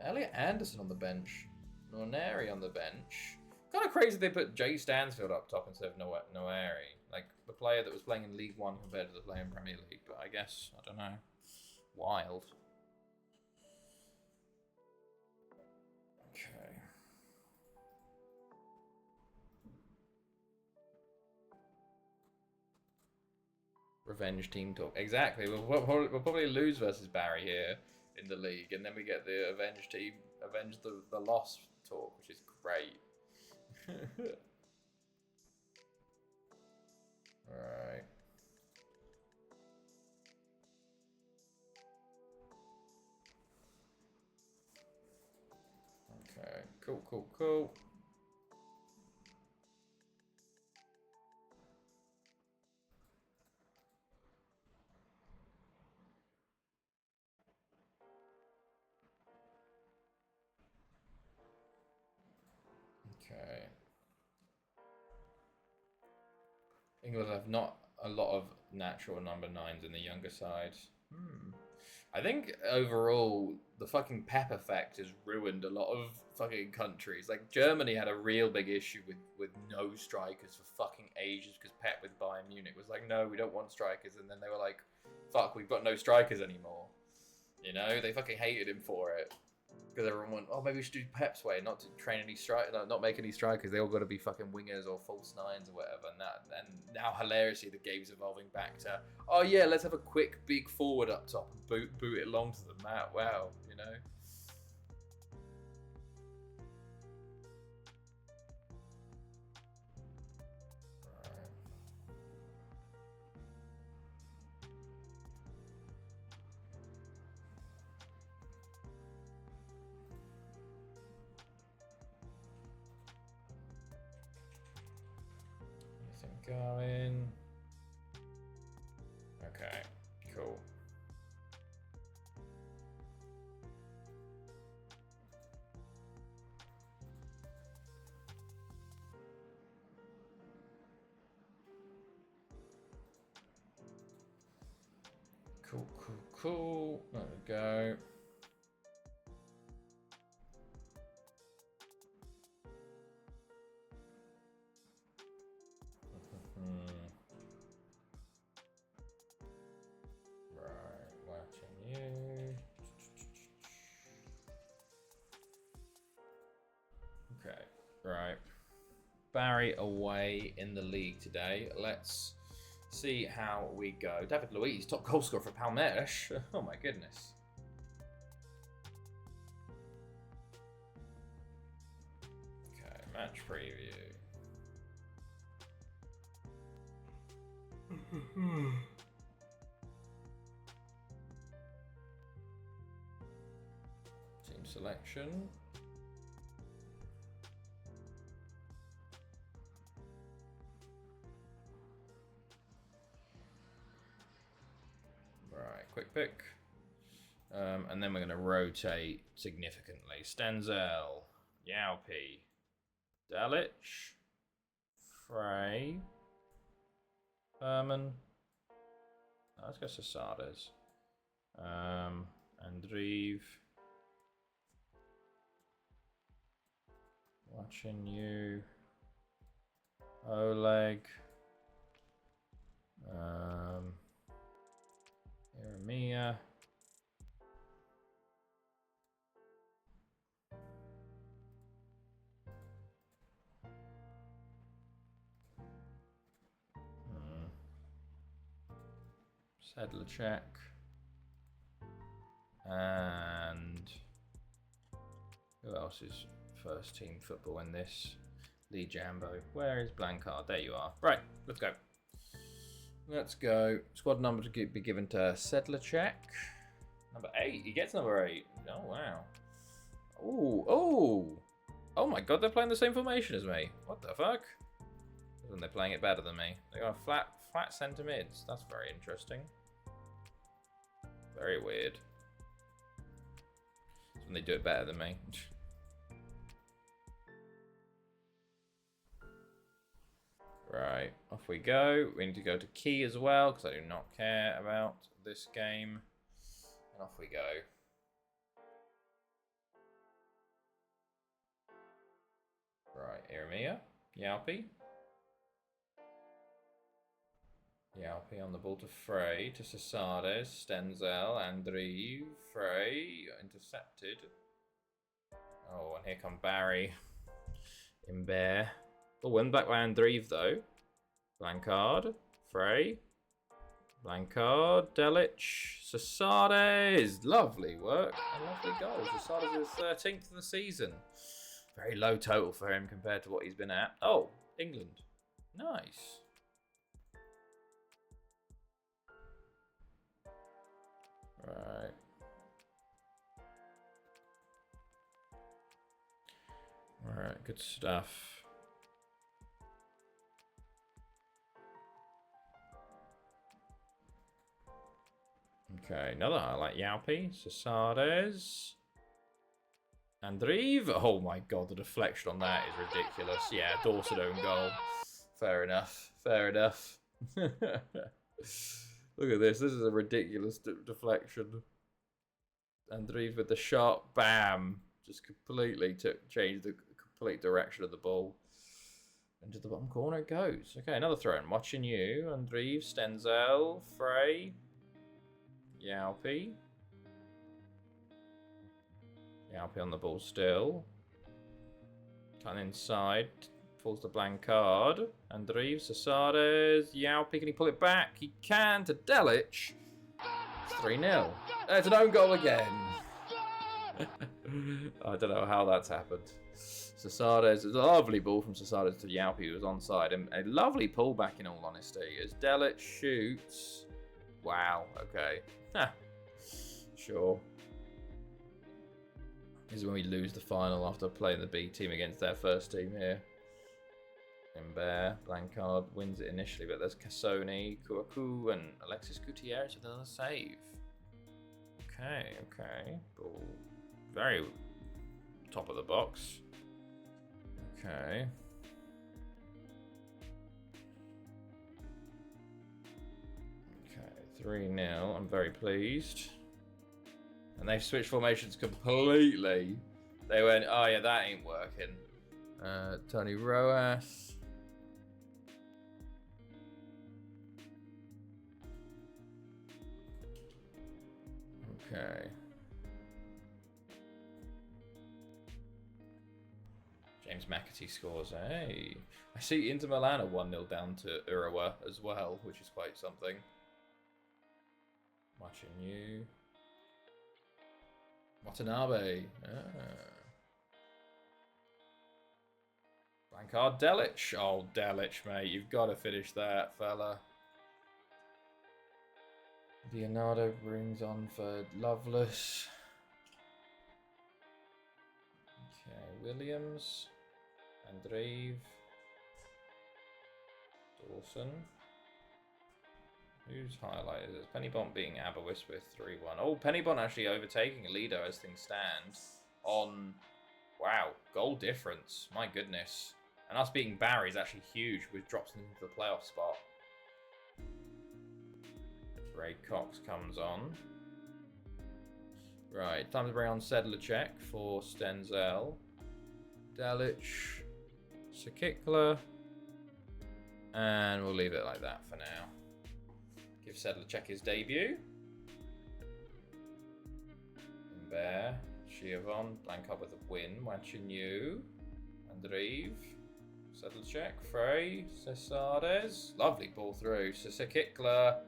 Elliot Anderson on the bench. Noneri on the bench. Kind of crazy they put Jay Stansfield up top instead of Noeri. Like, the player that was playing in League One compared to the player in Premier League. But I guess, I don't know. Wild. Okay. Revenge team talk. Exactly. We'll probably lose versus Barry here in the league. And then we get the avenge the loss talk, which is great. Alright. Okay, cool. Okay. England have not a lot of natural number 9s in the younger side. I think overall the fucking Pep effect has ruined a lot of fucking countries. Like Germany had a real big issue with no strikers for fucking ages because Pep with Bayern Munich was like, no, we don't want strikers, and then they were like, fuck, we've got no strikers anymore. You know, they fucking hated him for it. Because everyone went, oh, maybe we should do Pep's way, not to train any not make any strikers. They all got to be fucking wingers or false nines or whatever. And now hilariously, the game's evolving back to, oh yeah, let's have a quick big forward up top and boot it along to the mat. Wow, you know. Going. Okay, cool. Cool. There we go. Right. Barry away in the league today. Let's see how we go. David Luiz, top goal scorer for Palmeiras. Oh my goodness. Okay, match preview. Team selection. Quick pick. And then we're going to rotate significantly. Stenzel, Yaupi, Dalic, Frey, Herman. Oh, let's go Sasades. Andreev. Watching you. Oleg. Jeremiah. Sedlacek. And who else is first team football in this? Lee Jambo. Where is Blancard? There you are. Right, let's go. Let's go. Squad number to be given to Sedlacek. Number 8. He gets number 8. Oh, wow. Oh. Oh my god, they're playing the same formation as me. What the fuck? And they're playing it better than me. They got flat centre mids. That's very interesting. Very weird. That's when they do it better than me. Right, off we go. We need to go to key as well, because I do not care about this game. And off we go. Right, Iremia, Yalpi. Yalpi on the ball to Frey, to Cesades, Stenzel, Andriy, Frey, intercepted. Oh, and here come Barry. Imbert. Oh, win back by Andriy though. Blancard, Frey. Blancard, Delic, Cesades. Lovely work. A lovely goal. Cesades is 13th of the season. Very low total for him compared to what he's been at. Oh, England. Nice. Right. Alright, good stuff. Okay, another highlight. Yalpi, Cesades, Andriy. Oh my god, the deflection on that is ridiculous. Yeah, Dawson own goal. Fair enough. Fair enough. Look at this. This is a ridiculous deflection. Andriy with the sharp bam. Just completely changed the complete direction of the ball. Into the bottom corner it goes. Okay, another throw in. Watching you. Andriy, Stenzel, Frey. Yalpi. Yalpi on the ball still. Turn inside. Falls to Blancard. Andriy, Cesades. Yalpi, can he pull it back? He can to Delic. It's 3-0. It's an own goal again. I don't know how that's happened. Cesades, a lovely ball from Cesades to Yalpi, who was onside. And a lovely pullback, in all honesty, as Delic shoots. Wow, okay. Sure. This is when we lose the final after playing the B team against their first team here. Imbert, Blancard wins it initially, but there's Cassoni, Kouakou, and Alexis Gutierrez with another save. Okay. Ball very top of the box. Okay. 3-0. I'm very pleased. And they've switched formations completely. They went, oh yeah, that ain't working. Tony Roas. Okay. James McAtee scores. Hey. I see Inter Milan are 1-0 down to Urawa as well, which is quite something. Watching you. Watanabe. Blancard, Delic. Oh, Delic, mate. You've got to finish that, fella. Leonardo brings on for Loveless. Okay, Williams. Andreev. Dawson. Who's highlighted? It's Pennybont beating Aberwis with 3-1. Oh, Pennybont actually overtaking Lido as things stand on, wow, goal difference. My goodness. And us beating Barry is actually huge, which drops them into the playoff spot. Ray Cox comes on. Right, time to bring on Sedlacek for Stenzel. Delic. Sakikla. And we'll leave it like that for now. Give Sedlacek his debut. Bear, Shiavon, Blanka with a win. Wanchinyu, Andreev, Sedlacek, Frey, Cesades. Lovely ball through. Sisikikla.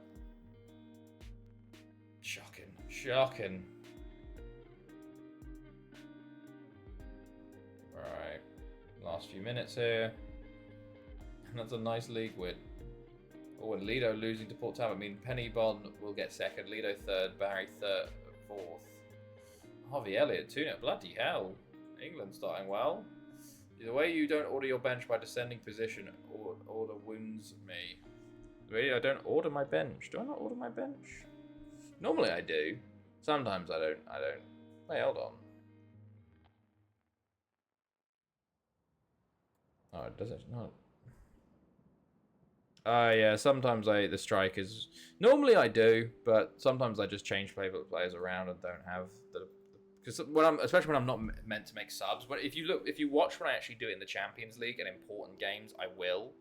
Shocking. Shocking. Right. Last few minutes here. And that's a nice league win. Oh, and Lido losing to Port Talbot. I mean, Pennybon will get second. Lido third. Barry third. Fourth. Harvey Elliott 2-0. Bloody hell. England starting well. The way you don't order your bench by descending position order wounds me. Really, I don't order my bench. Do I not order my bench? Normally I do. Sometimes I don't. Wait, hold on. Oh, does it not? Yeah, sometimes the strikers. Normally I do, but sometimes I just change players around and don't have the. Because especially when I'm not meant to make subs. But if you watch when I actually do it in the Champions League and important games, I will.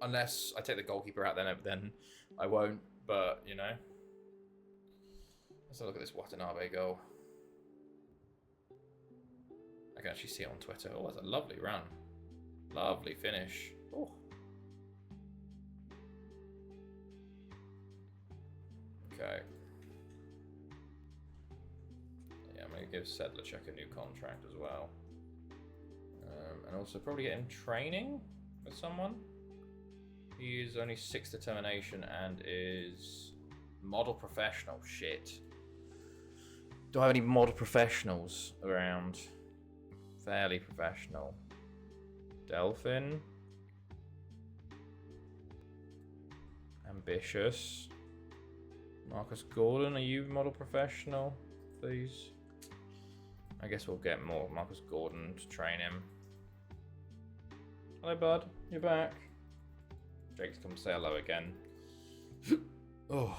Unless I take the goalkeeper out, then I won't. But you know, let's have a look at this Watanabe goal. I can actually see it on Twitter. Oh, that's a lovely run, lovely finish. Oh. Okay. Yeah, I'm going to give Sedlacek a new contract as well. And also probably get him training with someone. He is only 6 determination and is model professional. Shit. Do I have any model professionals around? Fairly professional. Delphin. Ambitious. Marcus Gordon, are you model professional, please? I guess we'll get more Marcus Gordon to train him. Hello, bud. You're back. Drake's come say hello again. Oh.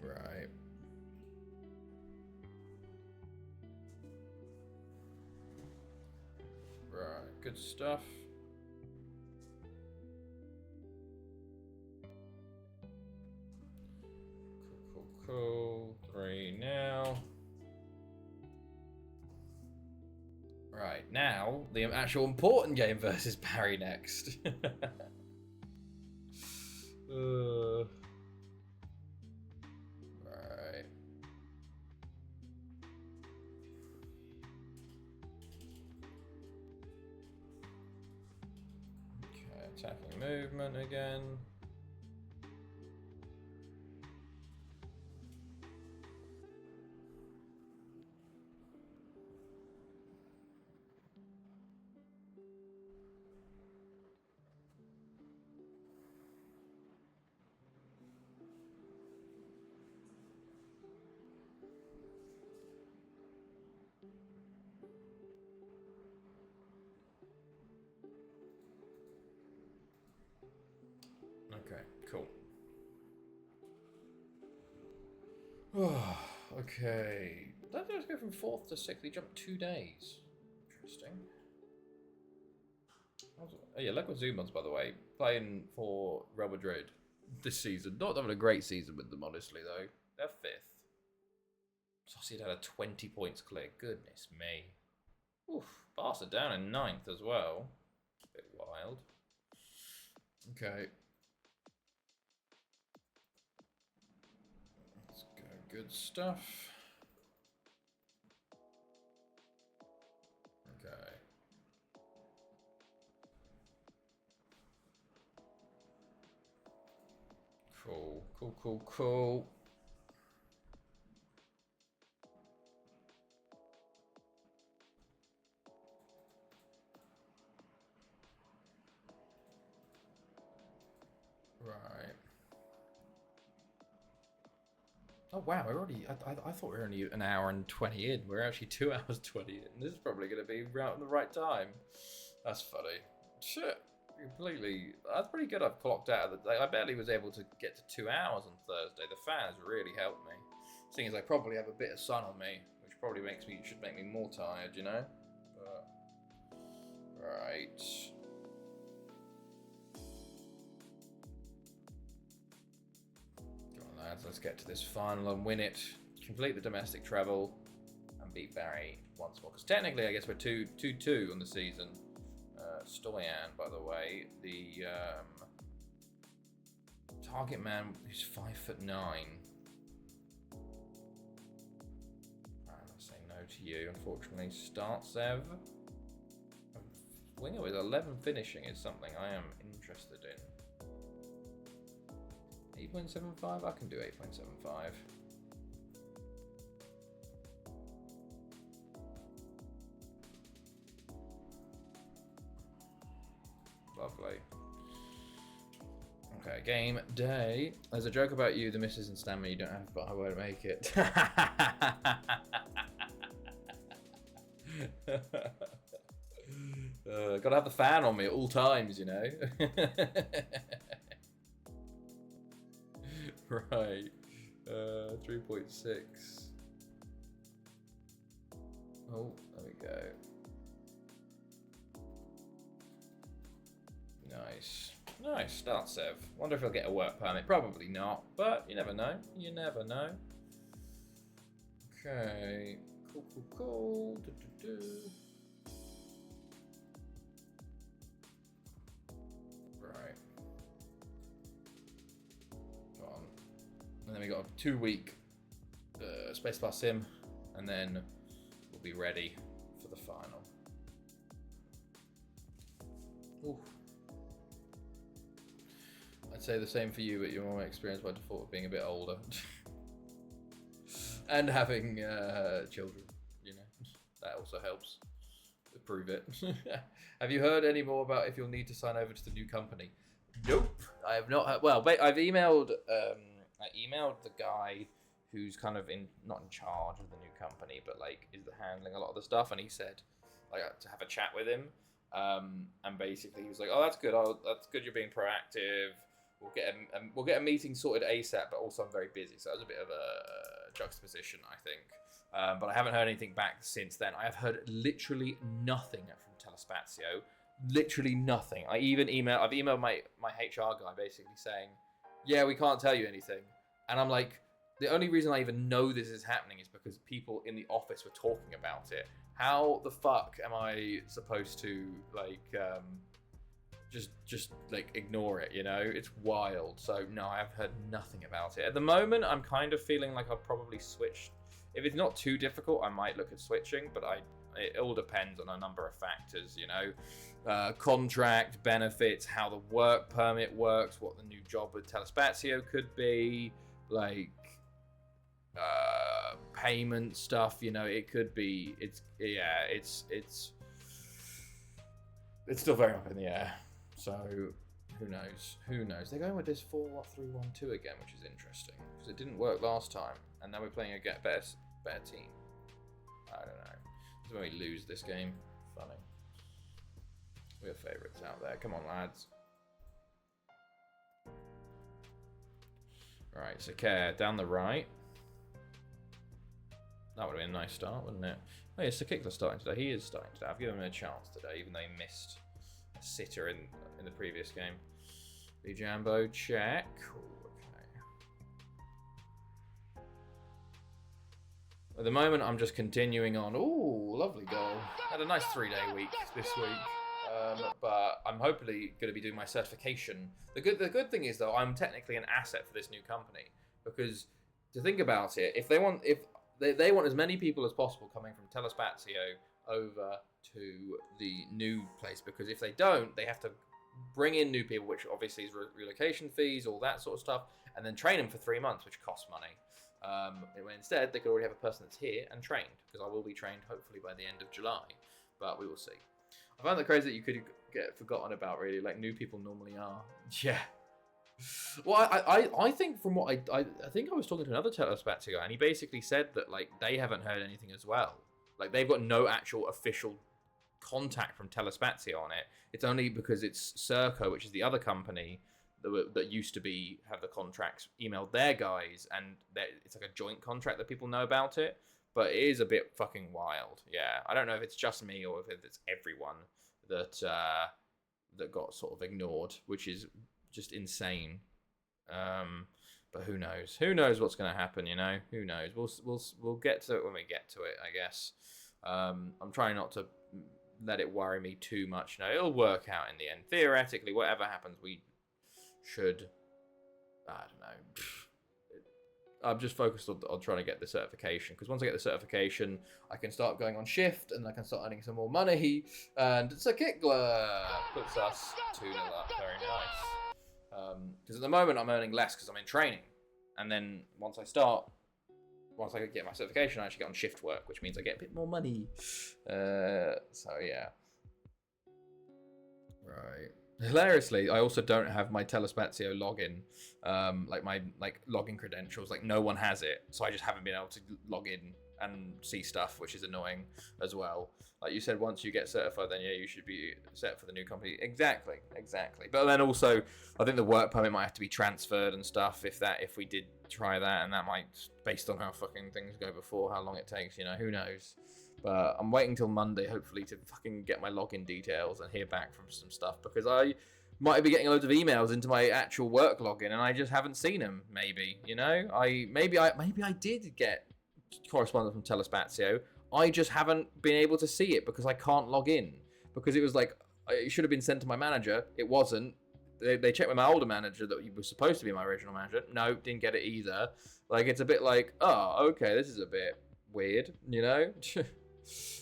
Right. Right. Good stuff. Cool. 3 now. Right, now the actual important game versus Barry next. Right. Okay, attacking movement again. Okay, cool. Okay. That does go from 4th to 6th. He jumped 2 days. Interesting. Oh yeah, look what Zumans, by the way, playing for Real Madrid this season. Not having a great season with them, honestly, though. They're 5th. Sociedad had a 20 points clear. Goodness me. Oof. Barca down in 9th as well. A bit wild. Okay. Let's go. Good stuff. Okay. Cool. Right. Oh wow, we're already. I thought we were only an hour and 20 in. We're actually 2 hours 20 in. This is probably going to be right at the right time. That's funny. Shit. Completely. That's pretty good. I've clocked out of the day. I barely was able to get to 2 hours on Thursday. The fans really helped me. Seeing as I probably have a bit of sun on me, which probably should make me more tired, you know. But Right. Come on, lads. Let's get to this final and win it. Complete the domestic treble and beat Barry once more. Because technically, I guess we're 2-2 on the season. Stoyan, by the way, the target man is 5'9". I'll say no to you, unfortunately. Startsev. Winger with 11 finishing is something I am interested in. 8.75? I can do 8.75. Lovely. Okay, game day. There's a joke about you, the missus and stamina you don't have, but I won't make it. Gotta have the fan on me at all times, you know. Right. 3.6. Oh, there we go. Nice. Nice, start Sev. Wonder if he'll get a work permit. Probably not, but you never know. You never know. Okay. Cool. Right. Go on. And then we got a 2-week Spacebar Sim, and then we'll be ready for the final. Ooh. I'd say the same for you, but you're more experienced by default of being a bit older. And having children, you know. That also helps to prove it. Have you heard any more about if you'll need to sign over to the new company? Nope. I have not heard. Well, I've emailed the guy who's kind of not in charge of the new company, but like is handling a lot of the stuff, and he said like to have a chat with him. And basically he was like, "Oh, that's good. That's good. You're being proactive. We'll get a meeting sorted ASAP, but also I'm very busy." So that was a bit of a juxtaposition, I think. But I haven't heard anything back since then. I have heard literally nothing from Telespazio. Literally nothing. I've emailed my HR guy basically saying, "Yeah, we can't tell you anything." And I'm like, the only reason I even know this is happening is because people in the office were talking about it. How the fuck am I supposed to like just like ignore it, you know? It's wild. So no, I've heard nothing about it. At the moment, I'm kind of feeling like I'll probably switch. If it's not too difficult, I might look at switching, but it all depends on a number of factors, you know? Contract, benefits, how the work permit works, what the new job with Telespazio could be, like payment stuff, you know. It could be, it's still very up in the air. So who knows? They're going with this 4-3-1-2 again, which is interesting because it didn't work last time, and now we're playing a better team. I don't know. This is when we lose this game. Funny. We're favourites out there. Come on, lads. Right, so Care down the right. That would have been a nice start, wouldn't it? Oh, yeah, Sakik's starting today. He is starting today. I've given him a chance today, even though he missed a sitter in the previous game. The Jambo, check. Ooh, okay. At the moment, I'm just continuing on. Ooh, lovely goal. Had a nice 3-day week this week. But I'm hopefully going to be doing my certification. The good thing is, though, I'm technically an asset for this new company. Because, to think about it, if they want as many people as possible coming from Telespazio over to the new place, because if they don't, they have to bring in new people, which obviously is relocation fees, all that sort of stuff, and then train them for 3 months, which costs money. When instead, they could already have a person that's here and trained, because I will be trained hopefully by the end of July, but we will see. I found that crazy that you could get forgotten about, really, like new people normally are. Yeah. Well, I think from what I think I was talking to another Telespazio guy, and he basically said that like they haven't heard anything as well. Like they've got no actual official contact from Telespazio on it. It's only because it's Serco, which is the other company that used to have the contracts, emailed their guys, and it's like a joint contract that people know about it. But it is a bit fucking wild. Yeah, I don't know if it's just me or if it's everyone that that got sort of ignored, which is just insane. But who knows? Who knows what's going to happen? You know, who knows? We'll get to it when we get to it, I guess. I'm trying not to let it worry me too much. No, it'll work out in the end. Theoretically, whatever happens, we should. I don't know. I'm just focused on trying to get the certification, because once I get the certification, I can start going on shift and I can start earning some more money. And it's a Kickler puts us 2-0 up. Very nice. Because at the moment I'm earning less because I'm in training, and then once I get my certification, I actually get on shift work, which means I get a bit more money. So yeah. Right. Hilariously, I also don't have my Telespazio login, like my login credentials. Like no one has it, so I just haven't been able to log in and see stuff, which is annoying as well. Like you said, once you get certified, then yeah, you should be set for the new company. Exactly. But then also, I think the work permit might have to be transferred and stuff. If we did try that, and that might, based on how fucking things go before, how long it takes, you know, who knows. But I'm waiting till Monday, hopefully, to fucking get my login details and hear back from some stuff, because I might be getting loads of emails into my actual work login and I just haven't seen them. Maybe, you know, maybe I did get correspondence from Telespazio. I just haven't been able to see it because I can't log in, because it was like it should have been sent to my manager. It wasn't. They checked with my older manager that he was supposed to be my original manager. No, didn't get it either. Like, it's a bit like, oh, okay, this is a bit weird, you know.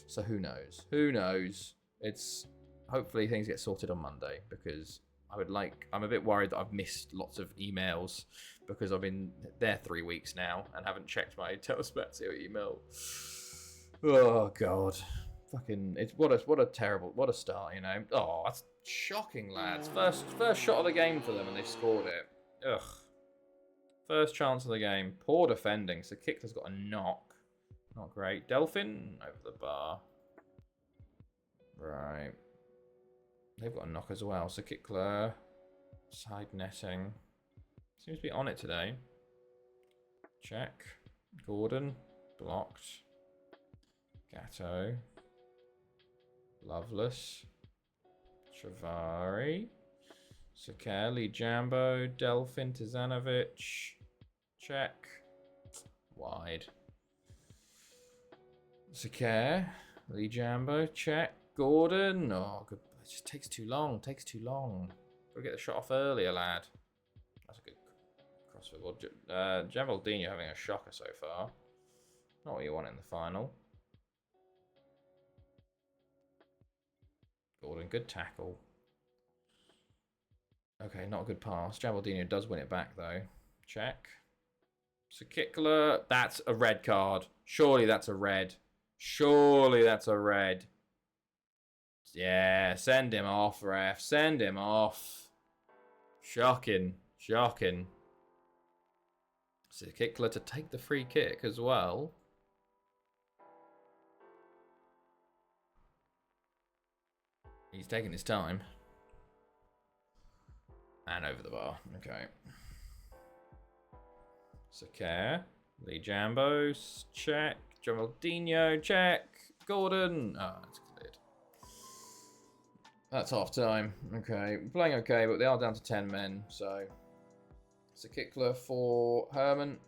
So who knows? Who knows? It's hopefully things get sorted on Monday, because I'm a bit worried that I've missed lots of emails because I've been there 3 weeks now and haven't checked my Telespazio email. Oh god. Fucking what a start, you know. Oh, that's shocking, lads. First shot of the game for them and they scored it. Ugh. First chance of the game. Poor defending. So Kickler's got a knock. Not great. Delphin over the bar. Right. They've got a knock as well. So Kickler. Side netting. Seems to be on it today. Check. Gordon. Blocked. Gatto. Loveless. Travari. Sakeli. Jambo. Delphin. Tizanovic. Check. Wide. Sakare, Lee Jambo, check. Gordon, oh, good. It just takes too long. Gotta get the shot off earlier, lad. That's a good crossfield. Well, Jamaldino having a shocker so far. Not what you want in the final. Gordon, good tackle. Okay, not a good pass. Jamaldino does win it back though. Check. So Kickler, that's a red card. Surely that's a red. Yeah, send him off, ref. Send him off. Shocking. So Kickler to take the free kick as well. He's taking his time. And over the bar. Okay. Sakare. Lee Jambo. Check. Geraldinho, check. Gordon. Oh, it's cleared. That's half time. Okay. We're playing okay, but they are down to 10 men. So it's a Kickler for Herman.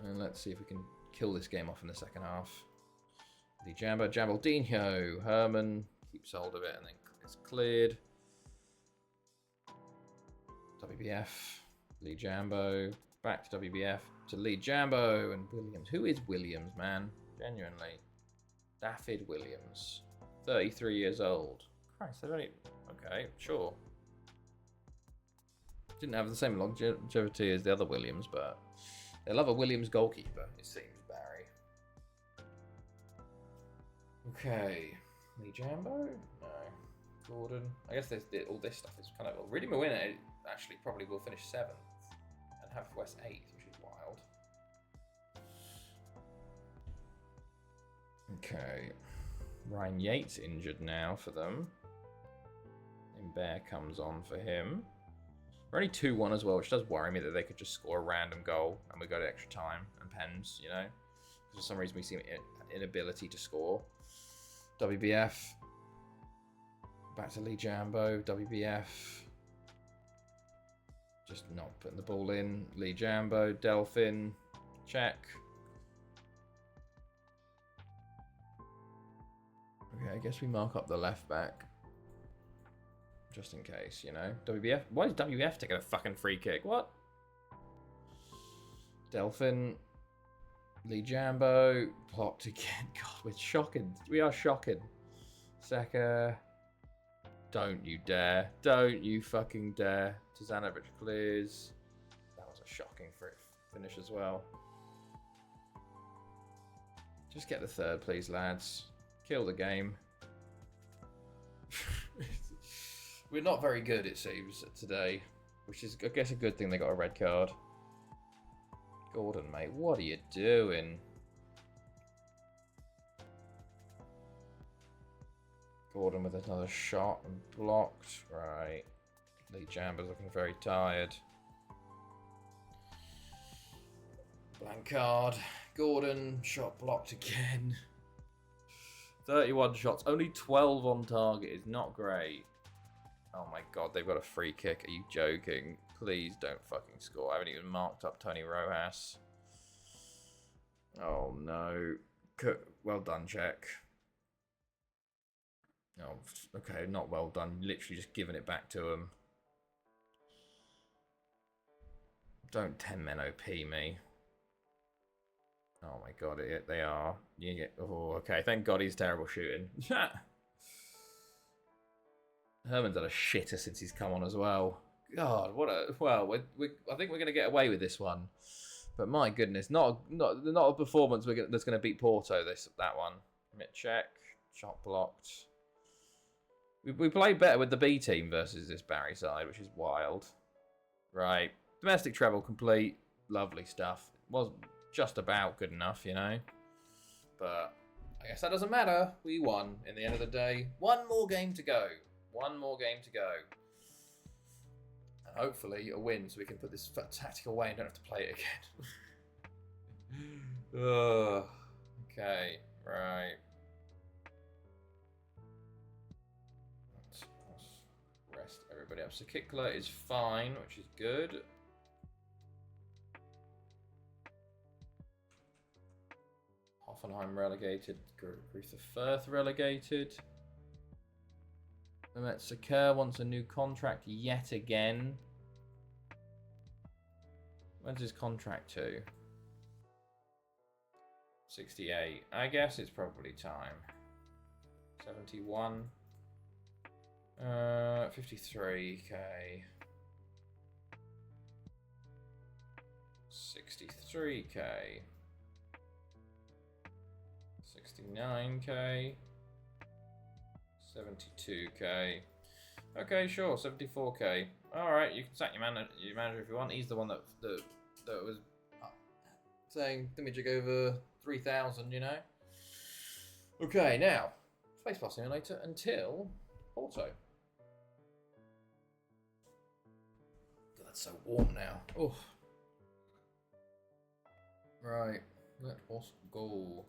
And let's see if we can kill this game off in the second half. The Jambaldinho. Herman keeps hold of it and then it's cleared. WBF. Lee Jambo. Back to WBF. To Lee Jambo and Williams. Who is Williams, man? Genuinely. Daffyd Williams. 33 years old. Christ, they've only... Okay, sure. Didn't have the same longevity as the other Williams, but... They love a Williams goalkeeper, it seems, Barry. Okay. Lee Jambo? No. Gordon. I guess all this stuff is kind of... Well, Reading Mawina actually probably will finish 7th. And have West 8th, which is wild. Okay. Ryan Yates injured now for them. Bear comes on for him. We're only 2-1 as well, which does worry me that they could just score a random goal and we go to extra time and pens, you know? Because for some reason we seem inability to score. WBF. Back to Lee Jambo. WBF. Just not putting the ball in. Lee Jambo. Delphin. Check. Okay, I guess we mark up the left back. Just in case, you know. WBF. Why is WBF taking a fucking free kick? What? Delphin. Lee Jambo. Blocked again. God, we're shocking. We are shocking. Saka. Don't you dare. Don't you fucking dare. Tizanovic clears. That was a shocking finish as well. Just get the third, please, lads. Kill the game. We're not very good, it seems, today. Which is, I guess, a good thing they got a red card. Gordon, mate, what are you doing? Gordon with another shot and blocked. Right. Lee Jambo's looking very tired. Blank card. Gordon, shot blocked again. 31 shots, only 12 on target is not great. Oh my god, they've got a free kick. Are you joking? Please don't fucking score. I haven't even marked up Tony Rojas. Oh no. Well done, Czech. Oh, okay, not well done. Literally just giving it back to him. Don't 10-men OP me. Oh my god, they are. You get, oh, okay, thank god he's terrible shooting. Herman's had a shitter since he's come on as well. God, what a... Well, I think we're going to get away with this one. But my goodness, not a performance that's going to beat Porto, that one. Mid check, shot blocked. We played better with the B team versus this Barry side, which is wild. Right. Domestic treble complete. Lovely stuff. It wasn't just about good enough, you know. But I guess that doesn't matter. We won in the end of the day. One more game to go. One more game to go. And hopefully a win so we can put this tactic away and don't have to play it again. Ugh. Okay. Right. Let's rest everybody up. So Kickler is fine, which is good. Hoffenheim relegated. Gruther Firth relegated. Metsuker wants a new contract yet again. When's his contract to? 68. I guess it's probably time. 71. 53k. 63k. 69k. 72k. Okay, sure. 74k. All right, you can sack your manager if you want. He's the one that was saying Dimajig over 3,000. You know. Okay, now Spacebar Simulator until Porto. God, it's so warm now. Oh. Right. Let us go.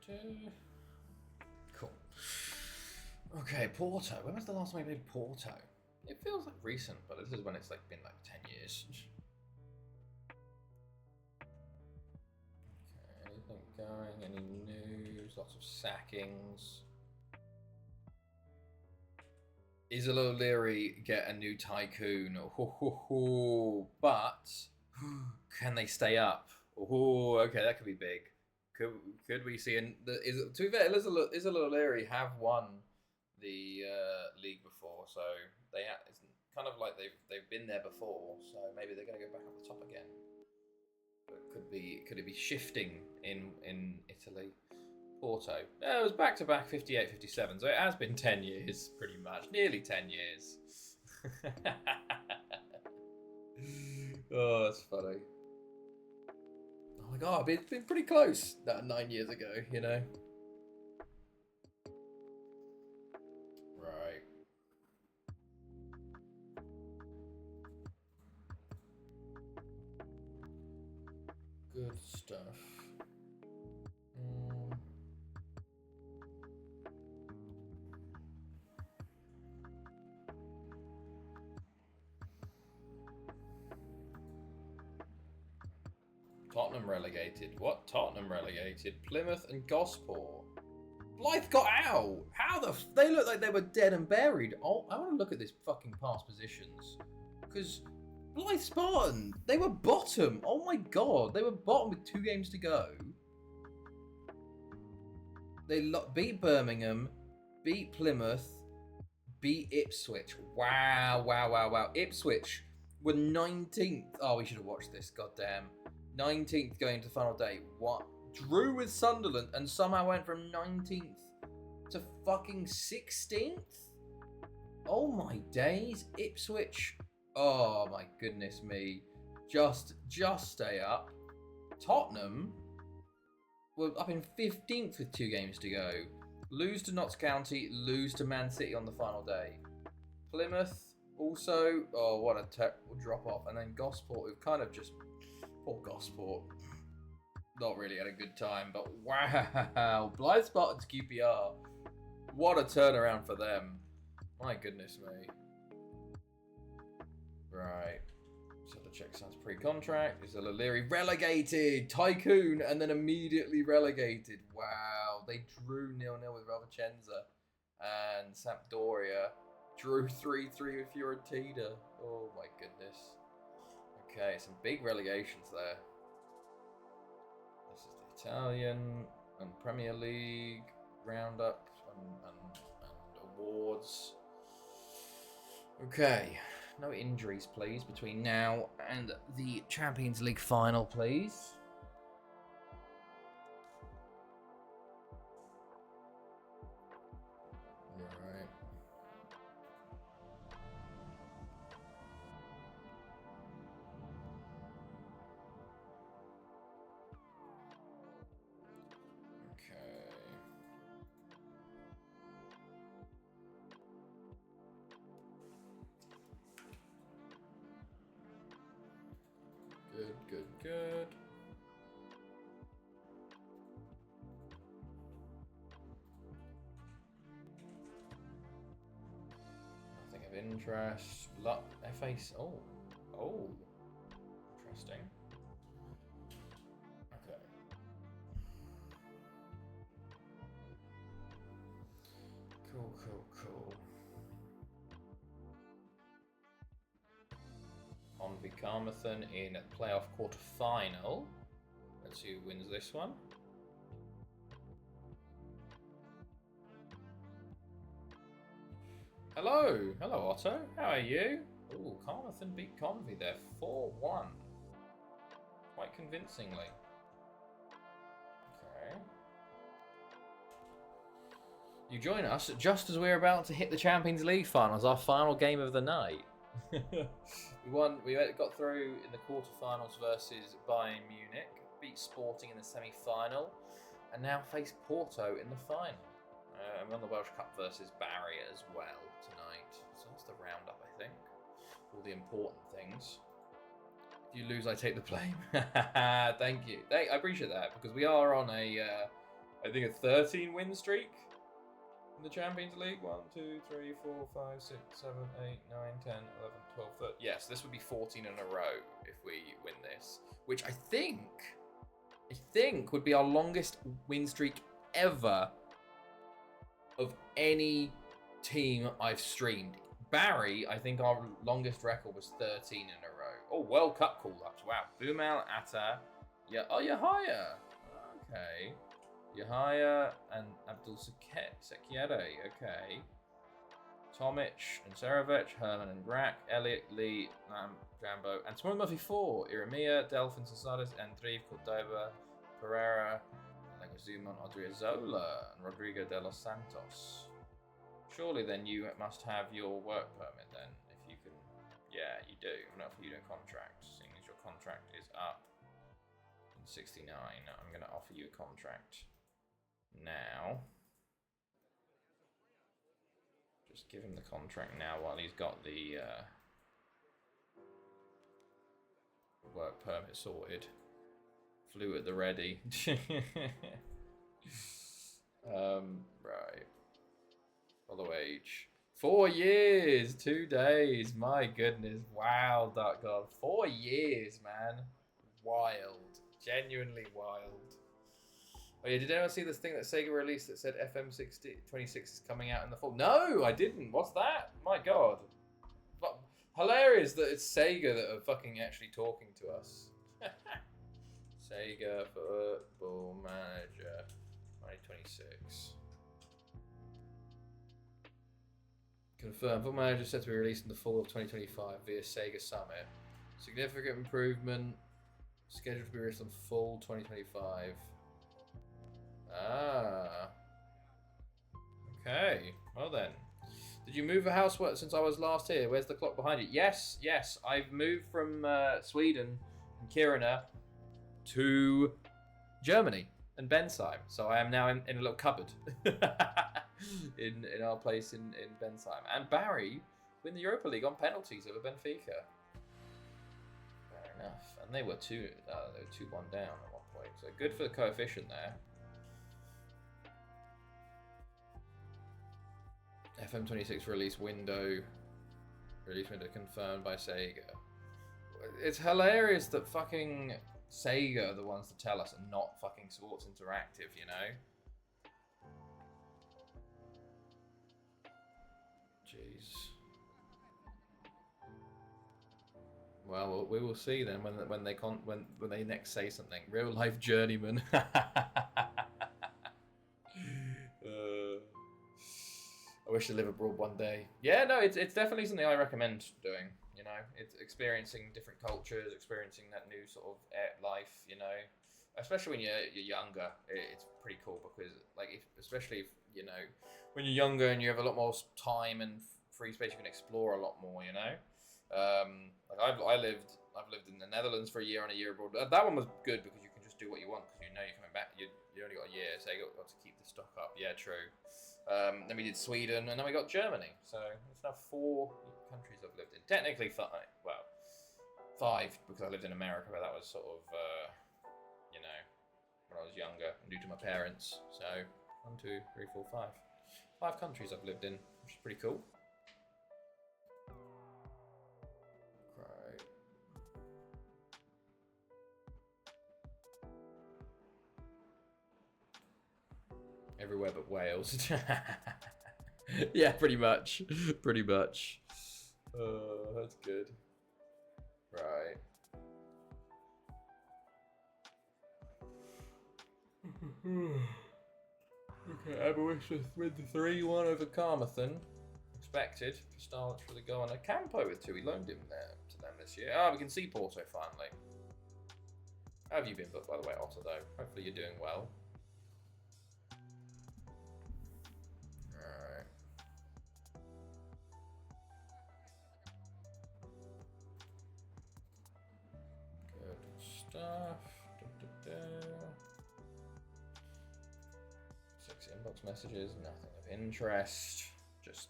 Okay. Cool. Okay, Porto. When was the last time we played Porto? It feels like recent, but this is when it's like been like 10 years. Okay, anything going? Any news? Lots of sackings. Isolo Leary get a new tycoon. But can they stay up? Oh, okay, that could be big. Could we see? To be fair, Isolo Leary have won the league before, so it's kind of like they've been there before. So maybe they're going to go back up the top again. But could it be shifting in Italy? Porto. Yeah, it was back to back 58, 57. So it has been 10 years, pretty much, nearly 10 years. Oh, that's funny. Oh my god, it's been pretty close that 9 years ago, you know? Right. Good stuff. Tottenham relegated. What? Tottenham relegated? Plymouth and Gosport. Blythe got out. How the? They look like they were dead and buried. Oh, I want to look at this fucking past positions, because Blythe Spartan, they were bottom. Oh my god, they were bottom with 2 games to go. They beat Birmingham, beat Plymouth, beat Ipswich. Wow, wow, wow, wow. Ipswich were 19th. Oh, we should have watched this. Goddamn. 19th going to the final day. What? Drew with Sunderland and somehow went from 19th to fucking 16th? Oh my days. Ipswich. Oh my goodness me. Just stay up. Tottenham were up in 15th with 2 games to go. Lose to Notts County, lose to Man City on the final day. Plymouth also, oh, what a terrible drop off. And then Gosport, who've kind of just, poor Gosport, not really had a good time. But wow, Blythe Spartans QPR, what a turnaround for them. My goodness me. Right. So the check sounds pre-contract. Is O'Leary relegated? Tycoon, and then immediately relegated. Wow. They drew 0-0 with Ravicenza. And Sampdoria drew 3-3 with Fiorentina. Oh my goodness. Okay, some big relegations there. This is the Italian and Premier League roundup and awards. Okay. No injuries, please, between now and the Champions League final, please. Right. Okay. Good. Nothing of interest. FA. Oh. Interesting. Okay. Cool. Convy Carmarthen in playoff quarter-final. Let's see who wins this one. Hello, Otto. How are you? Ooh, Carmarthen beat Convy there, 4-1. Quite convincingly. Okay. You join us just as we're about to hit the Champions League finals, our final game of the night. We got through in the quarterfinals versus Bayern Munich, beat Sporting in the semi-final, and now face Porto in the final. I'm on the Welsh Cup versus Barry as well tonight. So that's the roundup, I think. All the important things. If you lose, I take the blame. Thank you. I appreciate that, because we are on I think a 13-win streak in the Champions League. 1, 2, 3, 4, 5, 6, 7, 8, 9, 10, 11, 12, 13. Yes, this would be 14 in a row if we win this, which I think would be our longest win streak ever of any team I've streamed. Barry, I think our longest record was 13 in a row. Oh, World Cup call-ups. Wow. Bumal, Atta. Yeah. Oh, Yahya. Okay. Yahya and Abdul Sekiere. Okay. Tomic and Serovic, Herman and Grack, Elliot, Lee, Jambo, and Small Murphy 4. Iramia, Delphin, Sasadas, Andriv, Cordova, Pereira, Zuman, Odriozola, and Rodrigo de los Santos. Surely then you must have your work permit then, if you Yeah, you do. I'm going to offer you a contract, seeing as your contract is up in 69. I'm going to offer you a contract now. Just give him the contract now while he's got the work permit sorted. Flew at the ready. Right. Follow age. 4 years, 2 days. My goodness. Wow, Dark God. 4 years, man. Wild. Genuinely wild. Oh yeah, did anyone see this thing that Sega released that said FM26 is coming out in the fall? No, I didn't. What's that? My God. But hilarious that it's Sega that are fucking actually talking to us. Sega Football Manager 2026. Confirmed. Football Manager is set to be released in the fall of 2025 via Sega Summit. Significant improvement. Scheduled to be released on fall 2025. Ah. Okay. Well then. Did you move a house since I was last here? Where's the clock behind it? Yes. I've moved from Sweden and Kiruna to Germany and Bensheim. So I am now in a little cupboard in our place in Bensheim. And Barry win the Europa League on penalties over Benfica. Fair enough. And they were 2-1 down at one point. So good for the coefficient there. FM26 release window confirmed by Sega. It's hilarious that fucking Sega are the ones to tell us and not fucking Sports Interactive, you know? Jeez. Well, we will see then when they next say something. Real life journeyman. I wish to live abroad one day. Yeah, no, it's definitely something I recommend doing. You know, it's experiencing different cultures, experiencing that new sort of life. You know, especially when you're younger, it's pretty cool because especially if you know when you're younger and you have a lot more time and free space, you can explore a lot more. You know, I've lived in the Netherlands for a year and a year abroad. That one was good because you can just do what you want because you know you're coming back. You only got a year, so you got to keep the stock up. Yeah, true. Then we did Sweden, and then we got Germany. So it's now 4 countries I've lived in. Technically 5. Well, 5 because I lived in America, but that was sort of, you know, when I was younger and due to my parents. So 1, 2, 3, 4, 5. 5 countries I've lived in, which is pretty cool. Right. Everywhere but Wales. Yeah, pretty much. Pretty much. Oh, that's good. Right. Okay, Aberystwyth with the 3-1 over Carmarthen. Expected for Starlets for the goal on a Campo with 2. We loaned him there to them this year. We can see Porto finally. How have you been, by the way, Otter, though? Hopefully you're doing well. Alright. Good stuff. 6 inbox messages, nothing of interest. Just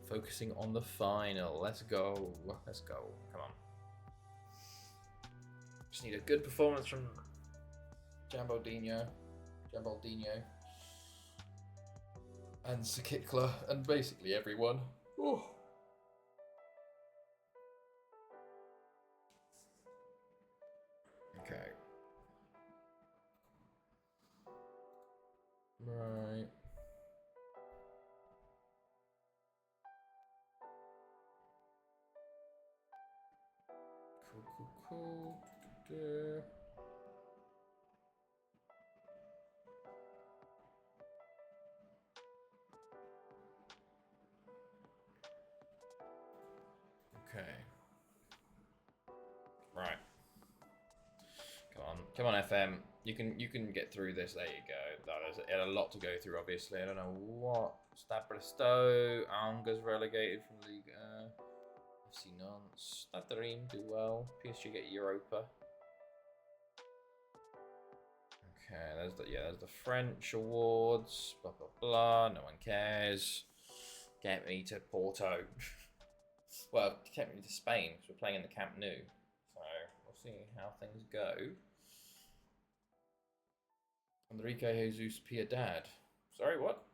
focusing on the final. Let's go. Let's go. Come on. Just need a good performance from Jambaldinho. And Sakitla, and basically everyone. Ooh. Okay. Right. Cool. Okay. Right. Come on, FM. You can get through this. There you go. There's a lot to go through. Obviously, I don't know what. Stad Bristow, Angers relegated from League. FC Nantes. Stade de Reims do well. PSG get Europa. Okay, there's the French awards. Blah blah blah. No one cares. Get me to Porto. Well, get me to Spain because we're playing in the Camp Nou. So we'll see how things go. Enrique Jesus Piedad. Sorry, what?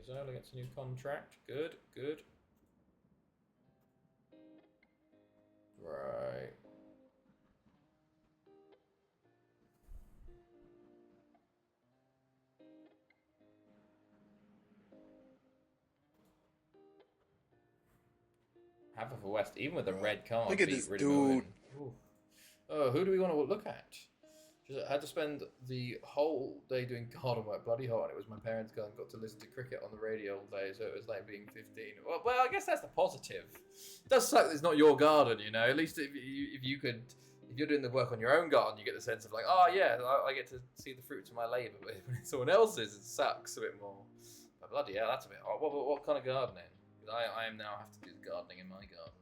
André gets a new contract. Good, good. Right. Half for West, even with a red card. Look at this dude. Oh, who do we want to look at? I had to spend the whole day doing garden work, bloody hot. It was my parents' garden, got to listen to cricket on the radio all day, so it was like being 15. Well, I guess that's the positive. It does suck that it's not your garden, you know. At least if you're doing the work on your own garden, you get the sense of like, oh yeah, I get to see the fruits of my labour. But when it's someone else's, it sucks a bit more. But bloody hell, that's a bit odd. What kind of gardening? I am now have to do the gardening in my garden,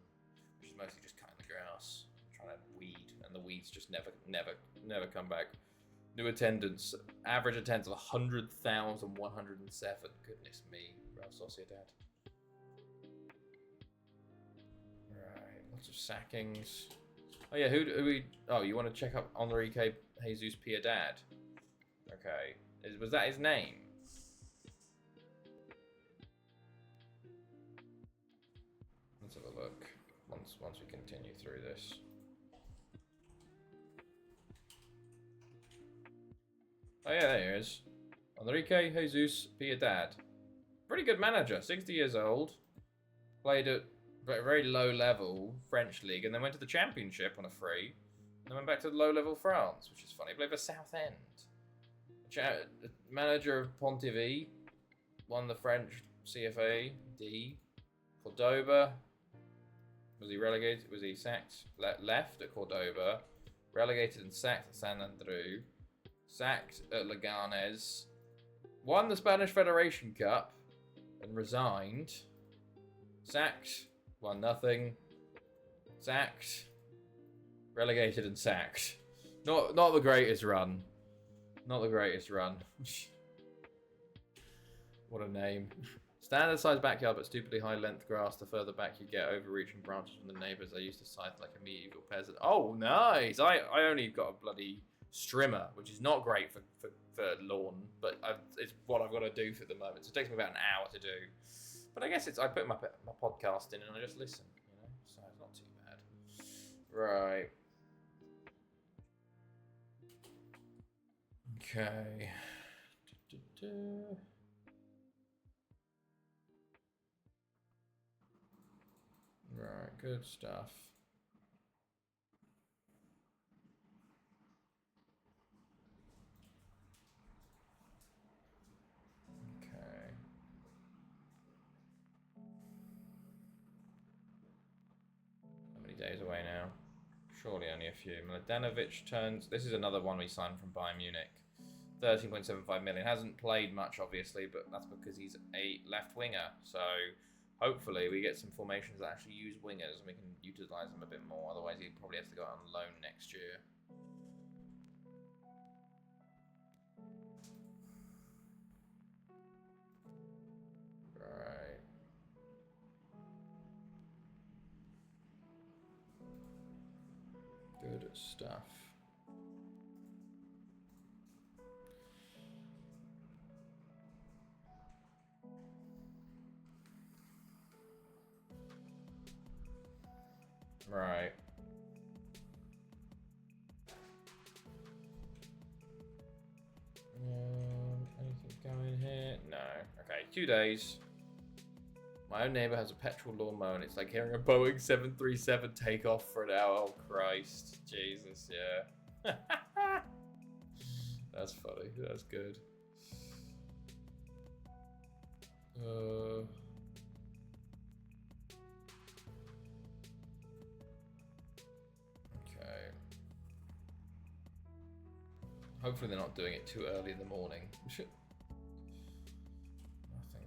which is mostly just cutting the grass, trying to weed, and the weeds just never come back. New attendance, average attendance of 100,107. Goodness me, Real Sociedad. Right, lots of sackings. Oh yeah, who we? Oh, you want to check up Enrique Jesus Piedad? Okay, was that his name? Let's have a look. Once we continue through this. Oh yeah, there he is. Enrique Jesus Piedad. Pretty good manager, 60 years old. Played at very low level French league and then went to the championship on a free. And then went back to the low level France, which is funny. Played for Southend. Manager of Pontivy. Won the French CFA D. Cordoba. Was he relegated? Was he sacked? Left at Cordoba. Relegated and sacked at San Andreu. Sacked at Leganés, won the Spanish Federation Cup and resigned. Sacked, won nothing. Sacked, relegated and sacked. Not the greatest run. Not the greatest run. What a name. Standard size backyard but stupidly high length grass. The further back you get, overreaching branches from the neighbours. I used to scythe like a medieval peasant. Oh, nice! I only got a bloody strimmer, which is not great for lawn, but it's what I've got to do for the moment. So it takes me about an hour to do. But I guess I put my podcast in and I just listen, you know, so it's not too bad. Right. Okay. Right, good stuff. Days away now. Surely only a few. Mladenovic turns. This is another one we signed from Bayern Munich. 13.75 million. Hasn't played much, obviously, but that's because he's a left winger. So hopefully we get some formations that actually use wingers and we can utilise them a bit more. Otherwise, he probably has to go out on loan next year. Right. Good stuff. Right. Anything going here? No. Okay, 2 days. My own neighbour has a petrol lawnmower and it's like hearing a Boeing 737 take off for an hour. Oh, Christ. Jesus, yeah. That's funny. That's good. Okay. Hopefully they're not doing it too early in the morning. Nothing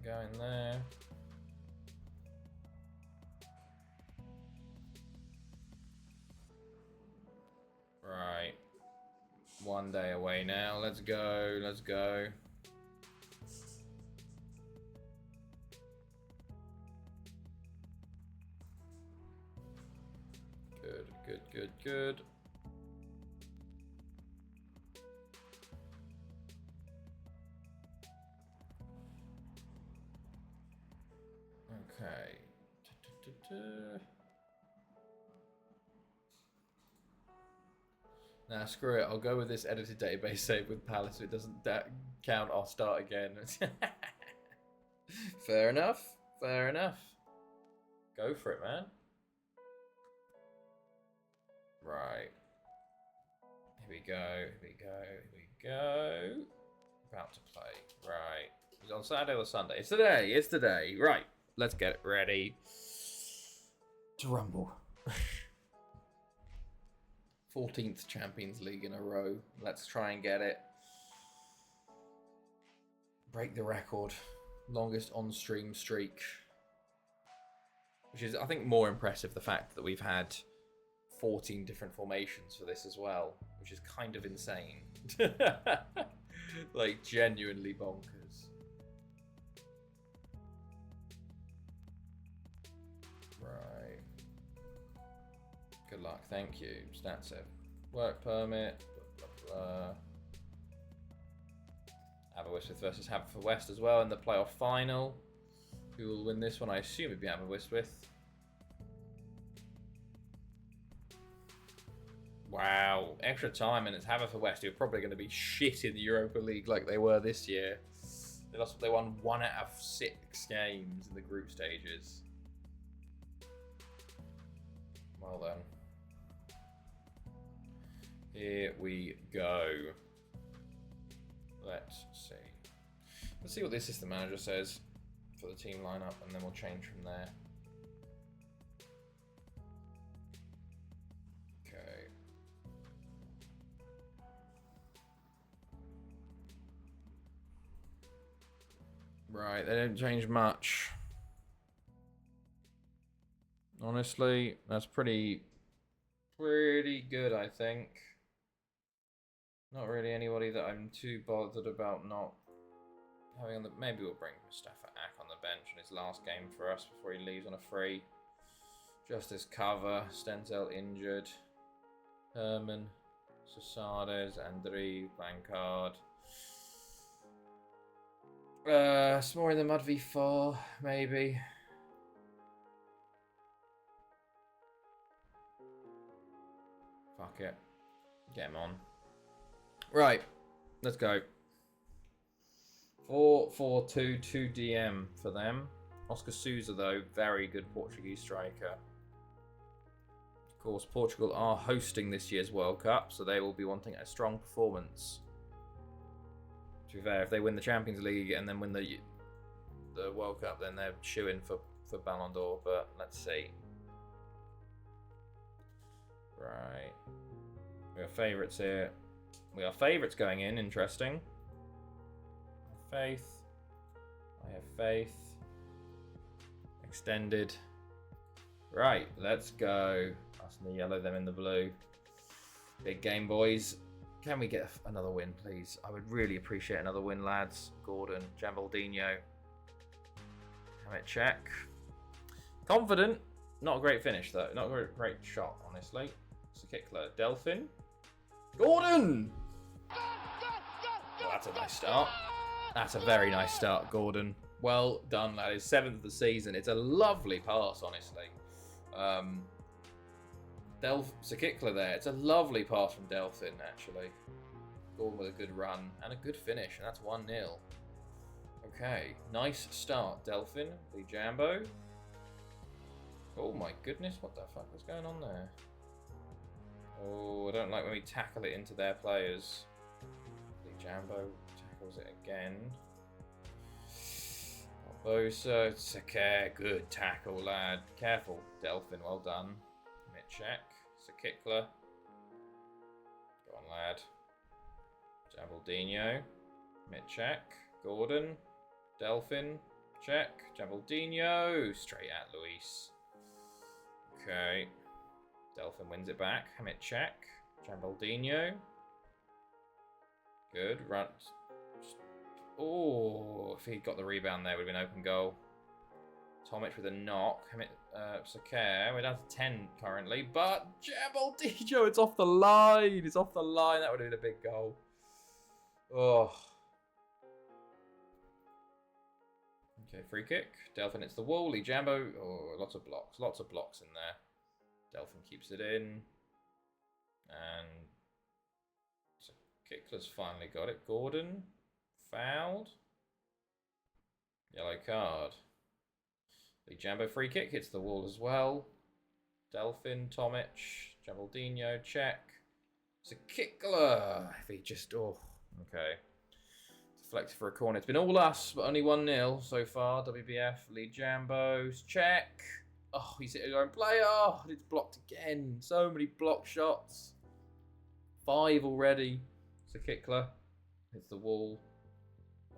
going there. 1 day away now. Let's go. Let's go. Good, good, good, good. Okay. Nah, screw it. I'll go with this edited database save with Palace. If it doesn't count, I'll start again. Fair enough. Fair enough. Go for it, man. Right. Here we go. Here we go. Here we go. About to play. Right. It's on Saturday or Sunday? It's today. It's today. Right. Let's get ready to rumble. 14th Champions League in a row. Let's try and get it. Break the record. Longest on-stream streak. Which is, I think, more impressive, the fact that we've had 14 different formations for this as well. Which is kind of insane. Like, genuinely bonkers. Right. Good luck, thank you. Stats have work permit. Blah, blah, blah. Aberystwyth versus Haverfordwest as well in the playoff final. Who will win this one? I assume it'd be Aberystwyth. Wow, extra time, and it's Haverfordwest, who are probably going to be shit in the Europa League like they were this year. They won 1 out of 6 games in the group stages. Well then. Here we go. Let's see. Let's see what the assistant manager says for the team lineup, and then we'll change from there. Okay. Right, they don't change much. Honestly, that's pretty good, I think. Not really anybody that I'm too bothered about not having on the... Maybe we'll bring Mustafa Ak on the bench in his last game for us before he leaves on a free. Justice cover. Stenzel injured. Herman. Sosades. Andri. Blancard. Smore in the mud v4, maybe. Fuck it. Get him on. Right, let's go. 4-4-2, 2 DM for them. Oscar Sousa, though, very good Portuguese striker. Of course, Portugal are hosting this year's World Cup, so they will be wanting a strong performance. To be fair, if they win the Champions League and then win the World Cup, then they're shoo-in for Ballon d'Or, but let's see. Right. We have favourites here. We are favourites going in, interesting. Faith. I have faith. Extended. Right, let's go. Us in the yellow, them in the blue. Big game, boys. Can we get another win, please? I would really appreciate another win, lads. Gordon, Jambaldinho. Hamit check. Confident. Not a great finish, though. Not a great shot, honestly. Sakikla, Delphin. Gordon! Well, that's a nice start. That's a very nice start, Gordon. Well done, lad. It's 7th of the season. It's a lovely pass, honestly. Sakikla there. It's a lovely pass from Delphin, actually. Gordon with a good run and a good finish, and that's 1-0. Okay, nice start, Delphin. The Jambo. Oh my goodness, what the fuck was going on there? Oh, I don't like when we tackle it into their players. The Jambo tackles it again. Barbosa, Sake, good tackle, lad. Careful, Delphin, well done. Check. Sakikla. Go on, lad. Jambaldinho. Check. Gordon. Delphin. Check. Jambaldinho. Straight at Luis. Okay. Delphin wins it back. Check. Jambaldinho. Good. Run. Oh, if he got the rebound there, would have been open goal. Tomic with a knock. Sakare. We're down to 10 currently. But Jambaldino, it's off the line. It's off the line. That would have been a big goal. Oh. Okay, free kick. Delphin hits the wall. Llangefni. Oh, lots of blocks. Lots of blocks in there. Delphin keeps it in. And so Kickler's finally got it. Gordon. Fouled. Yellow card. Llangefni free kick. Hits the wall as well. Delphin. Tomic. Jambaldino. Check. It's a Kickler. If he just... Oh, okay. Deflected for a corner. It's been all us, but only 1-0 so far. WBF, Llangefni's check. Oh, he's hit his own player. Oh, it's blocked again. So many block shots. 5 already. So Kickler hits the wall.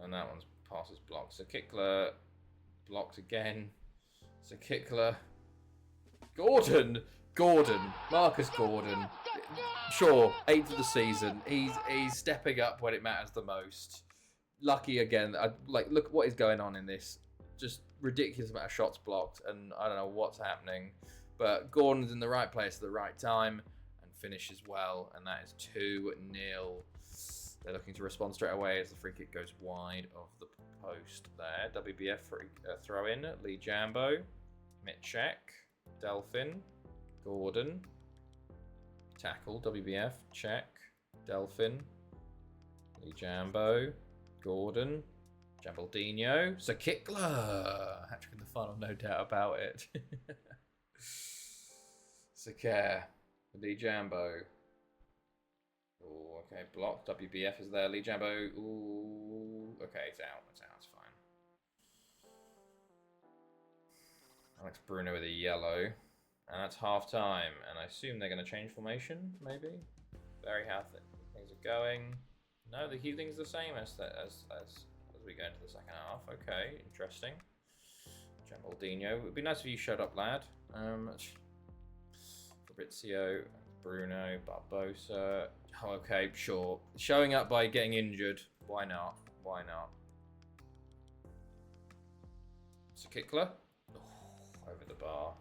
And that one's passes blocked. So Kickler blocked again. So Kickler. Gordon. Marcus Gordon. Sure, 8th of the season. He's stepping up when it matters the most. Lucky again. Look what is going on in this. Just ridiculous amount of shots blocked, and I don't know what's happening. But Gordon's in the right place at the right time and finishes well, and that is 2-0. They're looking to respond straight away as the free kick goes wide of the post there. WBF throw in. Llangefni. Mitchek. Delphin. Gordon. Tackle. WBF. Check. Delphin. Llangefni. Gordon. Jambaldino. So Kickler. Hat-trick in the final, no doubt about it. Sakare. Llangefni. Oh, okay. Blocked. WBF is there. Llangefni. Ooh. Okay, it's out. It's out. It's fine. Alex Bruno with a yellow. And that's half time. And I assume they're going to change formation, maybe? Very how things are going. No, the healing's the same as we go into the second half. Okay, interesting. Jambaldino. It would be nice if you showed up, lad. Fabrizio, Bruno, Barbosa. Oh, okay, sure. Showing up by getting injured. Why not? Why not? It's a Kickler. Oh, over the bar.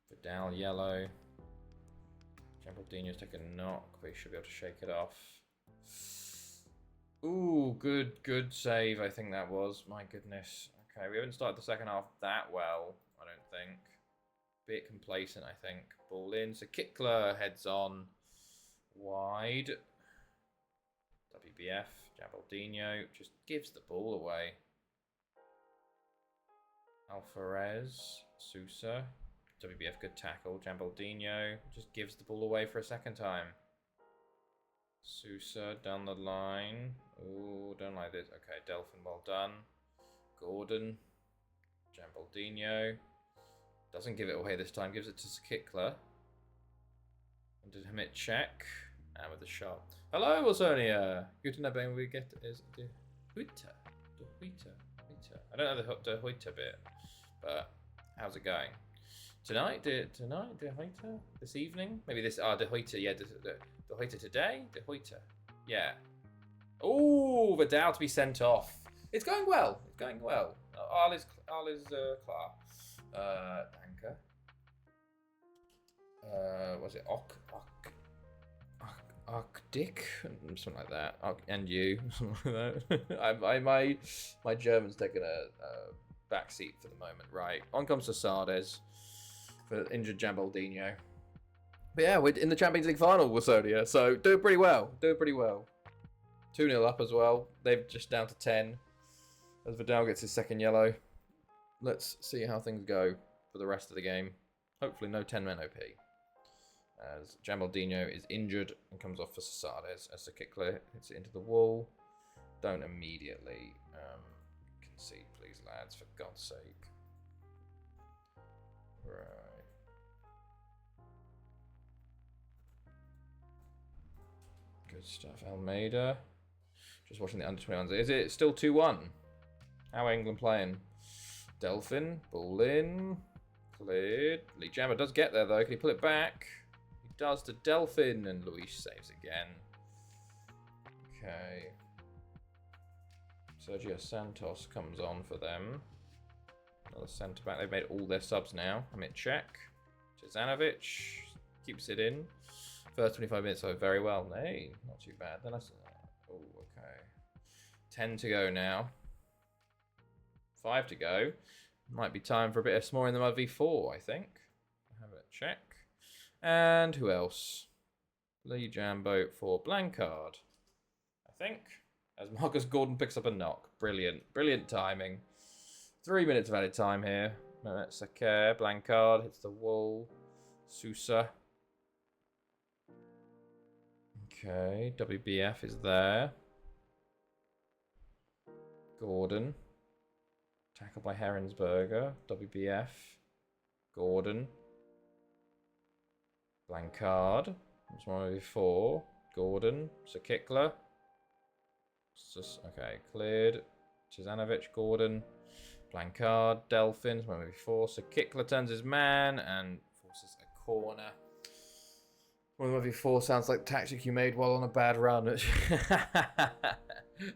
Vidal, yellow. Jambaldino's taken a knock, but he should be able to shake it off. Ooh, good save, I think that was. My goodness. Okay, we haven't started the second half that well, I don't think. Bit complacent, I think. Ball in. So Kickler heads on. Wide. WBF. Jambaldino just gives the ball away. Alvarez. Sousa. WBF, good tackle. Jambaldino just gives the ball away for a second time. Sousa down the line. Ooh, don't like this. Okay, Delphin, well done. Gordon. Jambaldino. Doesn't give it away this time. Gives it to Kickler. And did Hamit check. And with the shot. Hello, Wasonia. Guten Abend, we get is the Huita. I don't know the Huita bit, but how's it going? Tonight, De Huita? This evening? Maybe this, De Huita, yeah, De Huita today? De Huita, yeah. Oh, Vidal to be sent off. It's going well, All is klar. Danke. Was it Dick? Something like that. And you. My German's taking a back seat for the moment. Right. On comes to Sardes for injured Jambaldino. But yeah, we're in the Champions League final with Sodia, so doing pretty well. 2-0 up as well. They're just down to 10 as Vidal gets his second yellow. Let's see how things go for the rest of the game. Hopefully no 10-man OP. As Jambaldino is injured and comes off for Sardes as the Kickler hits it into the wall. Don't immediately concede, please, lads, for God's sake. Right. Good stuff. Almeida. Just watching the under-21s. Is it still 2-1? How are England playing? Delphin. Ball in. Cleared. Llangefni does get there, though. Can he pull it back? He does to Delphin, and Luis saves again. Okay. Sergio Santos comes on for them. Another centre back. They've made all their subs now. Mitchek. Tizanovic keeps it in. First 25 minutes, so very well. Hey, not too bad. Then oh, okay. 10 to go now. 5 to go. Might be time for a bit of S'more in the Mud v4, I think. Have a check. And who else? Lee Jambo for Blancard, I think. As Marcus Gordon picks up a knock. Brilliant. Brilliant timing. 3 minutes of added time here. Mehmet Saker. Blancard hits the wall. Sousa. Okay. WBF is there. Gordon. Tackled by Herrensberger. WBF. Gordon. Blancard. That's one before. Gordon. Sakikla. Okay, cleared. Tizanovic, Gordon. Blancard. Delphin. One before. Sakikla turns his man and forces a corner. 1v4 sounds like tactic you made while on a bad run.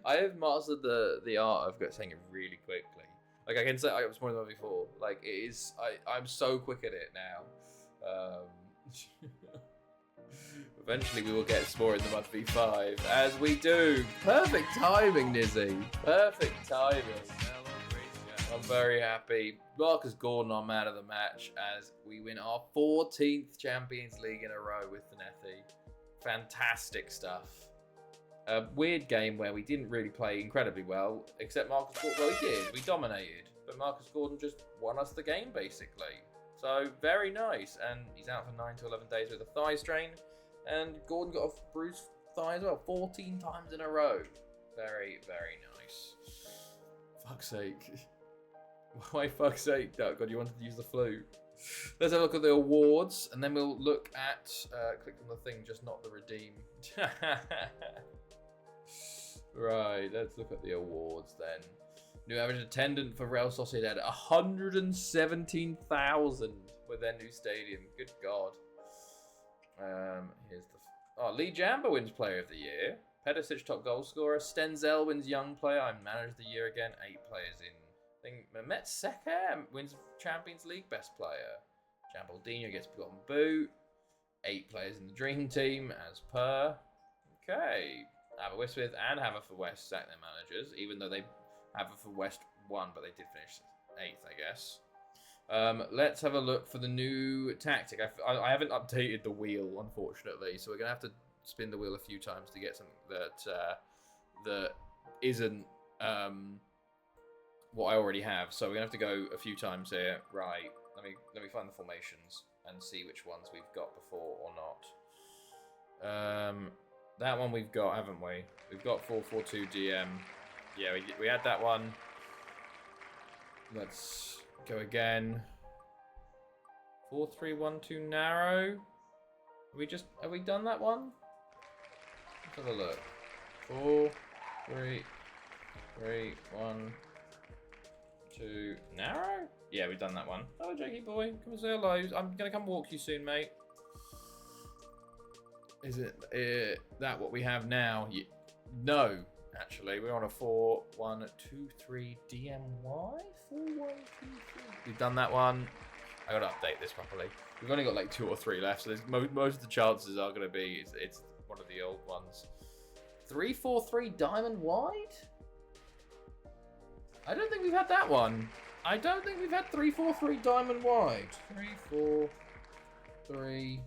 I have mastered the art of saying it really quickly. Like I can say I was more than 1v4. Like it is. I'm so quick at it now. Eventually we will get S'more in the Mud v5 as we do. Perfect timing, Nizzy. Perfect timing. I'm very happy. Marcus Gordon, our man of the match, as we win our 14th Champions League in a row with Finetti. Fantastic stuff. A weird game where we didn't really play incredibly well, except Marcus Gordon. Well, he did. We dominated. But Marcus Gordon just won us the game, basically. So, very nice. And he's out for 9 to 11 days with a thigh strain. And Gordon got a bruised thigh as well, 14 times in a row. Very, very nice. Fuck's sake. Why fuck's sake? Oh, God, you wanted to use the flu. Let's have a look at the awards, and then we'll look at... click on the thing, just not the redeem. Right, let's look at the awards then. New average attendance for Real Sociedad, 117,000 with their new stadium. Good God. Here's the... Lee Jamba wins Player of the Year. Pedicic top goal scorer. Stenzel wins Young Player. I Manager of the Year again. 8 players in. I think Mehmet Seker wins Champions League Best Player. Jambaldinho gets Forgotten Boot. 8 players in the Dream Team as per. Okay. Haverfordwest and Haverfordwest sack their managers, even though Haverfordwest won, but they did finish 8th, I guess. Let's have a look for the new tactic. I haven't updated the wheel, unfortunately, so we're going to have to spin the wheel a few times to get something that isn't what I already have. So we're going to have to go a few times here. Right, let me find the formations and see which ones we've got before or not. That one we've got, haven't we? We've got 4-4-2 DM. Yeah, we had that one. Let's go again. 4-3-1-2 narrow. Have we done that one? Let's have a look. 4-3-3-1-2 narrow? Yeah, we've done that one. Hello, Jakey boy. Come and say hello. I'm gonna come walk you soon, mate. Is it that what we have now? No, actually, we're on a 4-1-2-3 DMY. 4-1-2-3. We've done that one. I gotta update this properly. We've only got like 2 or 3 left, so there's most of the chances are gonna be it's one of the old ones. 3-4-3 diamond wide. I don't think we've had that one. I don't think we've had 3-4-3 diamond wide. 3-4-3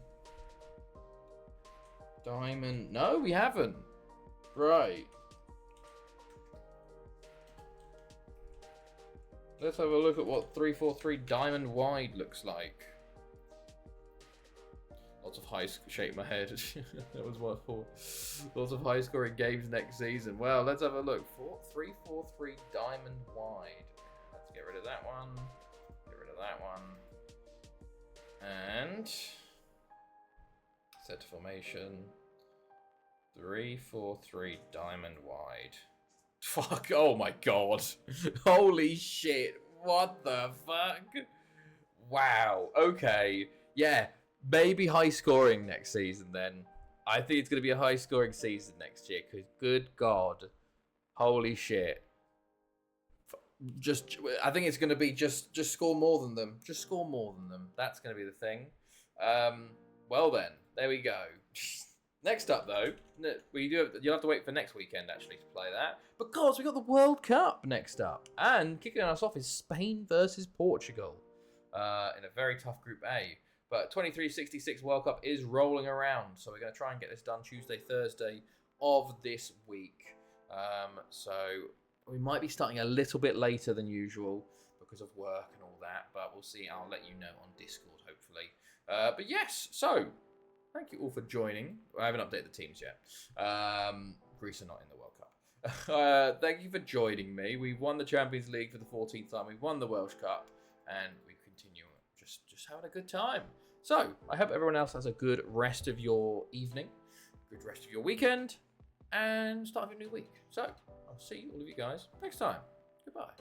diamond. No, we haven't. Right. Let's have a look at what 3-4-3 diamond wide looks like. Lots of shake my head. That was what for. Lots of high scoring games next season. Well, let's have a look. 3-4-3 diamond wide. Let's get rid of that one. Get rid of that one. And set formation. 3-4-3 diamond wide. Fuck, oh my God. Holy shit. What the fuck? Wow. Okay. Yeah. maybe high scoring next season then. I think it's going to be a high scoring season next year because good God, holy shit. I think it's going to be just score more than them. Just score more than them. That's going to be the thing. Well then, there we go. Next up though, you'll have to wait for next weekend actually to play that because we got the World Cup next up, and kicking us off is Spain versus Portugal in a very tough Group A. But 2366 World Cup is rolling around, so we're going to try and get this done Tuesday, Thursday of this week. So we might be starting a little bit later than usual because of work and all that, but we'll see. I'll let you know on Discord, hopefully. But yes, so thank you all for joining. I haven't updated the teams yet. Greece are not in the World Cup. Thank you for joining me. We've won the Champions League for the 14th time. We've won the Welsh Cup, and we continue just having a good time. So I hope everyone else has a good rest of your evening, good rest of your weekend, and start of your new week. So I'll see all of you guys next time. Goodbye.